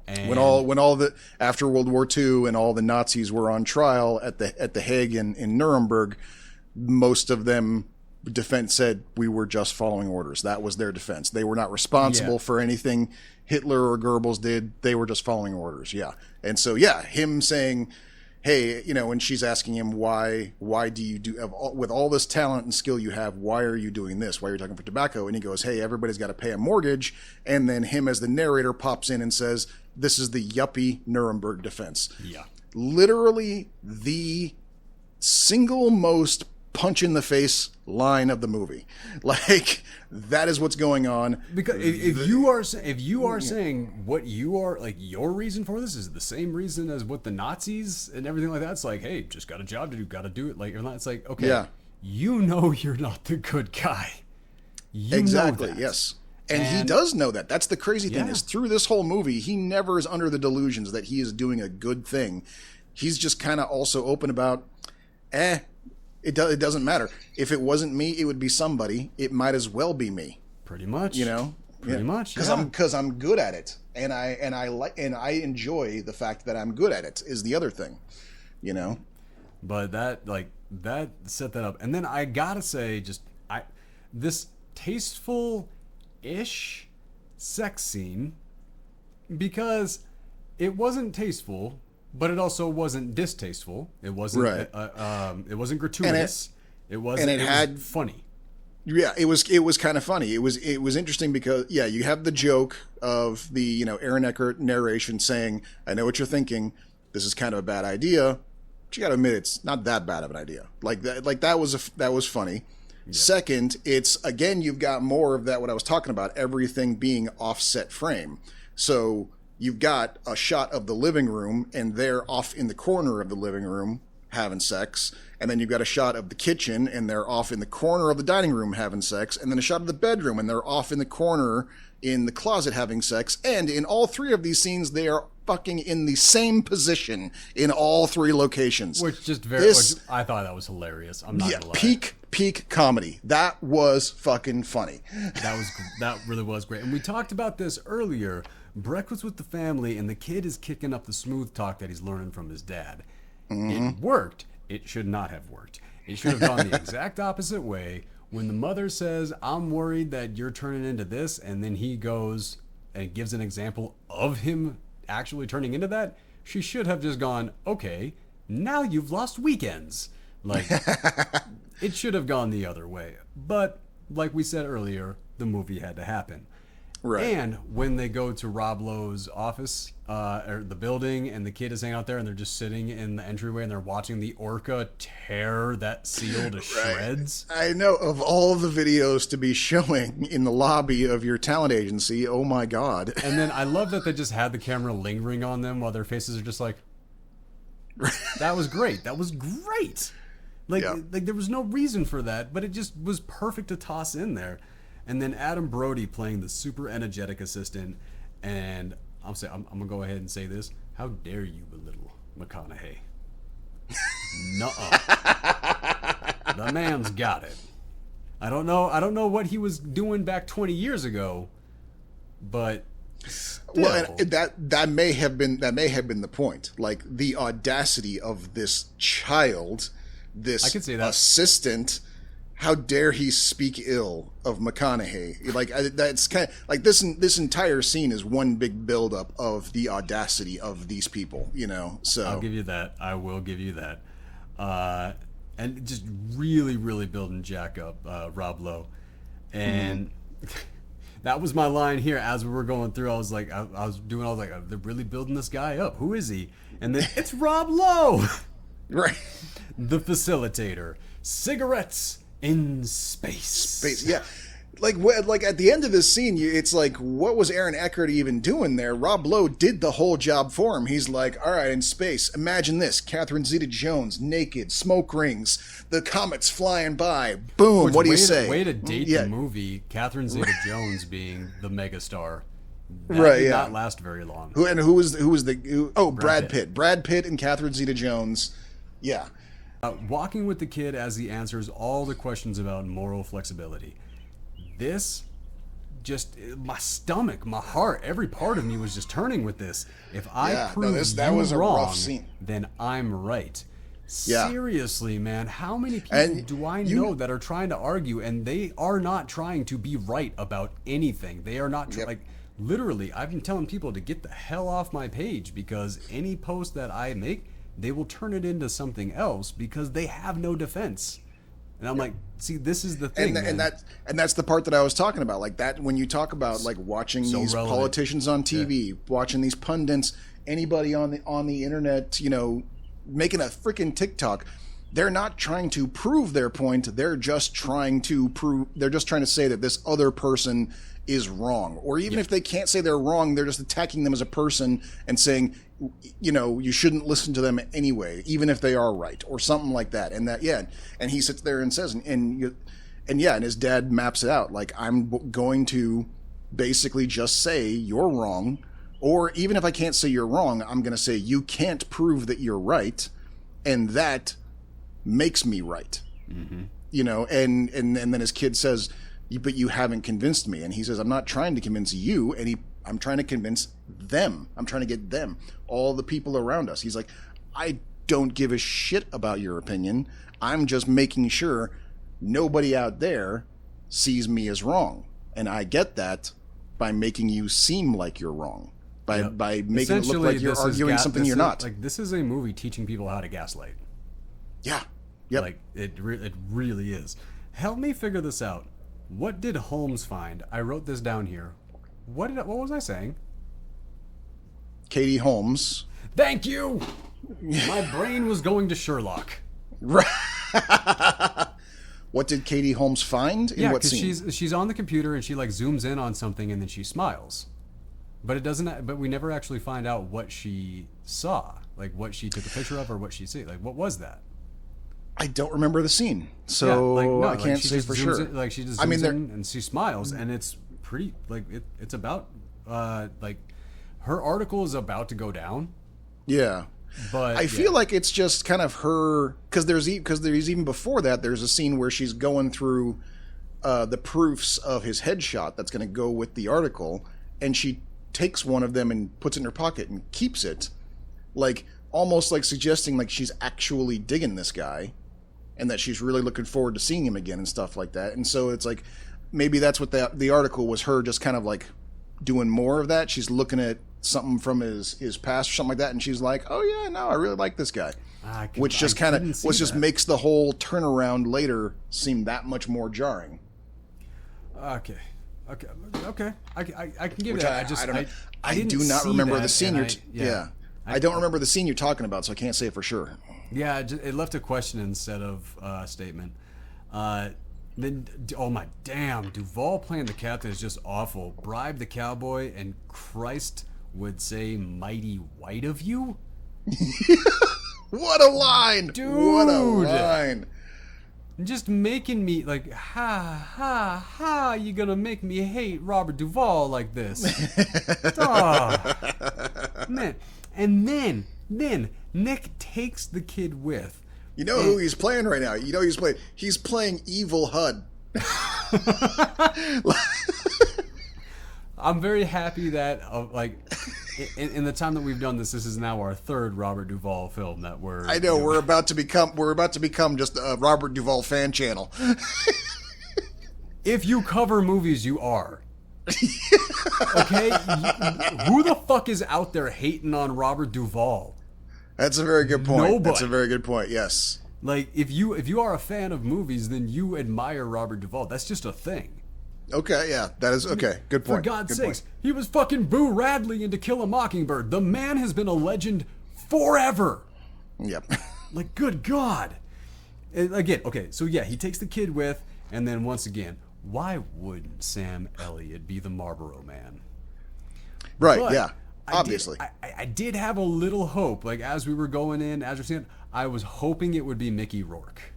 And when all the after World War II and all the Nazis were on trial at the Hague in Nuremberg, most of them defense said we were just following orders. That was their defense. They were not responsible for anything Hitler or Goebbels did. They were just following orders. Yeah. And so him saying, hey, and she's asking him why do you do with all this talent and skill you have, why are you doing this? Why are you talking for tobacco? And he goes, hey, everybody's got to pay a mortgage. And then him as the narrator pops in and says, this is the yuppie Nuremberg defense. Yeah. Literally the single most punch in the face line of the movie. Like, that is what's going on. Because if you are saying what you are, like, your reason for this is the same reason as what the Nazis and everything like that, it's like, hey, just got a job to do, got to do it. Like, it's like, okay, you're not the good guy. Exactly. Yes. And he does know that. That's the crazy thing is through this whole movie, he never is under the delusions that he is doing a good thing. He's just kind of also open about, it doesn't matter. If it wasn't me, it would be somebody. It might as well be me. Pretty much. Pretty much. Because I'm good at it, and I enjoy the fact that I'm good at it. Is the other thing, But that set that up, and then I gotta say, this tasteful-ish sex scene, because it wasn't tasteful. But it also wasn't distasteful. It wasn't. It wasn't gratuitous. It was funny. Yeah, it was kind of funny. It was interesting because you have the joke of the Aaron Eckhart narration saying, "I know what you're thinking. This is kind of a bad idea, but you got to admit it's not that bad of an idea." Like that was funny. Yeah. Second, it's again you've got more of that. What I was talking about, everything being offset frame. So you've got a shot of the living room, and they're off in the corner of the living room having sex. And then you've got a shot of the kitchen, and they're off in the corner of the dining room having sex. And then a shot of the bedroom, and they're off in the corner in the closet having sex. And in all three of these scenes, they are fucking in the same position in all three locations. Which I thought that was hilarious. I'm not gonna lie. Peak comedy. That was fucking funny. That really was great. And we talked about this earlier. Breakfast with the family, and the kid is kicking up the smooth talk that he's learning from his dad. It worked. It should not have worked. It should have gone the exact opposite way. When the mother says, I'm worried that you're turning into this, and then he goes and gives an example of him actually turning into that, she should have just gone, okay, now you've lost weekends. Like, it should have gone the other way. But, like we said earlier, the movie had to happen. Right. And when they go to Rob Lowe's office, or the building, and the kid is hanging out there, and they're just sitting in the entryway, and they're watching the orca tear that seal to shreds. I know, of all the videos to be showing in the lobby of your talent agency, oh my God. And then I love that they just had the camera lingering on them while their faces are just like, that was great. That was great. Like there was no reason for that, but it just was perfect to toss in there. And then Adam Brody playing the super energetic assistant, and I'm gonna go ahead and say this: how dare you belittle McConaughey? Nuh-uh. The man's got it. I don't know what he was doing back 20 years ago, but still. Well, and that may have been the point. Like the audacity of this child, this I could say that. assistant. How dare he speak ill of McConaughey? Like that's kind of like this entire scene is one big buildup of the audacity of these people, you know. So I'll give you that. I will give you that. And just really, really building Jack up, Rob Lowe, and that was my line here as we were going through. I was like, they're really building this guy up. Who is he? And then it's Rob Lowe, right, the facilitator. Cigarettes in space. Yeah. Like at the end of this scene, it's like, what was Aaron Eckhart even doing there? Rob Lowe did the whole job for him. He's like, all right, in space, imagine this: Catherine Zeta-Jones, naked, smoke rings, the comets flying by. Boom. What do you say? Way to date the movie. Catherine Zeta-Jones being the megastar. That Right. did Yeah. not last very long. Who was Brad Pitt. Brad Pitt and Catherine Zeta-Jones. Yeah. Walking with the kid as he answers all the questions about moral flexibility. This just, my stomach, my heart, every part of me was just turning with this. If I prove that you was a wrong, rough scene. then I'm right. Yeah. Seriously, man, how many people do I know that are trying to argue, and they are not trying to be right about anything? They are not like, literally, I've been telling people to get the hell off my page, because any post that I make, they will turn it into something else because they have no defense. And I'm like, see, this is the thing, and that's the part that I was talking about. Like that, when you talk about like watching these politicians on TV, watching these pundits, anybody on the internet, you know, making a freaking TikTok, they're not trying to prove their point. They're just trying to say that this other person is wrong. Or even if they can't say they're wrong, they're just attacking them as a person and saying, you know, you shouldn't listen to them anyway, even if they are right, or something like that. And and he sits there and says, and his dad maps it out. Like, I'm going to basically just say you're wrong, or even if I can't say you're wrong, I'm going to say you can't prove that you're right, and that makes me right. Mm-hmm. You know, and then his kid says, but you haven't convinced me. And he says, I'm not trying to convince you. I'm trying to convince them. I'm trying to get them, all the people around us. He's like, I don't give a shit about your opinion. I'm just making sure nobody out there sees me as wrong. And I get that by making you seem like you're wrong. By making it look like you're arguing something you're not. Like, this is a movie teaching people how to gaslight. Yeah. Yep. Like, it really is. Help me figure this out. What did Holmes find? I wrote this down here. What was I saying? Katie Holmes. Thank you! My brain was going to Sherlock. Right. What did Katie Holmes find? In what scene? Because she's on the computer and she like zooms in on something and then she smiles. But it doesn't. But we never actually find out what she saw, like what she took a picture of or what she see. Like, what was that? I don't remember the scene, so I can't say for sure. Like, she just zooms in and she smiles, and it's pretty. Like, it's about like her article is about to go down. Yeah, but I feel like it's just kind of her, because there's even before that there's a scene where she's going through the proofs of his headshot that's going to go with the article, and she takes one of them and puts it in her pocket and keeps it, like almost like suggesting like she's actually digging this guy. And that she's really looking forward to seeing him again and stuff like that. And so it's like, maybe that's what the article was, her just kind of like doing more of that. She's looking at something from his past or something like that. And she's like, oh yeah, no, I really like this guy. Which just kind of, makes the whole turnaround later seem that much more jarring. Okay. Okay. I can give Which that. I don't know. I didn't do not see remember that, the scene. and I don't remember the scene you're talking about, so I can't say it for sure. Yeah, it left a question instead of a statement. Then, oh my damn, Duvall playing the captain is just awful. Bribe the cowboy, and Christ would say, "Mighty white of you." What a line, dude! What a line! Just making me like, you gonna make me hate Robert Duvall like this? Oh, man. And then Nick takes the kid with. You know who he's playing right now? You know he's playing Evil HUD. I'm very happy that in the time that we've done this is now our third Robert Duvall film that we're. I know we're about to become just a Robert Duvall fan channel. If you cover movies, you are. Okay, who the fuck is out there hating on Robert Duvall? That's a very good point. Nobody. That's a very good point. Yes. Like if you are a fan of movies, then you admire Robert Duvall. That's just a thing. Okay, yeah, that is okay. Good point. For God's Good sakes, point. he was fucking Boo Radley in To Kill a Mockingbird. The man has been a legend forever. Yep. Like, good God. And again, okay, so yeah, he takes the kid with, and then once again, why wouldn't Sam Elliott be the Marlboro Man? Right, But yeah, obviously. I did have a little hope. Like, as we were going in, as we're seeing it, I was hoping it would be Mickey Rourke.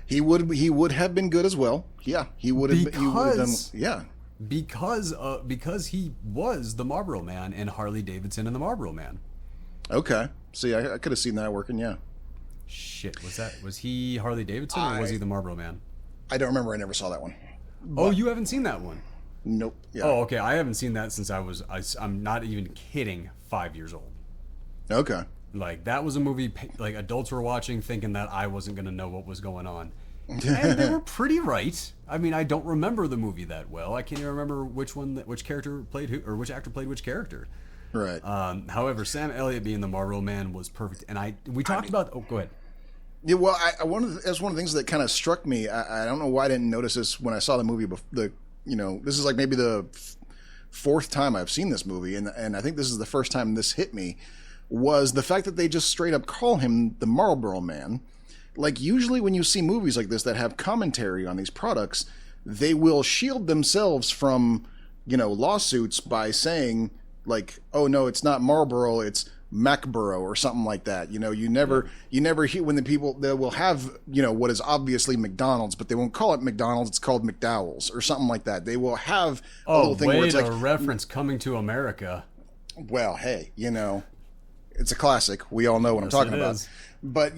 He would have been good as well. Yeah, he would have done. Yeah, because he was the Marlboro Man and Harley Davidson and the Marlboro Man. Okay. See, I could have seen that working. Yeah. Shit, was he Harley Davidson or was he the Marlboro Man? I don't remember. I never saw that one. Oh, you haven't seen that one? Nope. Yeah. Oh, okay. I haven't seen that since I'm not even kidding, 5 years old. Okay. Like, that was a movie like adults were watching thinking that I wasn't going to know what was going on. And they were pretty right. I mean, I don't remember the movie that well. I can't even remember which character played who, or which actor played which character. Right. However, Sam Elliott being the Marlboro Man was perfect. And we talked about... Oh, go ahead. Yeah, well, that's one of the things that kind of struck me. I don't know why I didn't notice this when I saw the movie. This is like maybe the fourth time I've seen this movie, and I think this is the first time this hit me, was the fact that they just straight up call him the Marlboro Man. Like, usually when you see movies like this that have commentary on these products, they will shield themselves from, lawsuits by saying, like, oh no, it's not Marlboro, it's Macboro or something like that. You never hear when the people they will have, what is obviously McDonald's, but they won't call it McDonald's, it's called McDowell's or something like that. They will have a little thing where it's like reference Coming to America. Well, hey, it's a classic. We all know what I'm talking about. Is. But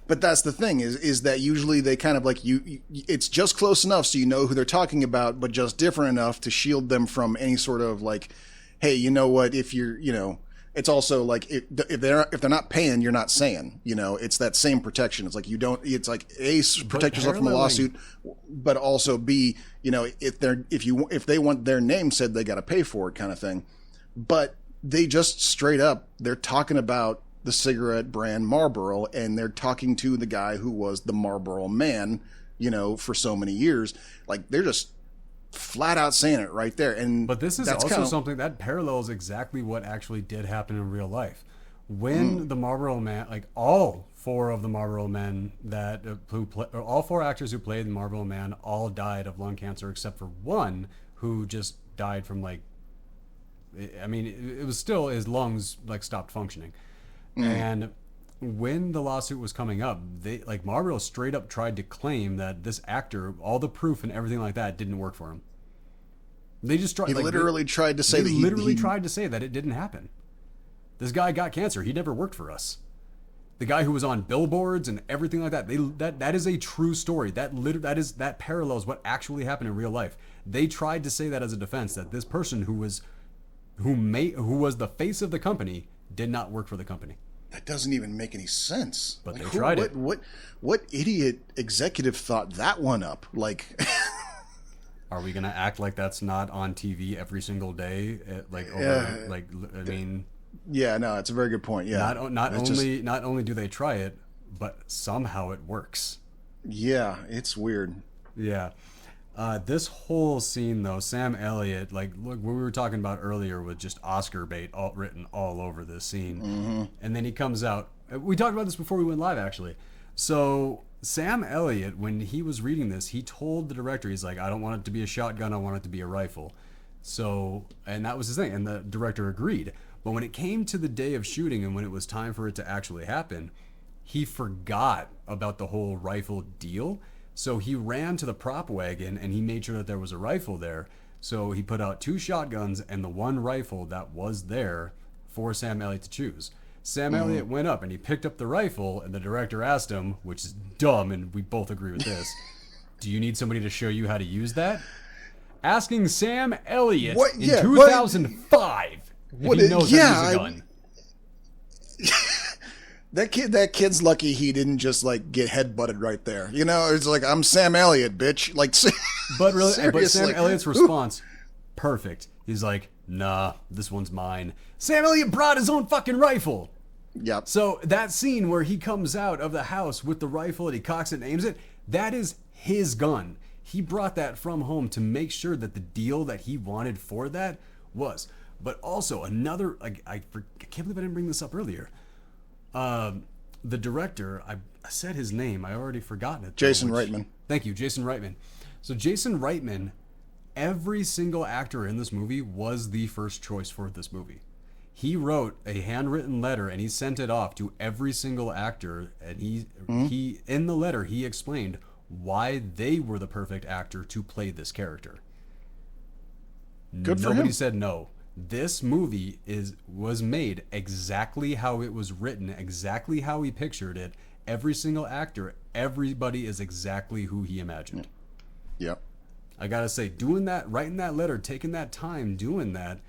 but that's the thing is that usually they kind of like it's just close enough so you know who they're talking about, but just different enough to shield them from any sort of like, hey, you know what? If you're, it's also like if they're not paying, you're not saying, it's that same protection. It's like it's like A, protect yourself from a lawsuit, but also B, if they want their name said, they got to pay for it, kind of thing. But they just straight up, they're talking about the cigarette brand Marlboro, and they're talking to the guy who was the Marlboro Man, for so many years. Like, they're just flat out saying it right there. But this is also something that parallels exactly what actually did happen in real life. When the Marlboro Man, like all four of the Marlboro Men all four actors who played the Marlboro Man all died of lung cancer, except for one who just died from it was still his lungs stopped functioning. And when the lawsuit was coming up, Marlboro straight up tried to claim that this actor, all the proof and everything like that, didn't work for him. They just tried. He literally tried to say that he tried to say that it didn't happen. This guy got cancer. He never worked for us. The guy who was on billboards and everything like that. That is a true story. That parallels what actually happened in real life. They tried to say that as a defense, that this person who was the face of the company did not work for the company. That doesn't even make any sense. But they tried it. What idiot executive thought that one up? Like, are we gonna act like that's not on TV every single day? Yeah, no, it's a very good point. Yeah, not only do they try it, but somehow it works. Yeah, it's weird. Yeah. This whole scene, though, Sam Elliott, like, look, what we were talking about earlier with just Oscar bait written all over this scene. And then he comes out. We talked about this before we went live, actually. So, Sam Elliott, when he was reading this, he told the director, he's like, I don't want it to be a shotgun, I want it to be a rifle. So, and that was his thing, and the director agreed. But when it came to the day of shooting and when it was time for it to actually happen, he forgot about the whole rifle deal. So he ran to the prop wagon and he made sure that there was a rifle there. So he put out 2 shotguns and the 1 rifle that was there for Sam Elliott to choose. Sam Elliott went up and he picked up the rifle, and the director asked him, which is dumb, and we both agree with this, do you need somebody to show you how to use that? Asking Sam Elliott in 2005 if he knows how to use a gun. That kid's lucky he didn't just like get headbutted right there. You know, it's like, I'm Sam Elliott, bitch. Like, but really, but Sam Elliott's response, perfect. He's like, nah, this one's mine. Sam Elliott brought his own fucking rifle. Yep. So that scene where he comes out of the house with the rifle and he cocks it and aims it, that is his gun. He brought that from home to make sure that the deal that he wanted for that was. But also another, like, I can't believe I didn't bring this up earlier. The director, I said his name, I already forgotten it. Jason Reitman. Thank you, Jason Reitman. So Jason Reitman, every single actor in this movie was the first choice for this movie. He wrote a handwritten letter and he sent it off to every single actor, and he in the letter he explained why they were the perfect actor to play this character. Good for him. Nobody said no. This movie was made exactly how it was written, exactly how he pictured it. Every single actor, everybody is exactly who he imagined. Yep. I gotta say, doing that, writing that letter, taking that time, doing that,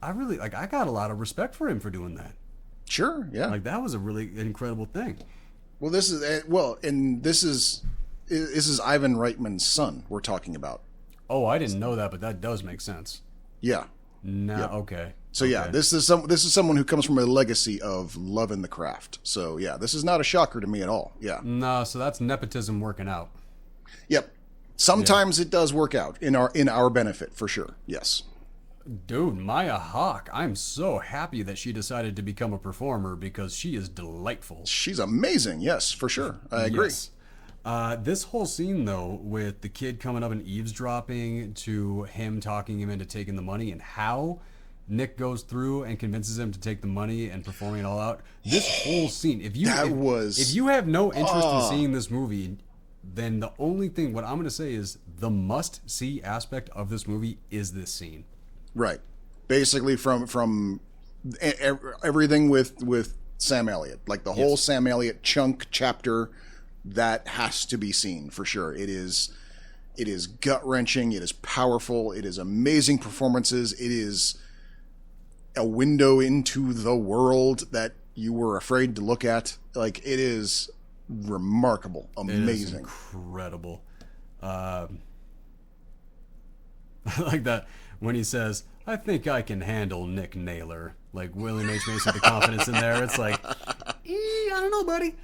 I really, like, I got a lot of respect for him for doing that. Sure, yeah. Like, that was a really incredible thing. Well, this is Ivan Reitman's son we're talking about. Oh, I didn't know that, but that does make sense. Yeah. No, Yep. okay. So okay. yeah, this is someone who comes from a legacy of loving the craft. So yeah, this is not a shocker to me at all. Yeah. No, so that's nepotism working out. Yep. Sometimes it does work out in our benefit, for sure. Yes. Dude, Maya Hawke, I'm so happy that she decided to become a performer because she is delightful. She's amazing. Yes, for sure. I agree. Yes. This whole scene, though, with the kid coming up and eavesdropping to him talking him into taking the money, and how Nick goes through and convinces him to take the money and performing it all out. This whole scene, if you have no interest in seeing this movie, then the only thing, what I'm going to say is the must-see aspect of this movie is this scene. Right. Basically from everything with Sam Elliott, like the whole Sam Elliott chunk chapter, that has to be seen for sure. It is gut-wrenching, it is powerful, it is amazing performances, it is a window into the world that you were afraid to look at. Like, it is remarkable, amazing. It is incredible. I like that when he says, I think I can handle Nick Naylor. Like, William H. Macy, the confidence in there. It's like, I don't know, buddy.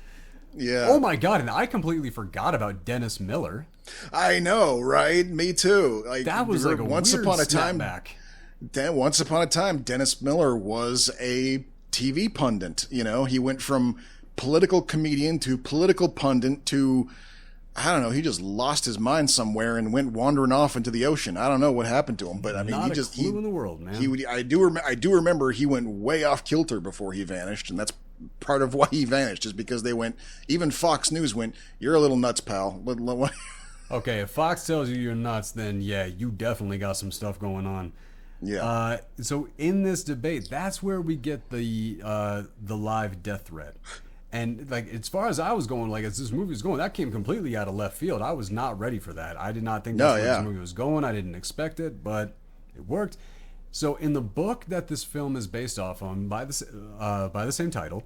Yeah. Oh my God, and I completely forgot about Dennis Miller. I know, right? Me too. Like, that was like a once upon a time back. Once upon a time, Dennis Miller was a TV pundit. You know, he went from political comedian to political pundit to, I don't know, he just lost his mind somewhere and went wandering off into the ocean. I don't know what happened to him, but I mean, Not a clue in the world, man. I do remember he went way off kilter before he vanished, and that's part of why he vanished, is because they went, even Fox News went, you're a little nuts, pal. Okay, if Fox tells you you're nuts, then yeah, you definitely got some stuff going on. Yeah. So in this debate, that's where we get the live death threat. And like, as far as I was going, like, as this movie was going, that came completely out of left field. I was not ready for that. I did not think that's where this movie was going. I didn't expect it, but it worked. So in the book that this film is based off on, by the same title,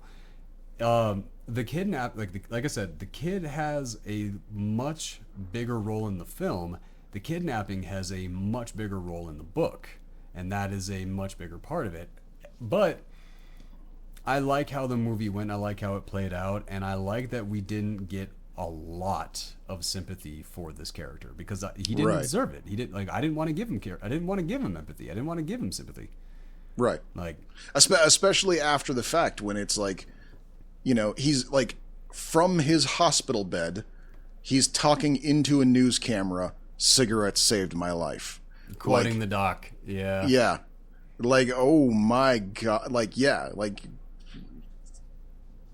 the kidnap, like I said, the kid has a much bigger role in the film. The kidnapping has a much bigger role in the book, and that is a much bigger part of it. But I like how the movie went. I like how it played out, and I like that we didn't get a lot of sympathy for this character because he didn't Right. deserve it. He didn't like. I didn't want to give him care. I didn't want to give him empathy. I didn't want to give him sympathy. Right. Like, Especially after the fact when it's like, you know, he's like from his hospital bed, he's talking into a news camera, cigarettes saved my life. quoting Like, the doc. Yeah. yeah. Like, oh my God. Like, yeah. Like,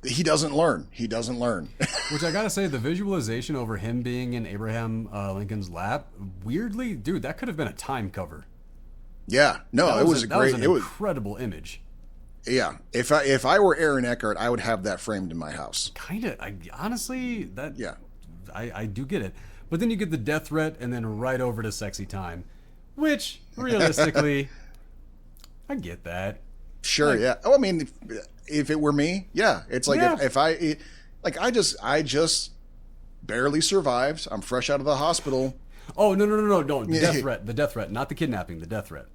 he doesn't learn. He doesn't learn. Which I gotta say, the visualization over him being in Abraham Lincoln's lap, weirdly, dude, that could have been a Time cover. Yeah. No, That it was a that was great, an it was, incredible image. yeah. If I were Aaron Eckhart, I would have that framed in my house. Kind of. Honestly, that. Yeah. I do get it. But then you get the death threat and then right over to sexy time, which realistically, I get that. Sure. Like- Yeah. Oh, I mean, if it were me, yeah. It's like Yeah. if I, like, I just barely survived. I'm fresh out of the hospital. Oh no! The death threat, not the kidnapping. The death threat.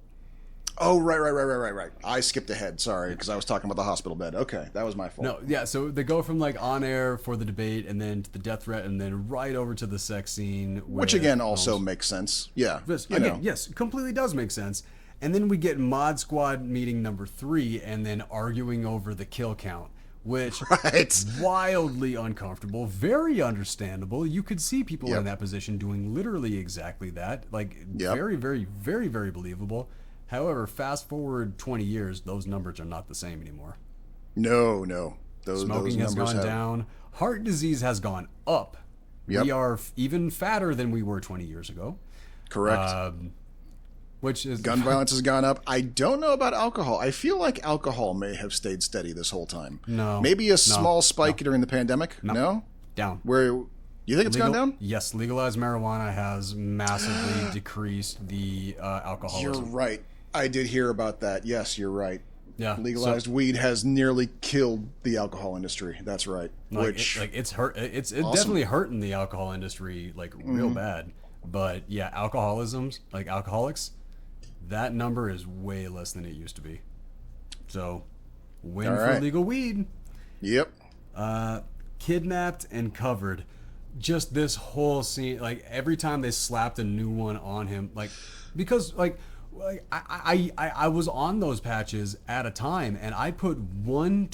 Oh, right. I skipped ahead. Sorry, because I was talking about the hospital bed. Okay, that was my fault. No, yeah. So they go from like on air for the debate, and then to the death threat, and then right over to the sex scene, Which with again also Holmes. makes sense. Yeah. Yes, you again, know. yes, completely does make sense. And then we get Mod Squad meeting number 3, and then arguing over the kill count, which Right. wildly uncomfortable, very understandable. You could see people Yep. in that position doing literally exactly that, like Yep. very, very, very, very believable. However, fast forward 20 years, those numbers are not the same anymore. No. Those Smoking has numbers gone have down. Heart disease has gone up. Yep. We are even fatter than we were 20 years ago. correct. Which is Gun violence has gone up. I don't know about alcohol. I feel like alcohol may have stayed steady this whole time. No. Maybe a small spike during the pandemic. No. down. Where you think it's gone down? Yes, legalized marijuana has massively decreased the alcoholism. You're right. I did hear about that. Yes, you're right. Yeah, Legalized weed has nearly killed the alcohol industry. That's right. It's hurt. It's Awesome. definitely hurting the alcohol industry like real bad. But yeah, alcoholics, that number is way less than it used to be. So, win All for right. legal weed. Yep. Kidnapped and covered. Just this whole scene, like every time they slapped a new one on him, like because I was on those patches at a time, and I put one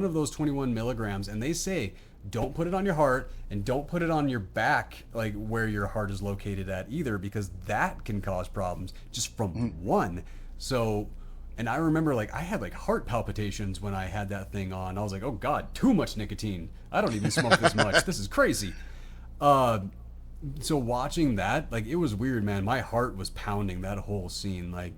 of those 21 milligrams, and they say don't put it on your heart and don't put it on your back, like where your heart is located at either, because that can cause problems just from one. So. And I remember, like, I had, like, heart palpitations when I had that thing on. I was like, oh, God, too much nicotine. I don't even smoke this much. This is crazy. So watching that, like, it was weird, man. My heart was pounding that whole scene. Like,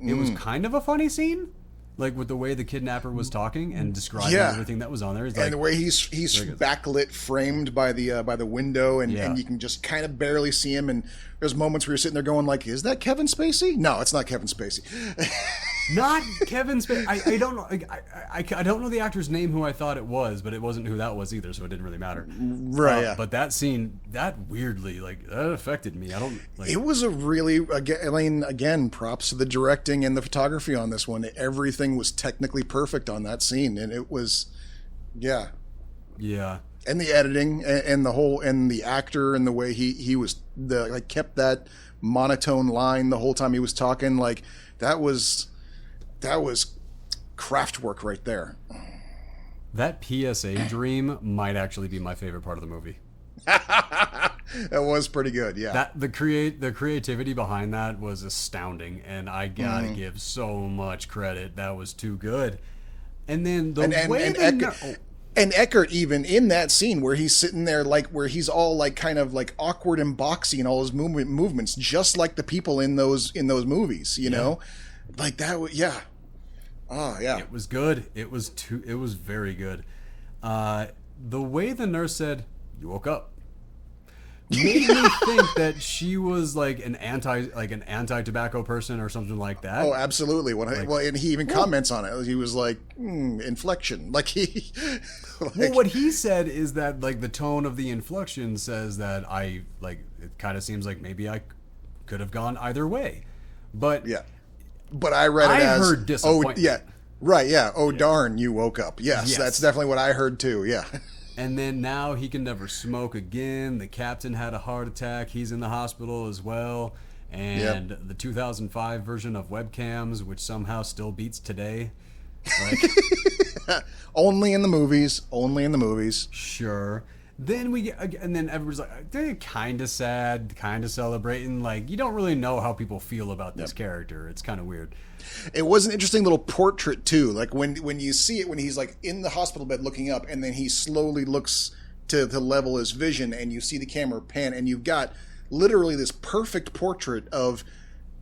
it was kind of a funny scene, like, with the way the kidnapper was talking and describing everything that was on there. It's And like, the way he's backlit, framed by the window, and you can just kind of barely see him. And there's moments where you're sitting there going, like, is that Kevin Spacey? No, it's not Kevin Spacey. not Kevin Spacey. I don't know. I don't know the actor's name who I thought it was, but it wasn't who that was either, so it didn't really matter. Right. Yeah. But that scene, that weirdly, like, that affected me. I don't like. It was a really, again, props to the directing and the photography on this one. Everything was technically perfect on that scene, and it was, yeah. And the editing and the whole, and the actor and the way he was kept that monotone line the whole time he was talking, like that was craft work right there. That PSA dream might actually be my favorite part of the movie. That was pretty good, yeah. That the creativity behind that was astounding, and I gotta give so much credit. That was too good. And then the way and Eckhart, even in that scene where he's sitting there, like where he's all like kind of like awkward and boxy and all his movements, just like the people in those movies, you know, like that. Oh yeah, it was good. It was very good. The way the nurse said, "You woke up," made me think that she was like an anti-tobacco person or something like that. Oh, absolutely. And he even comments on it. He was like, inflection. Like he. Well, what he said is that like the tone of the inflection says that it kind of seems like maybe I could have gone either way, but yeah. But I read it as heard disappointment. Oh yeah, right, yeah. Oh darn, you woke up. Yes, that's definitely what I heard too. Yeah. And then now he can never smoke again. The captain had a heart attack. He's in the hospital as well. And the 2005 version of webcams, which somehow still beats today. Like, only in the movies. Only in the movies. Sure. Then we get, and then everybody's like, they're kind of sad, kind of celebrating. Like, you don't really know how people feel about this character. It's kind of weird. It was an interesting little portrait too. Like when you see it, when he's like in the hospital bed looking up, and then he slowly looks to level his vision, and you see the camera pan, and you've got literally this perfect portrait of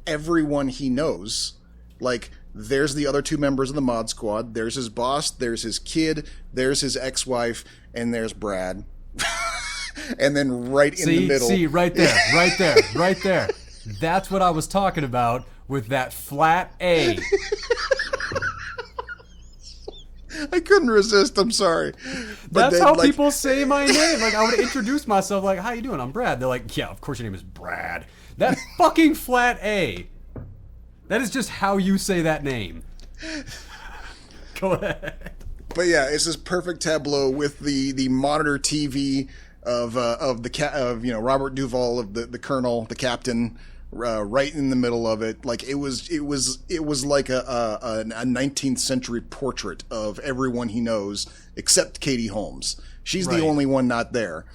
everyone he knows. Like, there's the other two members of the mod squad. There's his boss. There's his kid. There's his ex-wife, and there's Brad. And then right in the middle. See, right there, right there. That's what I was talking about with that flat A. I couldn't resist. I'm sorry. But That's then, how like, people say my name. Like, I would introduce myself like, how you doing? I'm Brad. They're like, yeah, of course your name is Brad. That fucking flat A. That is just how you say that name. Go ahead. But yeah, it's this perfect tableau with the monitor TV of Robert Duvall, of the colonel, the captain, right in the middle of it. Like, it was like a 19th century portrait of everyone he knows except Katie Holmes. She's the only one not there,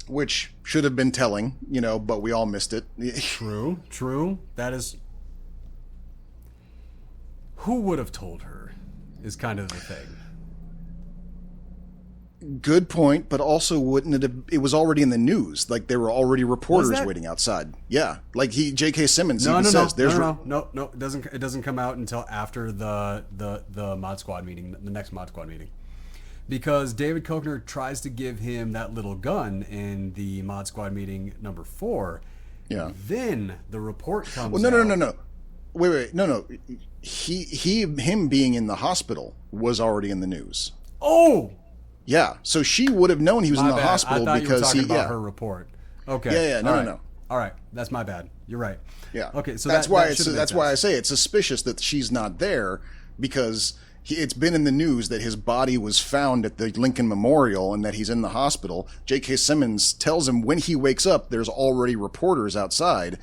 which should have been telling, but we all missed it. True. That is. Who would have told her? Is kind of the thing. Good point, but also wouldn't it have, it was already in the news. Like, there were already reporters waiting outside. Yeah. Like J.K. Simmons says. No. It doesn't come out until after the mod squad meeting, the next mod squad meeting. Because David Koechner tries to give him that little gun in the mod squad meeting number 4. Yeah. Then the report comes out. No. Wait. No. Him being in the hospital was already in the news. Oh! Yeah. So she would have known he was in the hospital I thought because you were talking about her report. Okay. Yeah. No. All right. That's my bad. You're right. Yeah. Okay. So that's why I say it's suspicious that she's not there, because it's been in the news that his body was found at the Lincoln Memorial and that he's in the hospital. J.K. Simmons tells him when he wakes up, there's already reporters outside.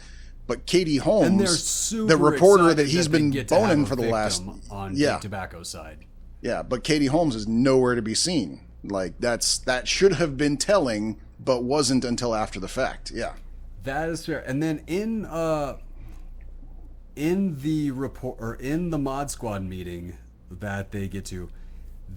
But Katie Holmes, the reporter that he's been boning for the last on Big Tobacco side. Yeah, but Katie Holmes is nowhere to be seen. Like, that should have been telling, but wasn't until after the fact. Yeah, that is fair. And then in the report, or in the mod squad meeting that they get to,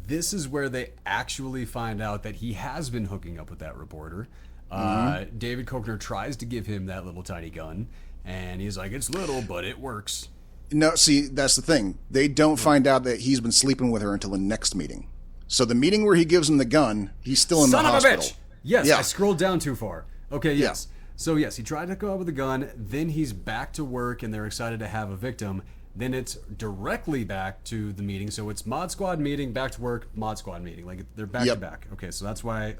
this is where they actually find out that he has been hooking up with that reporter. David Koechner tries to give him that little tiny gun, and he's like, it's little, but it works. No, see, that's the thing. They don't find out that he's been sleeping with her until the next meeting. So the meeting where he gives him the gun, he's still in the hospital. Son of a bitch! Yes, Yeah. I scrolled down too far. Okay, yes. Yeah. So yes, he tried to go out with a gun, then he's back to work, and they're excited to have a victim. Then it's directly back to the meeting. So it's mod squad meeting, back to work, mod squad meeting. Like, they're back to back. Okay, so that's why,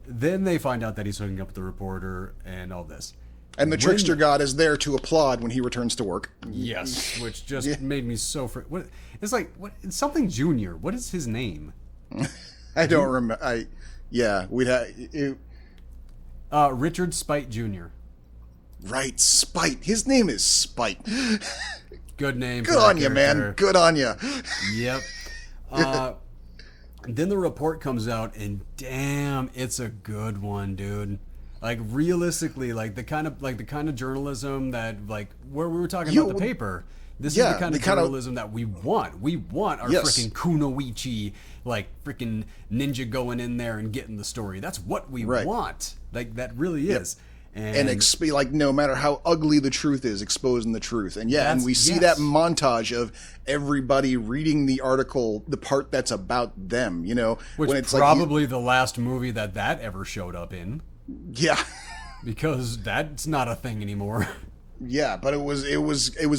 Then they find out that he's hooking up with the reporter and all this. And the trickster god is there to applaud when he returns to work. Yes, which just made me so... It's like, it's something Junior. What is his name? I don't remember. We'd have... Richard Spite Jr. Right, Spite. His name is Spite. Good name. Good on you, man. Good on you. Yep. Then the report comes out, and damn, it's a good one, dude. Like, realistically, like the kind of journalism that, like, where we were talking about the paper. This is the kind of journalism that we want. We want our freaking kunoichi, like, freaking ninja going in there and getting the story. That's what we want. Like, that really is. And like, no matter how ugly the truth is, exposing the truth. And and we see that montage of everybody reading the article, the part that's about them, which when it's probably the last movie that ever showed up in. Yeah. Because that's not a thing anymore. Yeah, but it was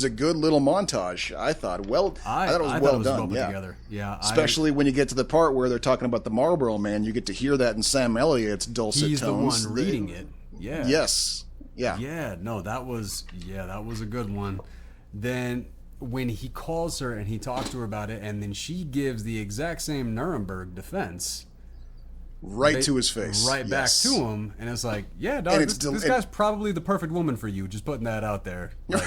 a good little montage, I thought. I thought it was well done. Together. Yeah, especially when you get to the part where they're talking about the Marlboro Man, you get to hear that in Sam Elliott's dulcet tones. He's the one reading it. Yeah. Yes. Yeah. Yeah. No, that was a good one. Then when he calls her and he talks to her about it, and then she gives the exact same Nuremberg defense. To his face. Right back to him. And it's like, yeah, dog, this guy's probably the perfect woman for you. Just putting that out there. Like,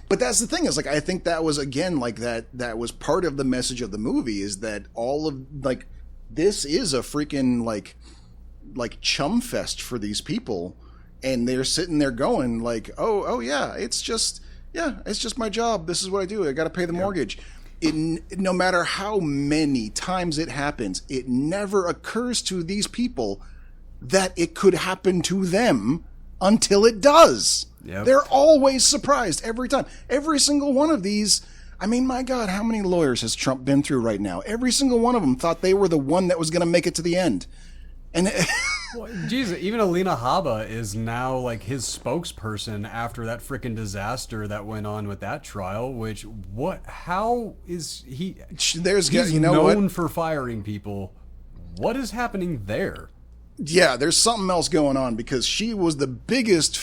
but that's the thing is, like, I think that was, again, like, that was part of the message of the movie, is that all of, like, this is a freaking, like chum fest for these people. And they're sitting there going, like, oh yeah, it's just my job. This is what I do. I got to pay the mortgage. No matter how many times it happens, it never occurs to these people that it could happen to them until it does. Yep. They're always surprised every time. Every single one of these. I mean, my God, how many lawyers has Trump been through right now? Every single one of them thought they were the one that was going to make it to the end. And well, Jesus, even Alina Habba is now like his spokesperson after that freaking disaster that went on with that trial. Which how is he? He's known for firing people. What is happening there? Yeah, there's something else going on, because she was the biggest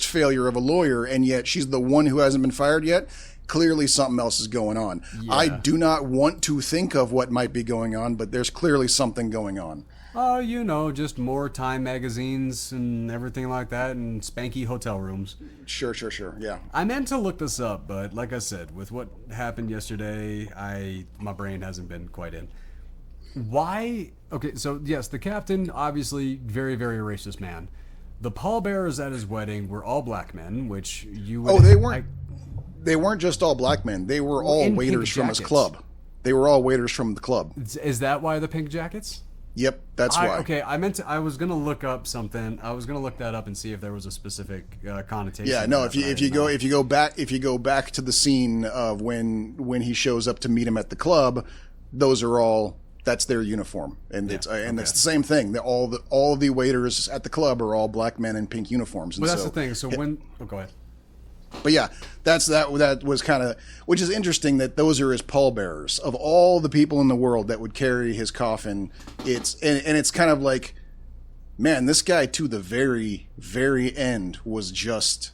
failure of a lawyer, and yet she's the one who hasn't been fired yet. Clearly something else is going on. Yeah. I do not want to think of what might be going on, but there's clearly something going on. Just more Time magazines and everything like that, and spanky hotel rooms. Sure, yeah. I meant to look this up, but like I said, with what happened yesterday, my brain hasn't been quite in. Why? Okay, so yes, the captain, obviously very, very racist man. The pallbearers at his wedding were all black men, which you would... Oh, they weren't... They weren't just all black men. They were all waiters from his club. They were all waiters from the club. Is that why the pink jackets? Yep, that's why. Okay, I was gonna look up something. I was gonna look that up and see if there was a specific connotation. Yeah, no. If you go back to the scene of when he shows up to meet him at the club, that's their uniform, and it's the same thing. All the waiters at the club are all black men in pink uniforms. But that's the thing. So go ahead. But yeah, that was kind of, which is interesting that those are his pallbearers. Of all the people in the world that would carry his coffin, it's kind of like, man, this guy to the very, very end was just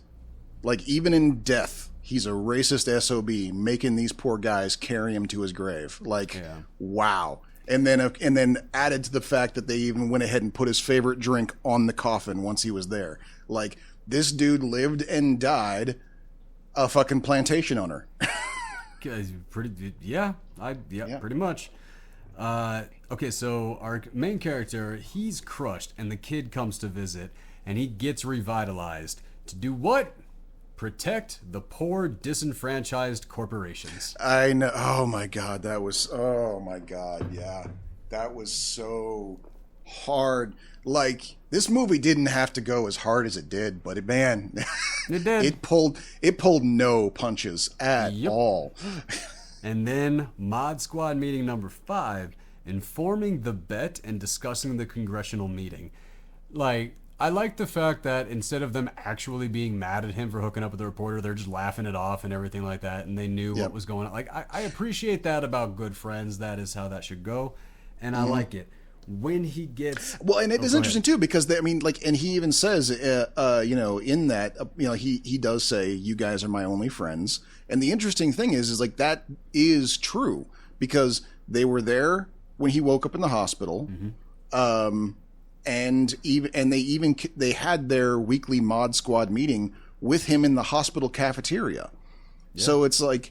like, even in death, he's a racist SOB making these poor guys carry him to his grave. Like, wow. And then added to the fact that they even went ahead and put his favorite drink on the coffin once he was there. Like, this dude lived and died a fucking plantation owner. Pretty much. Okay, so our main character, he's crushed, and the kid comes to visit, and he gets revitalized to do what? Protect the poor, disenfranchised corporations. I know. Oh my God, that was. Oh my God, yeah, that was so hard. Like, this movie didn't have to go as hard as it did, but it did. It pulled no punches at all. And then Mod Squad meeting number 5, informing the bet and discussing the congressional meeting. Like, I like the fact that instead of them actually being mad at him for hooking up with the reporter, they're just laughing it off and everything like that, and they knew what was going on. Like, I appreciate that about good friends. That is how that should go, and I like it. When he gets and it is interesting too, because and he even says in that he does say, you guys are my only friends, and the interesting thing is like, that is true, because they were there when he woke up in the hospital, and they had their weekly Mod Squad meeting with him in the hospital cafeteria. So it's like,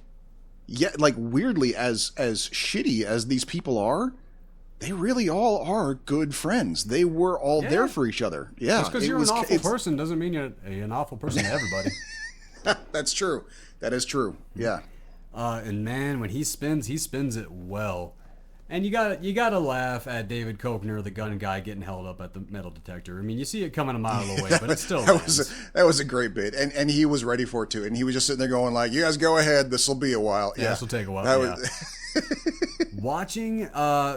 weirdly, as shitty as these people are, they really all are good friends. They were all there for each other. Yeah, just because you're an awful person doesn't mean you're an awful person to everybody. That's true. That is true. Yeah. And man, when he spins it well. And you gotta laugh at David Koechner, the gun guy, getting held up at the metal detector. I mean, you see it coming a mile away, but it still that was a great bit, and he was ready for it too. And he was just sitting there going like, "You guys go ahead. This will be a while. Yeah, this will take a while." Watching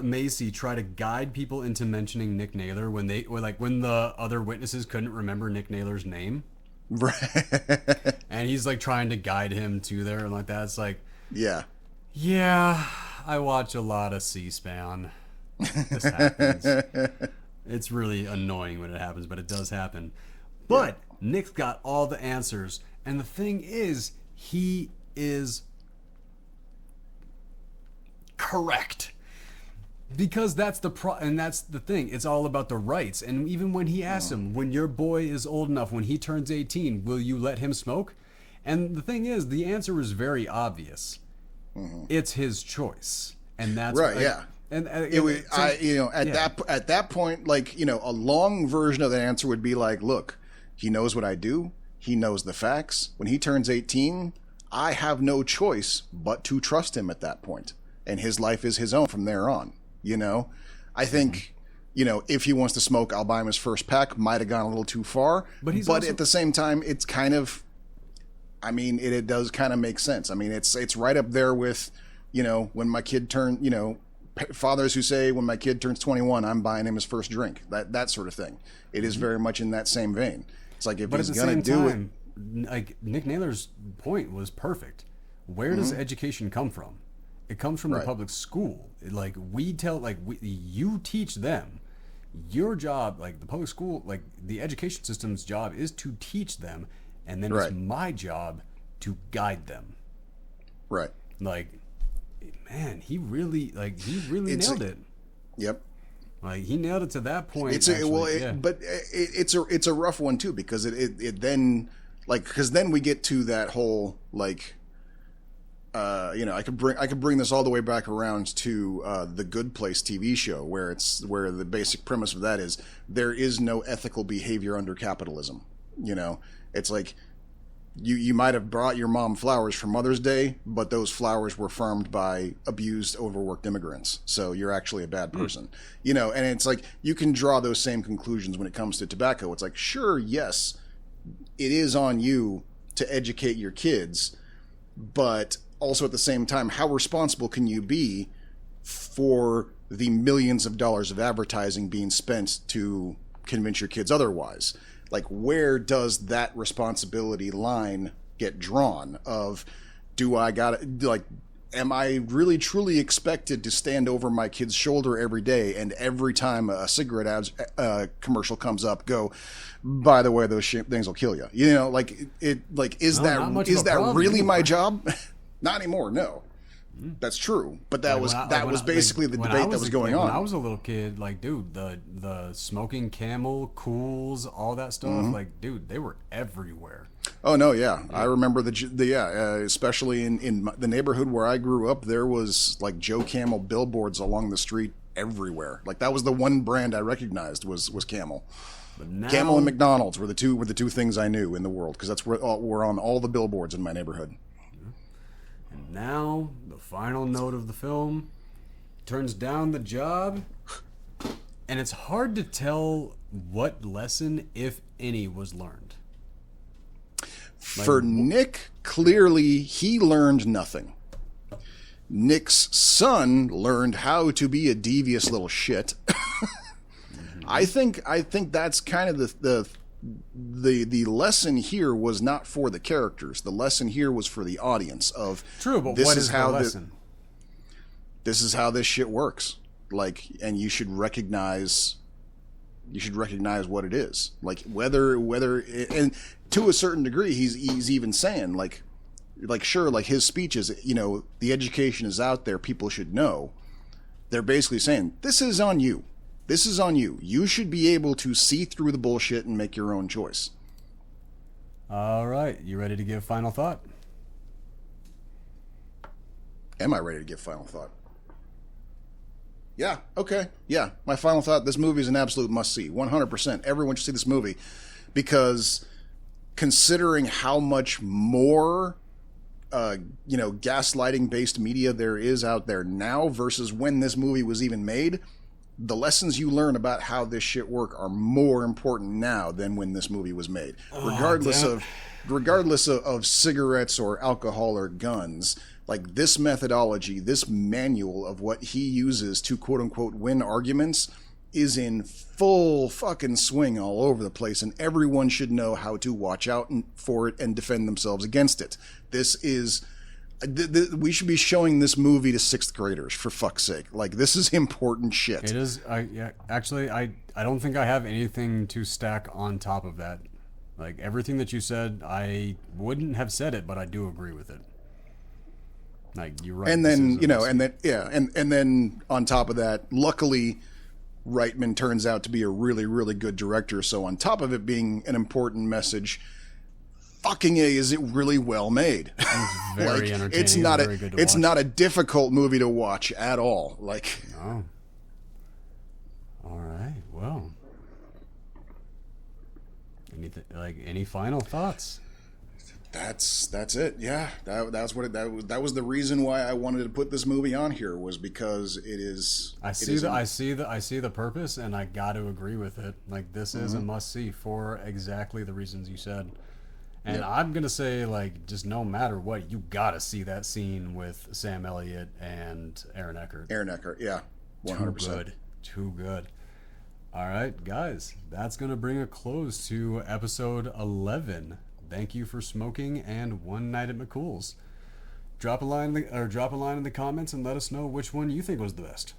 Macy try to guide people into mentioning Nick Naylor when the other witnesses couldn't remember Nick Naylor's name, right? And he's like trying to guide him to there and like that. It's like, yeah. I watch a lot of C-SPAN. This happens. It's really annoying when it happens, but it does happen. But Nick's got all the answers, and the thing is, he is correct. Because that's and that's the thing. It's all about the rights. And even when he asks him, when your boy is old enough, when he turns 18, will you let him smoke? And the thing is, the answer is very obvious. It's his choice, and that's right. Like, yeah. And at that point, like, a long version of the answer would be like, look, he knows what I do. He knows the facts. When he turns 18, I have no choice but to trust him at that point, and his life is his own from there on. I think, if he wants to smoke, I'll buy him his first pack. Might have gone a little too far, but at the same time, it's kind of, it does kind of make sense. It's right up there with, when my kid fathers who say when my kid turns 21, I'm buying him his first drink. That sort of thing. It is very much in that same vein. It's like, if he's gonna do it, like Nick Naylor's point was perfect. Where does education come from? It comes from the public school. You teach them. Your job, like the public school, like the education system's job is to teach them, and then it's my job to guide them. Right. Like, man, he really nailed it. Yep. Like, he nailed it to that point. But it's a rough one too, because it then, like, because then we get to that whole, like, I could bring this all the way back around to the Good Place TV show, where the basic premise of that is there is no ethical behavior under capitalism. It's like you might have brought your mom flowers for Mother's Day, but those flowers were farmed by abused, overworked immigrants. So you're actually a bad person. And it's like you can draw those same conclusions when it comes to tobacco. It's like, sure, yes, it is on you to educate your kids, but also at the same time, how responsible can you be for the millions of dollars of advertising being spent to convince your kids otherwise? Like, where does that responsibility line get drawn of, am I really truly expected to stand over my kid's shoulder every day, and every time a cigarette commercial comes up, go, by the way, those things will kill you? Is that really my job? Not anymore, no. That's true. But that was basically the debate that was going on. When I was a little kid, like, dude, the smoking Camel, Cools, all that stuff, like, dude, they were everywhere. Oh no, yeah. I remember especially in the neighborhood where I grew up, there was like Joe Camel billboards along the street everywhere. Like, that was the one brand I recognized was Camel. Camel and McDonald's were the two things I knew in the world, because that's where were on all the billboards in my neighborhood. And now, the final note of the film turns down the job, and it's hard to tell what lesson, if any, was learned. For Nick, clearly, he learned nothing. Nick's son learned how to be a devious little shit. I think that's kind of the lesson here was not for the characters. The lesson here was for the audience of, true, but what is the lesson? This is how this shit works. Like, and you should recognize what it is. Like, whether and to a certain degree, he's even saying like sure, like his speech is, the education is out there, people should know. They're basically saying, this is on you. This is on you. You should be able to see through the bullshit and make your own choice. All right. You ready to give final thought? Am I ready to give final thought? Yeah. Okay. Yeah. My final thought, this movie is an absolute must-see. 100%. Everyone should see this movie, because considering how much more gaslighting-based media there is out there now versus when this movie was even made, the lessons you learn about how this shit work are more important now than when this movie was made. Regardless of cigarettes or alcohol or guns, like, this methodology, this manual of what he uses to quote unquote win arguments is in full fucking swing all over the place, and everyone should know how to watch out for it and defend themselves against it. This is we should be showing this movie to 6th graders, for fuck's sake. Like, this is important shit. It is. I don't think I have anything to stack on top of that. Like everything that you said, I wouldn't have said it, but I do agree with it. Like you're right. And then and then on top of that, luckily, Reitman turns out to be a really, really good director. So on top of it being an important message, fucking A, is it really well made? It's very entertaining. It's not very good to watch. not a difficult movie to watch at all. Like, no. All right. Well, any final thoughts? That's it. Yeah, that was the reason why I wanted to put this movie on here, was because it is. I see the purpose, and I got to agree with it. Like this is a must see for exactly the reasons you said. And I'm gonna say, like, just no matter what, you gotta see that scene with Sam Elliott and Aaron Eckhart. Yeah, 100%. Too good. All right, guys, that's gonna bring a close to episode 11. Thank you for smoking and One Night at McCool's. Drop a line in the comments and let us know which one you think was the best.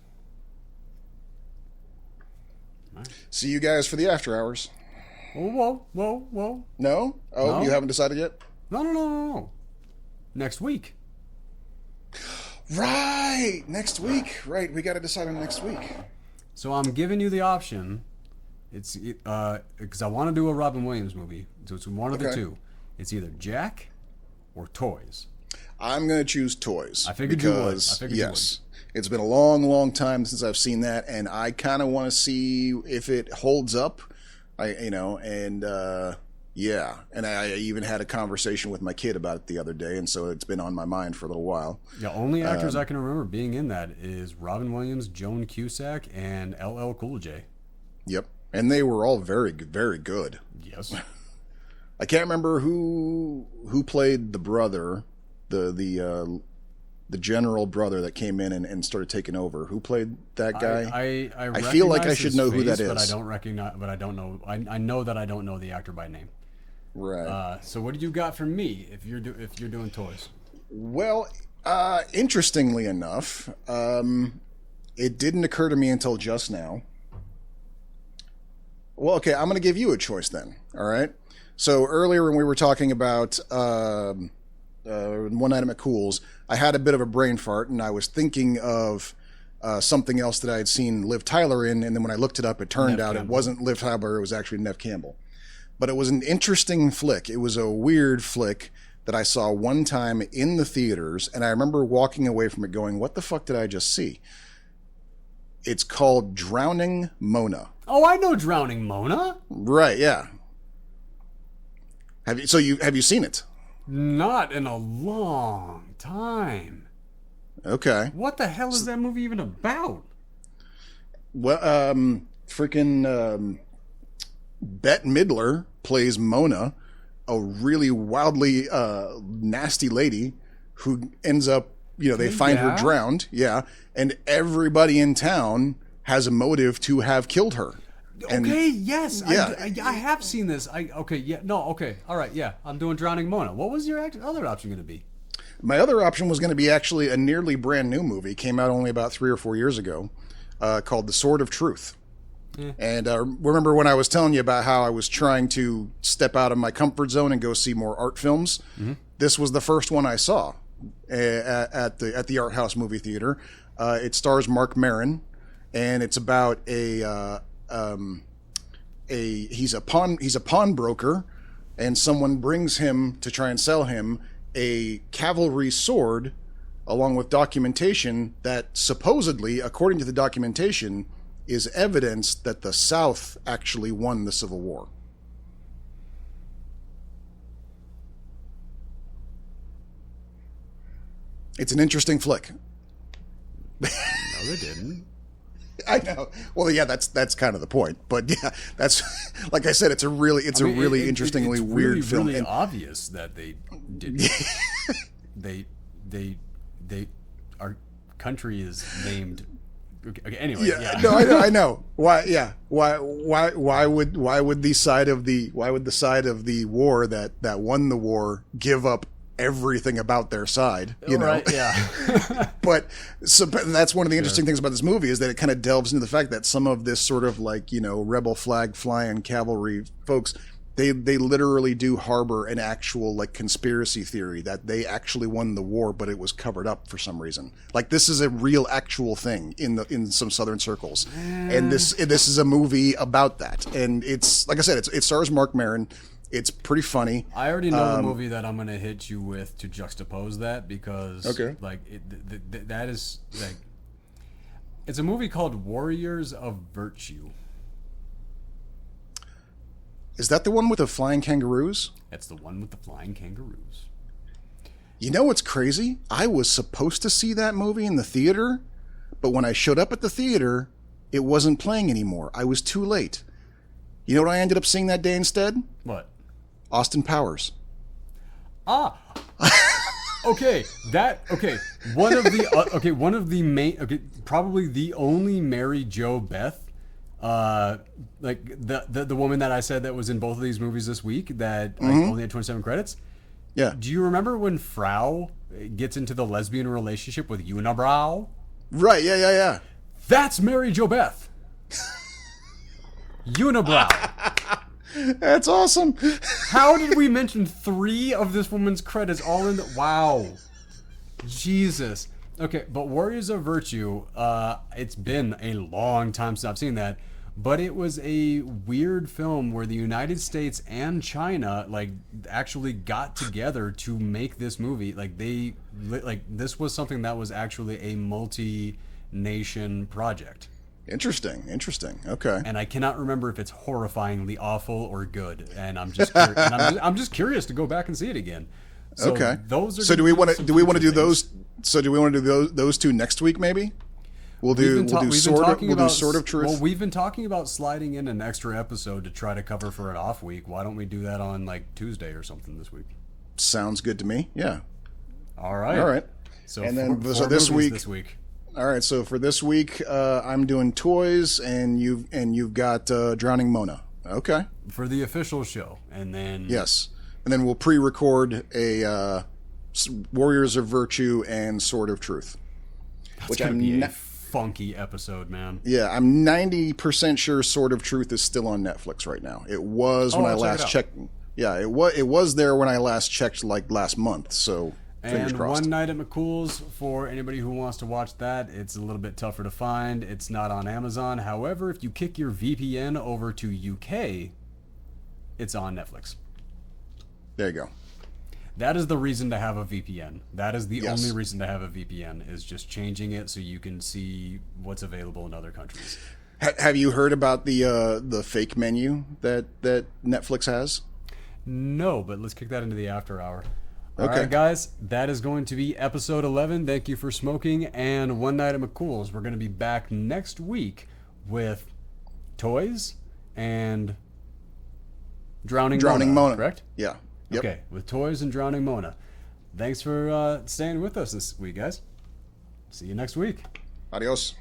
Right. See you guys for the after hours. Whoa. No? Oh, no? You haven't decided yet? No. Next week. Right, next week. Right, we got to decide on next week. So I'm giving you the option. It's because I want to do a Robin Williams movie. So it's one of the two. It's either Jack or Toys. I'm going to choose Toys. I figured you would. Yes. It's been a long, long time since I've seen that, and I kind of want to see if it holds up. And I even had a conversation with my kid about it the other day, and so it's been on my mind for a little while. The only actors I can remember being in that is Robin Williams, Joan Cusack, and LL Cool J. Yep, and they were all very, very good. Yes. I can't remember who played the brother, the general brother that came in and started taking over. Who played that guy? I feel like I should know who that is, but I don't recognize. But I don't know. I know that I don't know the actor by name. Right. So what do you got for me if you're doing Toys? Well, interestingly enough, it didn't occur to me until just now. Well, okay, I'm going to give you a choice then. All right. So earlier when we were talking about One Night at McCool's, I had a bit of a brain fart, and I was thinking of something else that I had seen Liv Tyler in, and then when I looked it up, it turned out it wasn't Liv Tyler, it was actually Neve Campbell. But it was an interesting flick. It was a weird flick that I saw one time in the theaters, and I remember walking away from it going, what the fuck did I just see? It's called Drowning Mona. Oh, I know Drowning Mona. Right, yeah. Have you seen it? Not in a long time. Okay. What the hell is that movie even about? Well, Bette Midler plays Mona, a really wildly nasty lady who ends up, they find her drowned, and everybody in town has a motive to have killed her. Okay, yes, yeah. I have seen this. All right, yeah, I'm doing Drowning Mona. What was your other option going to be? My other option was going to be actually a nearly brand new movie, came out only about 3 or 4 years ago, called The Sword of Truth. Yeah. And remember when I was telling you about how I was trying to step out of my comfort zone and go see more art films? Mm-hmm. This was the first one I saw at the Art House movie theater. It stars Mark Maron, and it's about he's a pawnbroker, and someone brings him to try and sell him a cavalry sword along with documentation that supposedly, according to the documentation, is evidence that the South actually won the Civil War. It's an interesting flick. No, they didn't. I know. Well, yeah, that's kind of the point. But yeah, that's like I said. It's a really interestingly weird film. It's really obvious that they did. they our country is named. Okay, anyway, yeah. No, I know. Why? Yeah. Why would the side of the war that won the war give up everything about their side, Right, yeah. but that's one of the interesting things about this movie, is that it kind of delves into the fact that some of this sort of rebel flag flying cavalry folks, They literally do harbor an actual like conspiracy theory that they actually won the war, but it was covered up for some reason. Like this is a real actual thing in some Southern circles, and this is a movie about that. And it's like I said, it stars Mark Maron. It's pretty funny. I already know the movie that I'm gonna hit you with to juxtapose that because like that is like it's a movie called Warriors of Virtue. Is that the one with the flying kangaroos? That's the one with the flying kangaroos. You know what's crazy? I was supposed to see that movie in the theater, but when I showed up at the theater, it wasn't playing anymore. I was too late. You know what I ended up seeing that day instead? What? Austin Powers. Ah. Okay. One of the main. Probably the only Mary Jo Beth. Like the woman that I said that was in both of these movies this week that like, only had 27 credits. Yeah. Do you remember when Frau gets into the lesbian relationship with Unibrow? Right. Yeah. That's Mary Jo Beth. Unibrow. That's awesome. How did we mention 3 of this woman's credits all in the... Wow. Jesus. Okay, but Warriors of Virtue, it's been a long time since I've seen that, but it was a weird film where the United States and China, like, actually got together to make this movie. Like, this was something that was actually a multi-nation project. Interesting. Okay. And I cannot remember if it's horrifyingly awful or good, and I'm just I'm just curious to go back and see it again. So okay. Those are. So do we want to do those? So do we want to do those 2 next week? Maybe we'll do Sword of Truth. Well, we've been talking about sliding in an extra episode to try to cover for an off week. Why don't we do that on like Tuesday or something this week? Sounds good to me. Yeah. All right. So and then this week. All right, so for this week, I'm doing toys, and you've got Drowning Mona. Okay. For the official show, and then yes, and then we'll pre-record a Warriors of Virtue and Sword of Truth, which gonna be a funky episode, man. Yeah, I'm 90% sure Sword of Truth is still on Netflix right now. It was when I last checked. Yeah, it was there when I last checked, like last month. So. And One Night at McCool's, for anybody who wants to watch that, it's a little bit tougher to find. It's not on Amazon. However, if you kick your VPN over to UK, it's on Netflix. There you go. That is the reason to have a VPN. That is the only reason to have a VPN, is just changing it so you can see what's available in other countries. Have you heard about the fake menu that Netflix has? No, but let's kick that into the after hour. All right, guys, that is going to be episode 11. Thank you for smoking, and One Night at McCool's. We're going to be back next week with toys and Drowning Mona, correct? Yeah. Yep. Okay, with toys and Drowning Mona. Thanks for staying with us this week, guys. See you next week. Adios.